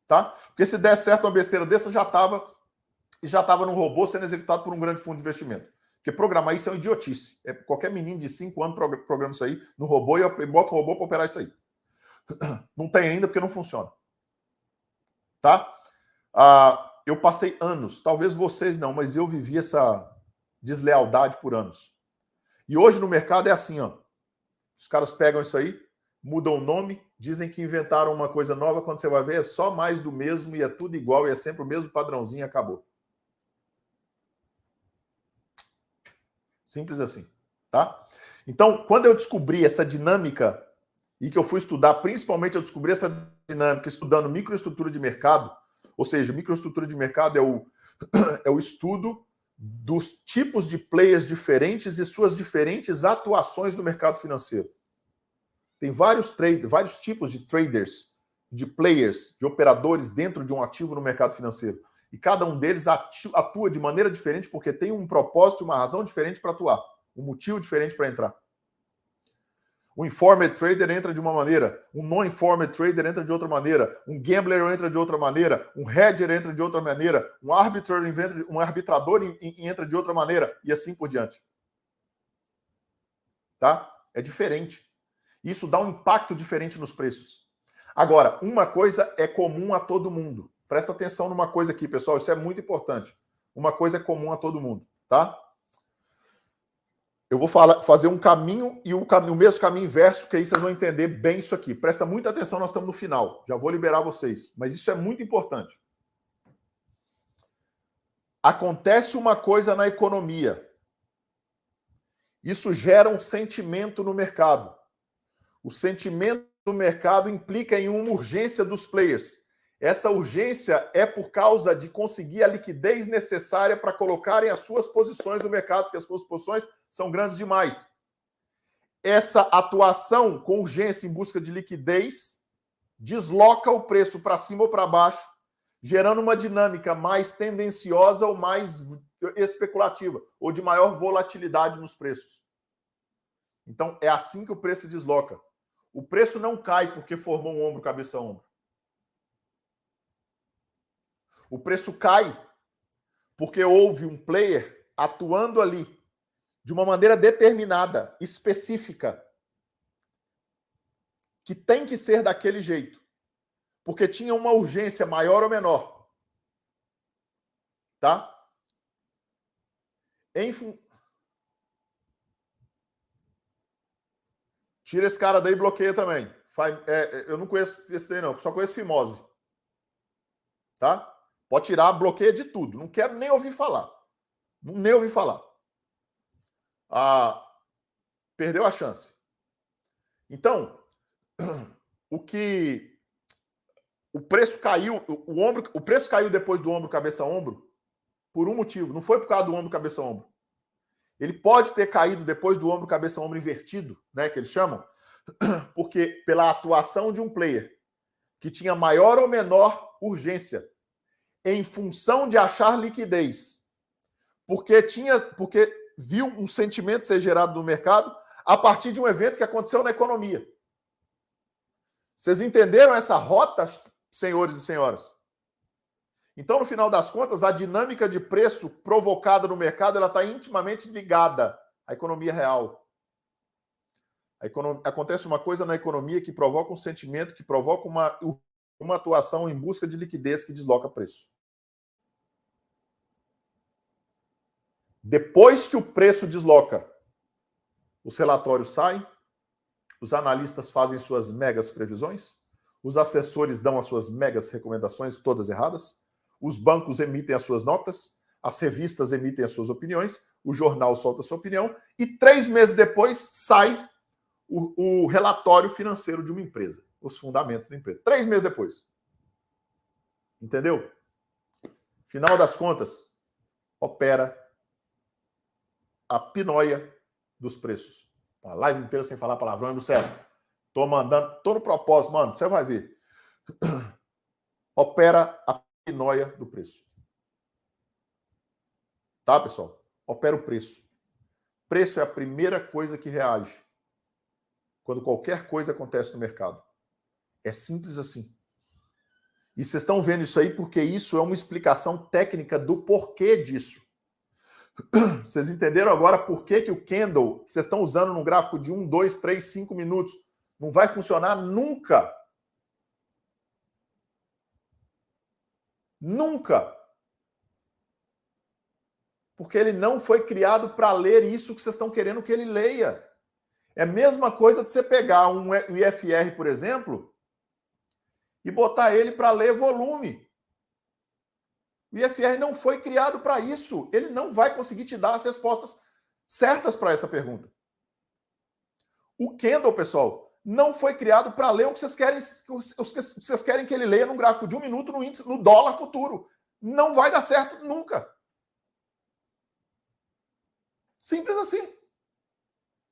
Tá? Porque se der certo uma besteira dessa, já estava num robô sendo executado por um grande fundo de investimento. Porque programar isso é uma idiotice. Qualquer menino de 5 anos programa isso aí no robô e bota o robô para operar isso aí. Não tem ainda porque não funciona. Tá? Eu passei anos, talvez vocês não, mas eu vivi essa deslealdade por anos. E hoje no mercado é assim, ó. Os caras pegam isso aí, mudam o nome, dizem que inventaram uma coisa nova, quando você vai ver é só mais do mesmo e é tudo igual e é sempre o mesmo padrãozinho e acabou. Simples assim, tá? Então, quando eu descobri essa dinâmica e que eu fui estudar, principalmente eu descobri essa dinâmica estudando microestrutura de mercado, ou seja, microestrutura de mercado é o estudo dos tipos de players diferentes e suas diferentes atuações no mercado financeiro. Tem vários tipos de traders, de players, de operadores dentro de um ativo no mercado financeiro. E cada um deles atua de maneira diferente porque tem um propósito, uma razão diferente para atuar, um motivo diferente para entrar. O informed trader entra de uma maneira, um non-informed trader entra de outra maneira, um gambler entra de outra maneira, um hedger entra de outra maneira, um arbitrador entra de outra maneira e assim por diante. Tá? É diferente. Isso dá um impacto diferente nos preços. Agora, uma coisa é comum a todo mundo. Presta atenção numa coisa aqui, pessoal, isso é muito importante. Uma coisa é comum a todo mundo, tá? Eu vou fazer um caminho e o mesmo caminho inverso, que aí vocês vão entender bem isso aqui. Presta muita atenção, nós estamos no final. Já vou liberar vocês. Mas isso é muito importante. Acontece uma coisa na economia. Isso gera um sentimento no mercado. O sentimento do mercado implica em uma urgência dos players. Essa urgência é por causa de conseguir a liquidez necessária para colocarem as suas posições no mercado, porque as suas posições são grandes demais. Essa atuação com urgência em busca de liquidez desloca o preço para cima ou para baixo, gerando uma dinâmica mais tendenciosa ou mais especulativa, ou de maior volatilidade nos preços. Então, é assim que o preço se desloca. O preço não cai porque formou um ombro, cabeça, ombro. O preço cai porque houve um player atuando ali de uma maneira determinada, específica, que tem que ser daquele jeito, porque tinha uma urgência maior ou menor. tá? Tira esse cara daí e bloqueia também. Eu não conheço esse daí não, só conheço fimose. Tá? Pode tirar, bloqueia de tudo. Não quero nem ouvir falar. Nem ouvir falar. Perdeu a chance. Então, o preço caiu, o preço caiu depois do ombro, cabeça, ombro, por um motivo. Não foi por causa do ombro, cabeça, ombro. Ele pode ter caído depois do ombro, cabeça, ombro invertido, né, que eles chamam, porque pela atuação de um player que tinha maior ou menor urgência em função de achar liquidez, porque viu um sentimento ser gerado no mercado a partir de um evento que aconteceu na economia. Vocês entenderam essa rota, senhores e senhoras? Então, no final das contas, a dinâmica de preço provocada no mercado ela está intimamente ligada à economia real. Acontece uma coisa na economia que provoca um sentimento, que provoca uma atuação em busca de liquidez que desloca preço. Depois que o preço desloca, os relatórios saem, os analistas fazem suas megas previsões, os assessores dão as suas megas recomendações, todas erradas, os bancos emitem as suas notas, as revistas emitem as suas opiniões, o jornal solta a sua opinião, e 3 meses depois sai o relatório financeiro de uma empresa, os fundamentos da empresa. 3 meses depois. Entendeu? Final das contas, opera a pinóia dos preços. A live inteira sem falar palavrão, do sério. Tô mandando, tô no propósito, mano, você vai ver. Opera a pinóia do preço. Tá, pessoal? Opera o preço. Preço é a primeira coisa que reage quando qualquer coisa acontece no mercado. É simples assim. E vocês estão vendo isso aí porque isso é uma explicação técnica do porquê disso. Vocês entenderam agora por que o candle que vocês estão usando no gráfico de 1, 2, 3, 5 minutos não vai funcionar nunca? Nunca. Porque ele não foi criado para ler isso que vocês estão querendo que ele leia. É a mesma coisa de você pegar um IFR, por exemplo, e botar ele para ler volume. O IFR não foi criado para isso. Ele não vai conseguir te dar as respostas certas para essa pergunta. O candle, pessoal, não foi criado para ler o que vocês querem que ele leia num gráfico de 1 minuto no índice, no dólar futuro. Não vai dar certo nunca. Simples assim.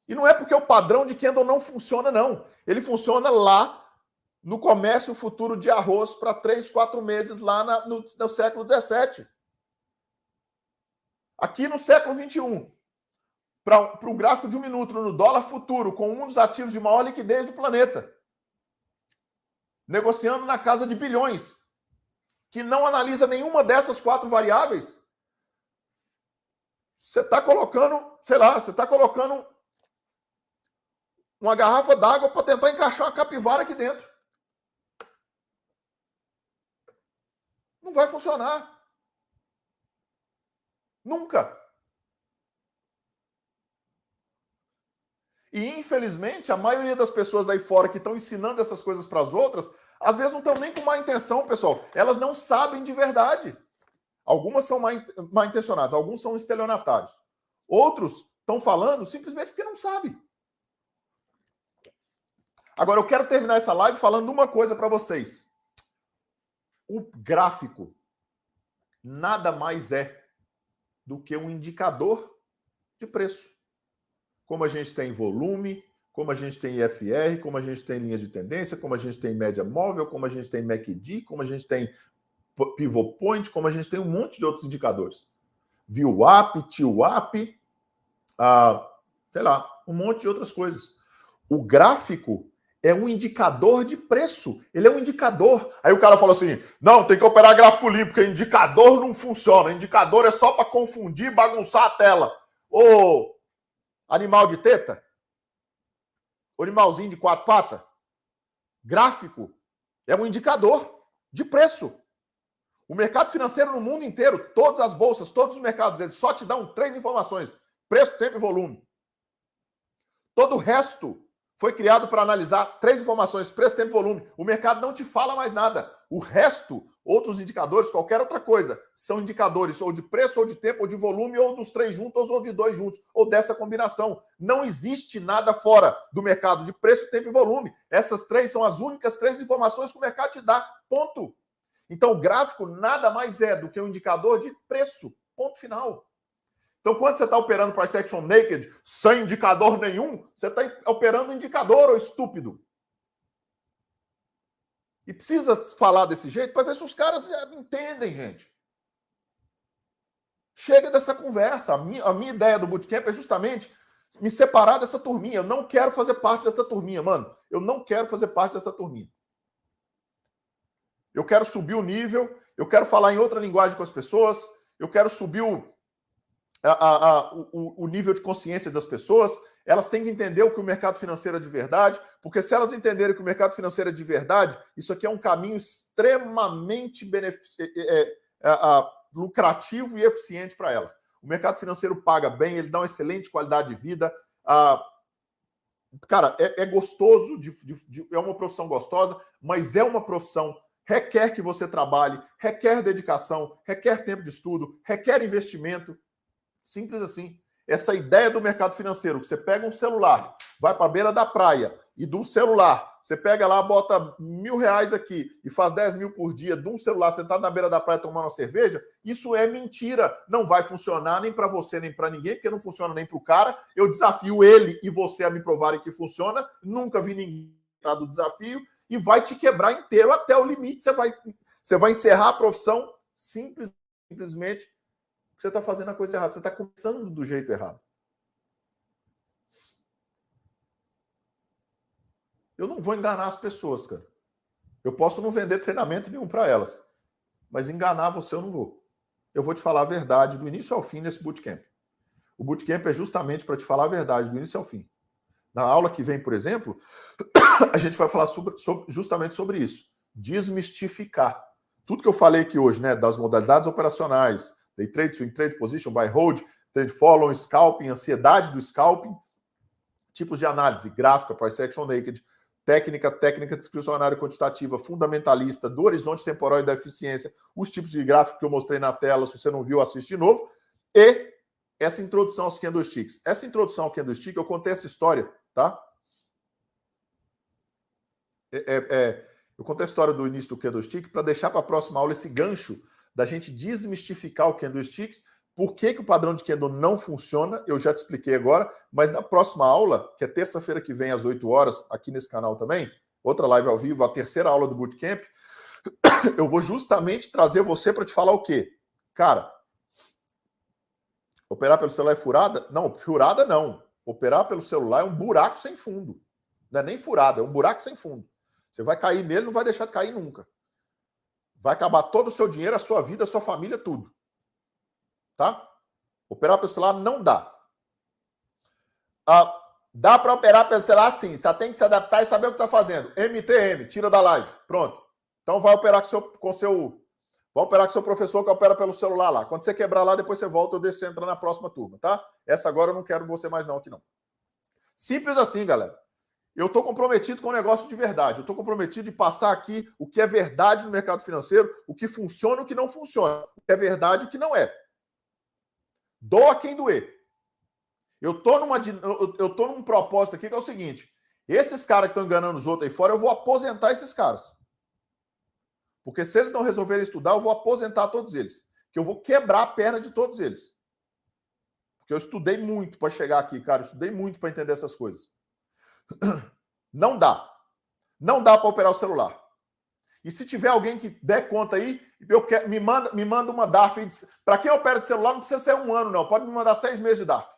E não é porque o padrão de candle não funciona, não. Ele funciona lá no comércio futuro de arroz para 3, 4 meses lá no século XVII. Aqui no século XXI, para o gráfico de 1 minuto no dólar futuro, com um dos ativos de maior liquidez do planeta, negociando na casa de bilhões, que não analisa nenhuma dessas 4 variáveis, você está colocando, sei lá, você está colocando uma garrafa d'água para tentar encaixar uma capivara aqui dentro. Não vai funcionar. Nunca. E, infelizmente, a maioria das pessoas aí fora que estão ensinando essas coisas para as outras, às vezes não estão nem com má intenção, pessoal. Elas não sabem de verdade. Algumas são mal intencionadas, alguns são estelionatários. Outros estão falando simplesmente porque não sabem. Agora, eu quero terminar essa live falando uma coisa para vocês. O gráfico nada mais é do que um indicador de preço. Como a gente tem volume, como a gente tem IFR, como a gente tem linha de tendência, como a gente tem média móvel, como a gente tem MACD, como a gente tem pivot point, como a gente tem um monte de outros indicadores. VWAP, TWAP, sei lá, um monte de outras coisas. O gráfico é um indicador de preço. Ele é um indicador. Aí o cara fala assim, não, tem que operar gráfico limpo, porque indicador não funciona. Indicador é só para confundir, bagunçar a tela. Ô, animal de teta? O animalzinho de 4 patas? Gráfico é um indicador de preço. O mercado financeiro no mundo inteiro, todas as bolsas, todos os mercados, eles só te dão 3 informações: preço, tempo e volume. Todo o resto foi criado para analisar 3 informações: preço, tempo e volume. O mercado não te fala mais nada. O resto, outros indicadores, qualquer outra coisa, são indicadores ou de preço, ou de tempo, ou de volume, ou dos 3 juntos, ou de 2 juntos, ou dessa combinação. Não existe nada fora do mercado de preço, tempo e volume. Essas 3 são as únicas 3 informações que o mercado te dá. Ponto. Então, o gráfico nada mais é do que um indicador de preço. Ponto final. Então, quando você está operando price action naked, sem indicador nenhum, você está operando um indicador, ô estúpido. E precisa falar desse jeito para ver se os caras entendem, gente. Chega dessa conversa. A minha ideia do bootcamp é justamente me separar dessa turminha. Eu não quero fazer parte dessa turminha, mano. Eu não quero fazer parte dessa turminha. Eu quero subir o nível, eu quero falar em outra linguagem com as pessoas, eu quero subir o nível de consciência das pessoas. Elas têm que entender o que o mercado financeiro é de verdade, porque se elas entenderem que o mercado financeiro é de verdade, isso aqui é um caminho extremamente lucrativo e eficiente para elas. O mercado financeiro paga bem, ele dá uma excelente qualidade de vida. Cara, é gostoso, é uma profissão gostosa, mas é uma profissão requer que você trabalhe, requer dedicação, requer tempo de estudo, requer investimento. Simples assim. Essa ideia do mercado financeiro, que você pega um celular, vai para a beira da praia e de um celular, você pega lá, bota R$1.000 aqui e faz 10 mil por dia de um celular sentado na beira da praia tomando uma cerveja, isso é mentira. Não vai funcionar nem para você, nem para ninguém, porque não funciona nem para o cara. Eu desafio ele e você a me provarem que funciona. Nunca vi ninguém do desafio. E vai te quebrar inteiro até o limite. Você vai encerrar a profissão simplesmente porque você está fazendo a coisa errada. Você está começando do jeito errado. Eu não vou enganar as pessoas, cara. Eu posso não vender treinamento nenhum para elas, mas enganar você eu não vou. Eu vou te falar a verdade do início ao fim nesse bootcamp. O bootcamp é justamente para te falar a verdade do início ao fim. Na aula que vem, por exemplo, a gente vai falar justamente sobre isso. Desmistificar. Tudo que eu falei aqui hoje, né, das modalidades operacionais, day trade, swing trade, position, buy, hold, trade follow, scalping, ansiedade do scalping, tipos de análise, gráfica, price action naked, técnica discricionária quantitativa, fundamentalista, do horizonte temporal e da eficiência, os tipos de gráfico que eu mostrei na tela, se você não viu, assiste de novo, e essa introdução aos candlesticks. Essa introdução ao candlestick, eu contei essa história, tá? Eu contei a história do início do candlestick para deixar para a próxima aula esse gancho da gente desmistificar o candlesticks. Por que o padrão de candle não funciona? Eu já te expliquei agora, mas na próxima aula, que é terça-feira que vem às 8 horas, aqui nesse canal também, outra live ao vivo, a terceira aula do Bootcamp, eu vou justamente trazer você para te falar o quê? Cara, operar pelo celular é furada? Não, furada não. Operar pelo celular é um buraco sem fundo. Não é nem furada, é um buraco sem fundo. Você vai cair nele, não vai deixar de cair nunca. Vai acabar todo o seu dinheiro, a sua vida, a sua família, tudo. Tá? Operar pelo celular não dá. Dá para operar pelo celular sim. Só tem que se adaptar e saber o que está fazendo. MTM, tira da live. Pronto. Então vai operar vai operar com seu professor que opera pelo celular lá. Quando você quebrar lá, depois você volta, eu deixo você entrar na próxima turma, tá? Essa agora eu não quero você mais não aqui não. Simples assim, galera. Eu estou comprometido com o negócio de verdade. Eu estou comprometido de passar aqui o que é verdade no mercado financeiro, o que funciona e o que não funciona. O que é verdade e o que não é. Doa quem doer. Eu estou num propósito aqui que é o seguinte. Esses caras que estão enganando os outros aí fora, eu vou aposentar esses caras. Porque se eles não resolverem estudar, eu vou aposentar todos eles. Que eu vou quebrar a perna de todos eles. Porque eu estudei muito para chegar aqui, cara. Eu estudei muito para entender essas coisas. Não dá. Não dá para operar o celular. E se tiver alguém que der conta aí, me manda uma DARF. Para quem opera de celular, não precisa ser 1 ano, não. Pode me mandar 6 meses de DARF. Não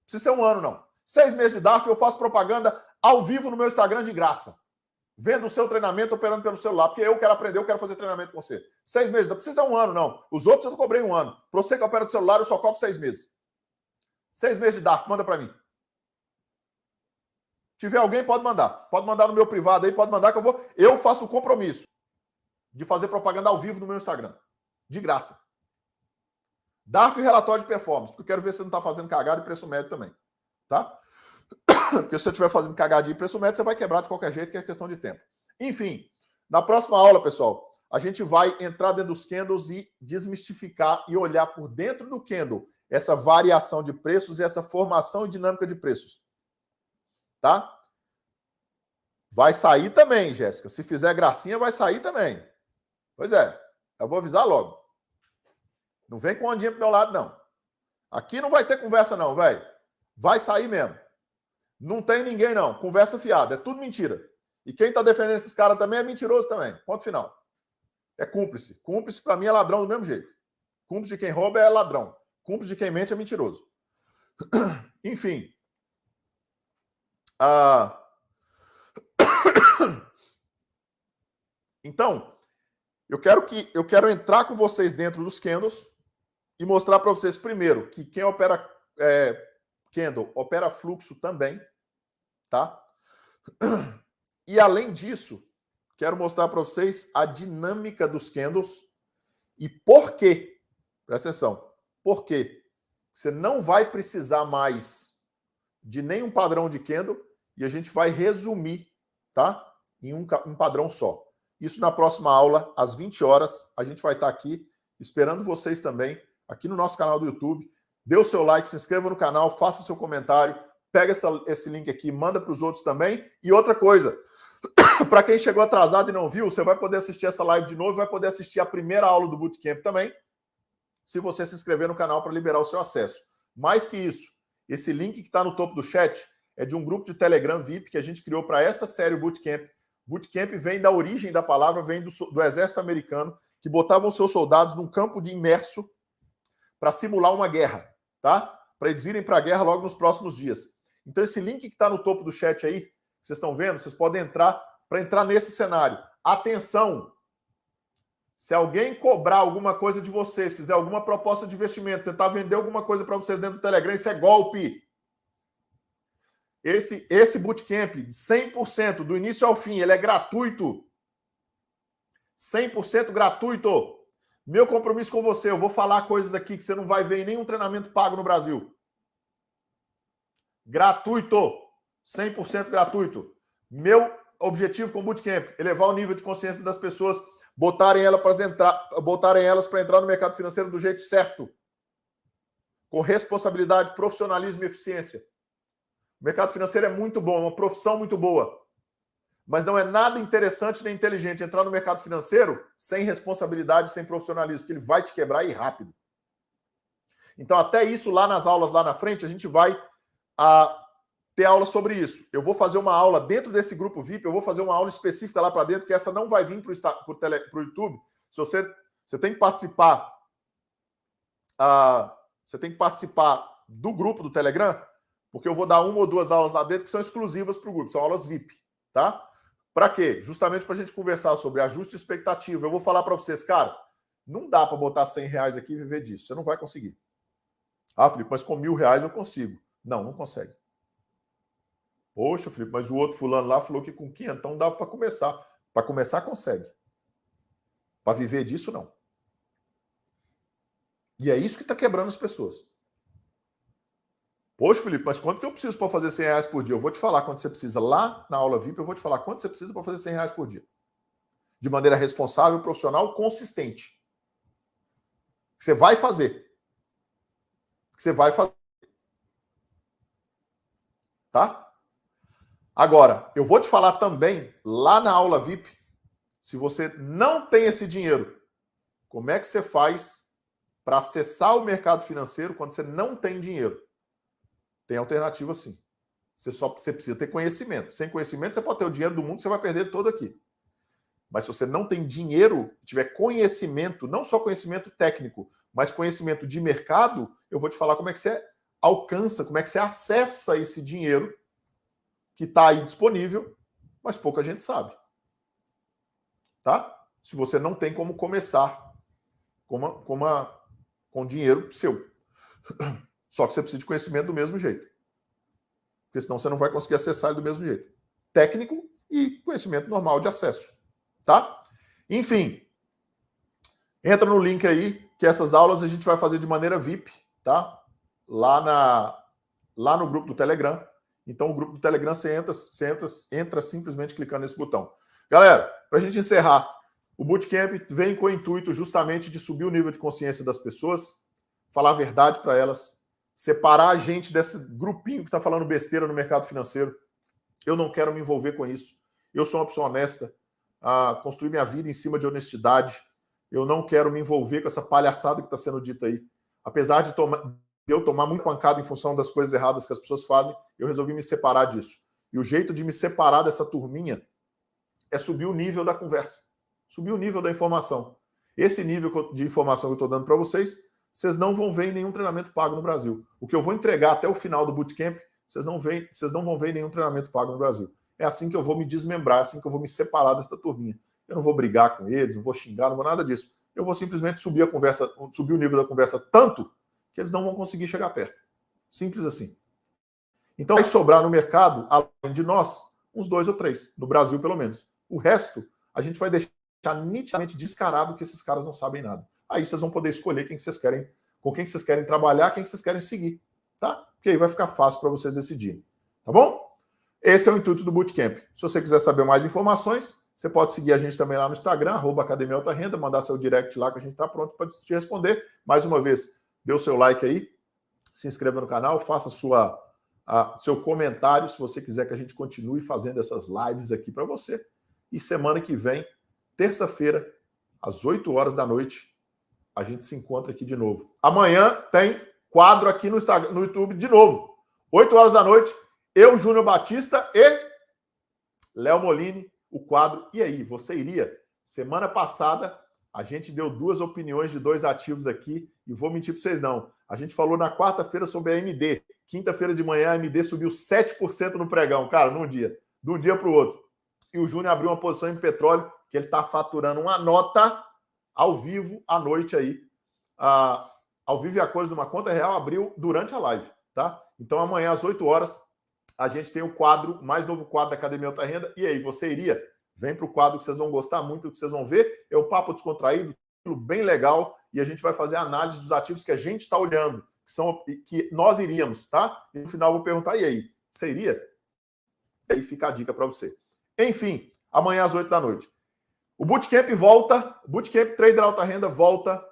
precisa ser 1 ano, não. 6 meses de DARF, eu faço propaganda ao vivo no meu Instagram de graça. Vendo o seu treinamento operando pelo celular. Porque eu quero aprender, eu quero fazer treinamento com você. 6 meses, não precisa ser 1 ano, não. Os outros eu não cobrei 1 ano. Para você que opera de celular, eu só cobro 6 meses. 6 meses de DARF, manda para mim. Se tiver alguém, pode mandar. Pode mandar no meu privado aí, pode mandar que eu faço o compromisso. de fazer propaganda ao vivo no meu Instagram. De graça. DARF relatório de performance, porque eu quero ver se você não está fazendo cagada e preço médio também. Tá? Porque se você estiver fazendo cagadinha e preço médio, você vai quebrar de qualquer jeito, que é questão de tempo. Enfim, na próxima aula, pessoal, a gente vai entrar dentro dos candles e desmistificar e olhar por dentro do candle essa variação de preços e essa formação e dinâmica de preços. Tá? Vai sair também, Jéssica. Se fizer gracinha, vai sair também. Pois é, eu vou avisar logo. Não vem com ondinha pro meu lado, não. Aqui não vai ter conversa, não, velho. Vai sair mesmo. Não tem ninguém, não. Conversa fiada. É tudo mentira. E quem tá defendendo esses caras também é mentiroso também. Ponto final. É cúmplice. Cúmplice, pra mim, é ladrão do mesmo jeito. Cúmplice de quem rouba é ladrão. Cúmplice de quem mente é mentiroso. Enfim. Então, eu quero entrar com vocês dentro dos candles e mostrar para vocês, primeiro, que quem opera candle opera fluxo também, tá? E, além disso, quero mostrar para vocês a dinâmica dos candles e por quê. Presta atenção. Por quê? Você não vai precisar mais de nenhum padrão de candle e a gente vai resumir, tá? Em um padrão só. Isso na próxima aula, às 20 horas. A gente vai estar aqui esperando vocês também, aqui no nosso canal do YouTube. Dê o seu like, se inscreva no canal, faça seu comentário, pega esse link aqui, manda para os outros também. E outra coisa, para quem chegou atrasado e não viu, você vai poder assistir essa live de novo, vai poder assistir a primeira aula do Bootcamp também, se você se inscrever no canal para liberar o seu acesso. Mais que isso, esse link que está no topo do chat é de um grupo de Telegram VIP que a gente criou para essa série Bootcamp. Bootcamp vem da origem da palavra, vem do exército americano, que botavam seus soldados num campo de imerso para simular uma guerra, tá? Para eles irem para a guerra logo nos próximos dias. Então, esse link que está no topo do chat aí, que vocês estão vendo, vocês podem entrar para entrar nesse cenário. Atenção! Se alguém cobrar alguma coisa de vocês, fizer alguma proposta de investimento, tentar vender alguma coisa para vocês dentro do Telegram, isso é golpe. Esse bootcamp, 100%, do início ao fim, ele é gratuito. 100% gratuito. Meu compromisso com você, eu vou falar coisas aqui que você não vai ver em nenhum treinamento pago no Brasil. Gratuito. 100% gratuito. Meu objetivo com o bootcamp, elevar o nível de consciência das pessoas, botarem elas para entrar no mercado financeiro do jeito certo. Com responsabilidade, profissionalismo e eficiência. O mercado financeiro é muito bom, é uma profissão muito boa. Mas não é nada interessante nem inteligente entrar no mercado financeiro sem responsabilidade, sem profissionalismo, porque ele vai te quebrar e rápido. Então, até isso lá nas aulas lá na frente, a gente vai ter aula sobre isso. Eu vou fazer uma aula dentro desse grupo VIP, eu vou fazer uma aula específica lá para dentro, que essa não vai vir para o YouTube. Se você tem que participar, você tem que participar do grupo do Telegram, porque eu vou dar uma ou duas aulas lá dentro que são exclusivas para o grupo, são aulas VIP, tá? Para quê? Justamente para a gente conversar sobre ajuste de expectativa. Eu vou falar para vocês, cara, não dá para botar R$100 aqui e viver disso. Você não vai conseguir. Ah, Felipe, mas com R$1.000 eu consigo. Não, não consegue. Poxa, Felipe, mas o outro fulano lá falou que com 500 então dava para começar. Para começar, consegue. Para viver disso, não. E é isso que está quebrando as pessoas. Poxa, Felipe, mas quanto que eu preciso para fazer R$100 por dia? Eu vou te falar quanto você precisa lá na aula VIP, eu vou te falar quanto você precisa para fazer R$100 por dia. De maneira responsável, profissional, consistente. Que você vai fazer. Que você vai fazer. Tá? Agora, eu vou te falar também, lá na aula VIP, se você não tem esse dinheiro, como é que você faz para acessar o mercado financeiro quando você não tem dinheiro? Tem alternativa, sim. Você precisa ter conhecimento. Sem conhecimento, você pode ter o dinheiro do mundo, você vai perder todo aqui. Mas se você não tem dinheiro, tiver conhecimento, não só conhecimento técnico, mas conhecimento de mercado, eu vou te falar como é que você alcança, como é que você acessa esse dinheiro que está aí disponível, mas pouca gente sabe. Tá? Se você não tem como começar com dinheiro seu. Só que você precisa de conhecimento do mesmo jeito. Porque senão você não vai conseguir acessar ele do mesmo jeito. Técnico e conhecimento normal de acesso. Tá? Enfim, entra no link aí, que essas aulas a gente vai fazer de maneira VIP, tá? Lá no grupo do Telegram. Então, o grupo do Telegram, você entra simplesmente clicando nesse botão. Galera, para a gente encerrar, o Bootcamp vem com o intuito justamente de subir o nível de consciência das pessoas, falar a verdade para elas, separar a gente desse grupinho que está falando besteira no mercado financeiro. Eu não quero me envolver com isso. Eu sou uma pessoa honesta, construir minha vida em cima de honestidade. Eu não quero me envolver com essa palhaçada que está sendo dita aí. Apesar de eu tomar muito pancada em função das coisas erradas que as pessoas fazem, eu resolvi me separar disso. E o jeito de me separar dessa turminha é subir o nível da conversa, subir o nível da informação. Esse nível de informação que eu estou dando para vocês, vocês não vão ver em nenhum treinamento pago no Brasil. O que eu vou entregar até o final do Bootcamp, vocês não vão ver em nenhum treinamento pago no Brasil. É assim que eu vou me desmembrar, é assim que eu vou me separar dessa turminha. Eu não vou brigar com eles, não vou xingar, não vou nada disso. Eu vou simplesmente subir o nível da conversa tanto que eles não vão conseguir chegar perto. Simples assim. Então vai sobrar no mercado, além de nós, uns 2 ou 3, no Brasil pelo menos. O resto, a gente vai deixar nitidamente descarado que esses caras não sabem nada. Aí vocês vão poder escolher com quem vocês querem trabalhar, quem vocês querem seguir, tá? Porque aí vai ficar fácil para vocês decidirem, tá bom? Esse é o intuito do Bootcamp. Se você quiser saber mais informações, você pode seguir a gente também lá no Instagram, @Academia Alta Renda, mandar seu direct lá que a gente está pronto para te responder. Mais uma vez, dê o seu like aí, se inscreva no canal, faça seu comentário se você quiser que a gente continue fazendo essas lives aqui para você. E semana que vem, terça-feira, às 8 horas da noite, a gente se encontra aqui de novo. Amanhã tem quadro aqui no YouTube de novo. 8 horas da noite, eu, Júnior Batista e Léo Molini, o quadro E aí, você iria? Semana passada, a gente deu 2 opiniões de 2 ativos aqui e vou mentir para vocês não. A gente falou na quarta-feira sobre a AMD. Quinta-feira de manhã, a AMD subiu 7% no pregão, cara, num dia. De um dia para o outro. E o Júnior abriu uma posição em petróleo, que ele está faturando uma nota ao vivo à noite aí. Ao vivo e a cores de uma conta real abriu durante a live, tá? Então amanhã às 8 horas a gente tem o quadro, mais novo quadro da Academia Alta Renda. E aí, você iria? Vem para o quadro que vocês vão gostar muito do que vocês vão ver. É um papo descontraído, bem legal, e a gente vai fazer a análise dos ativos que a gente está olhando, que nós iríamos, tá? E no final eu vou perguntar, e aí, você iria? E aí fica a dica para você. Enfim, amanhã às 8 da noite. O Bootcamp volta, o Bootcamp Trader Alta Renda volta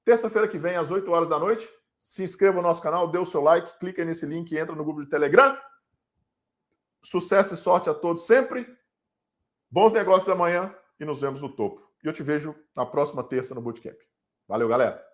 terça-feira que vem às 8 horas da noite. Se inscreva no nosso canal, dê o seu like, clica nesse link e entra no grupo de Telegram. Sucesso e sorte a todos sempre. Bons negócios amanhã e nos vemos no topo. E eu te vejo na próxima terça no Bootcamp. Valeu, galera!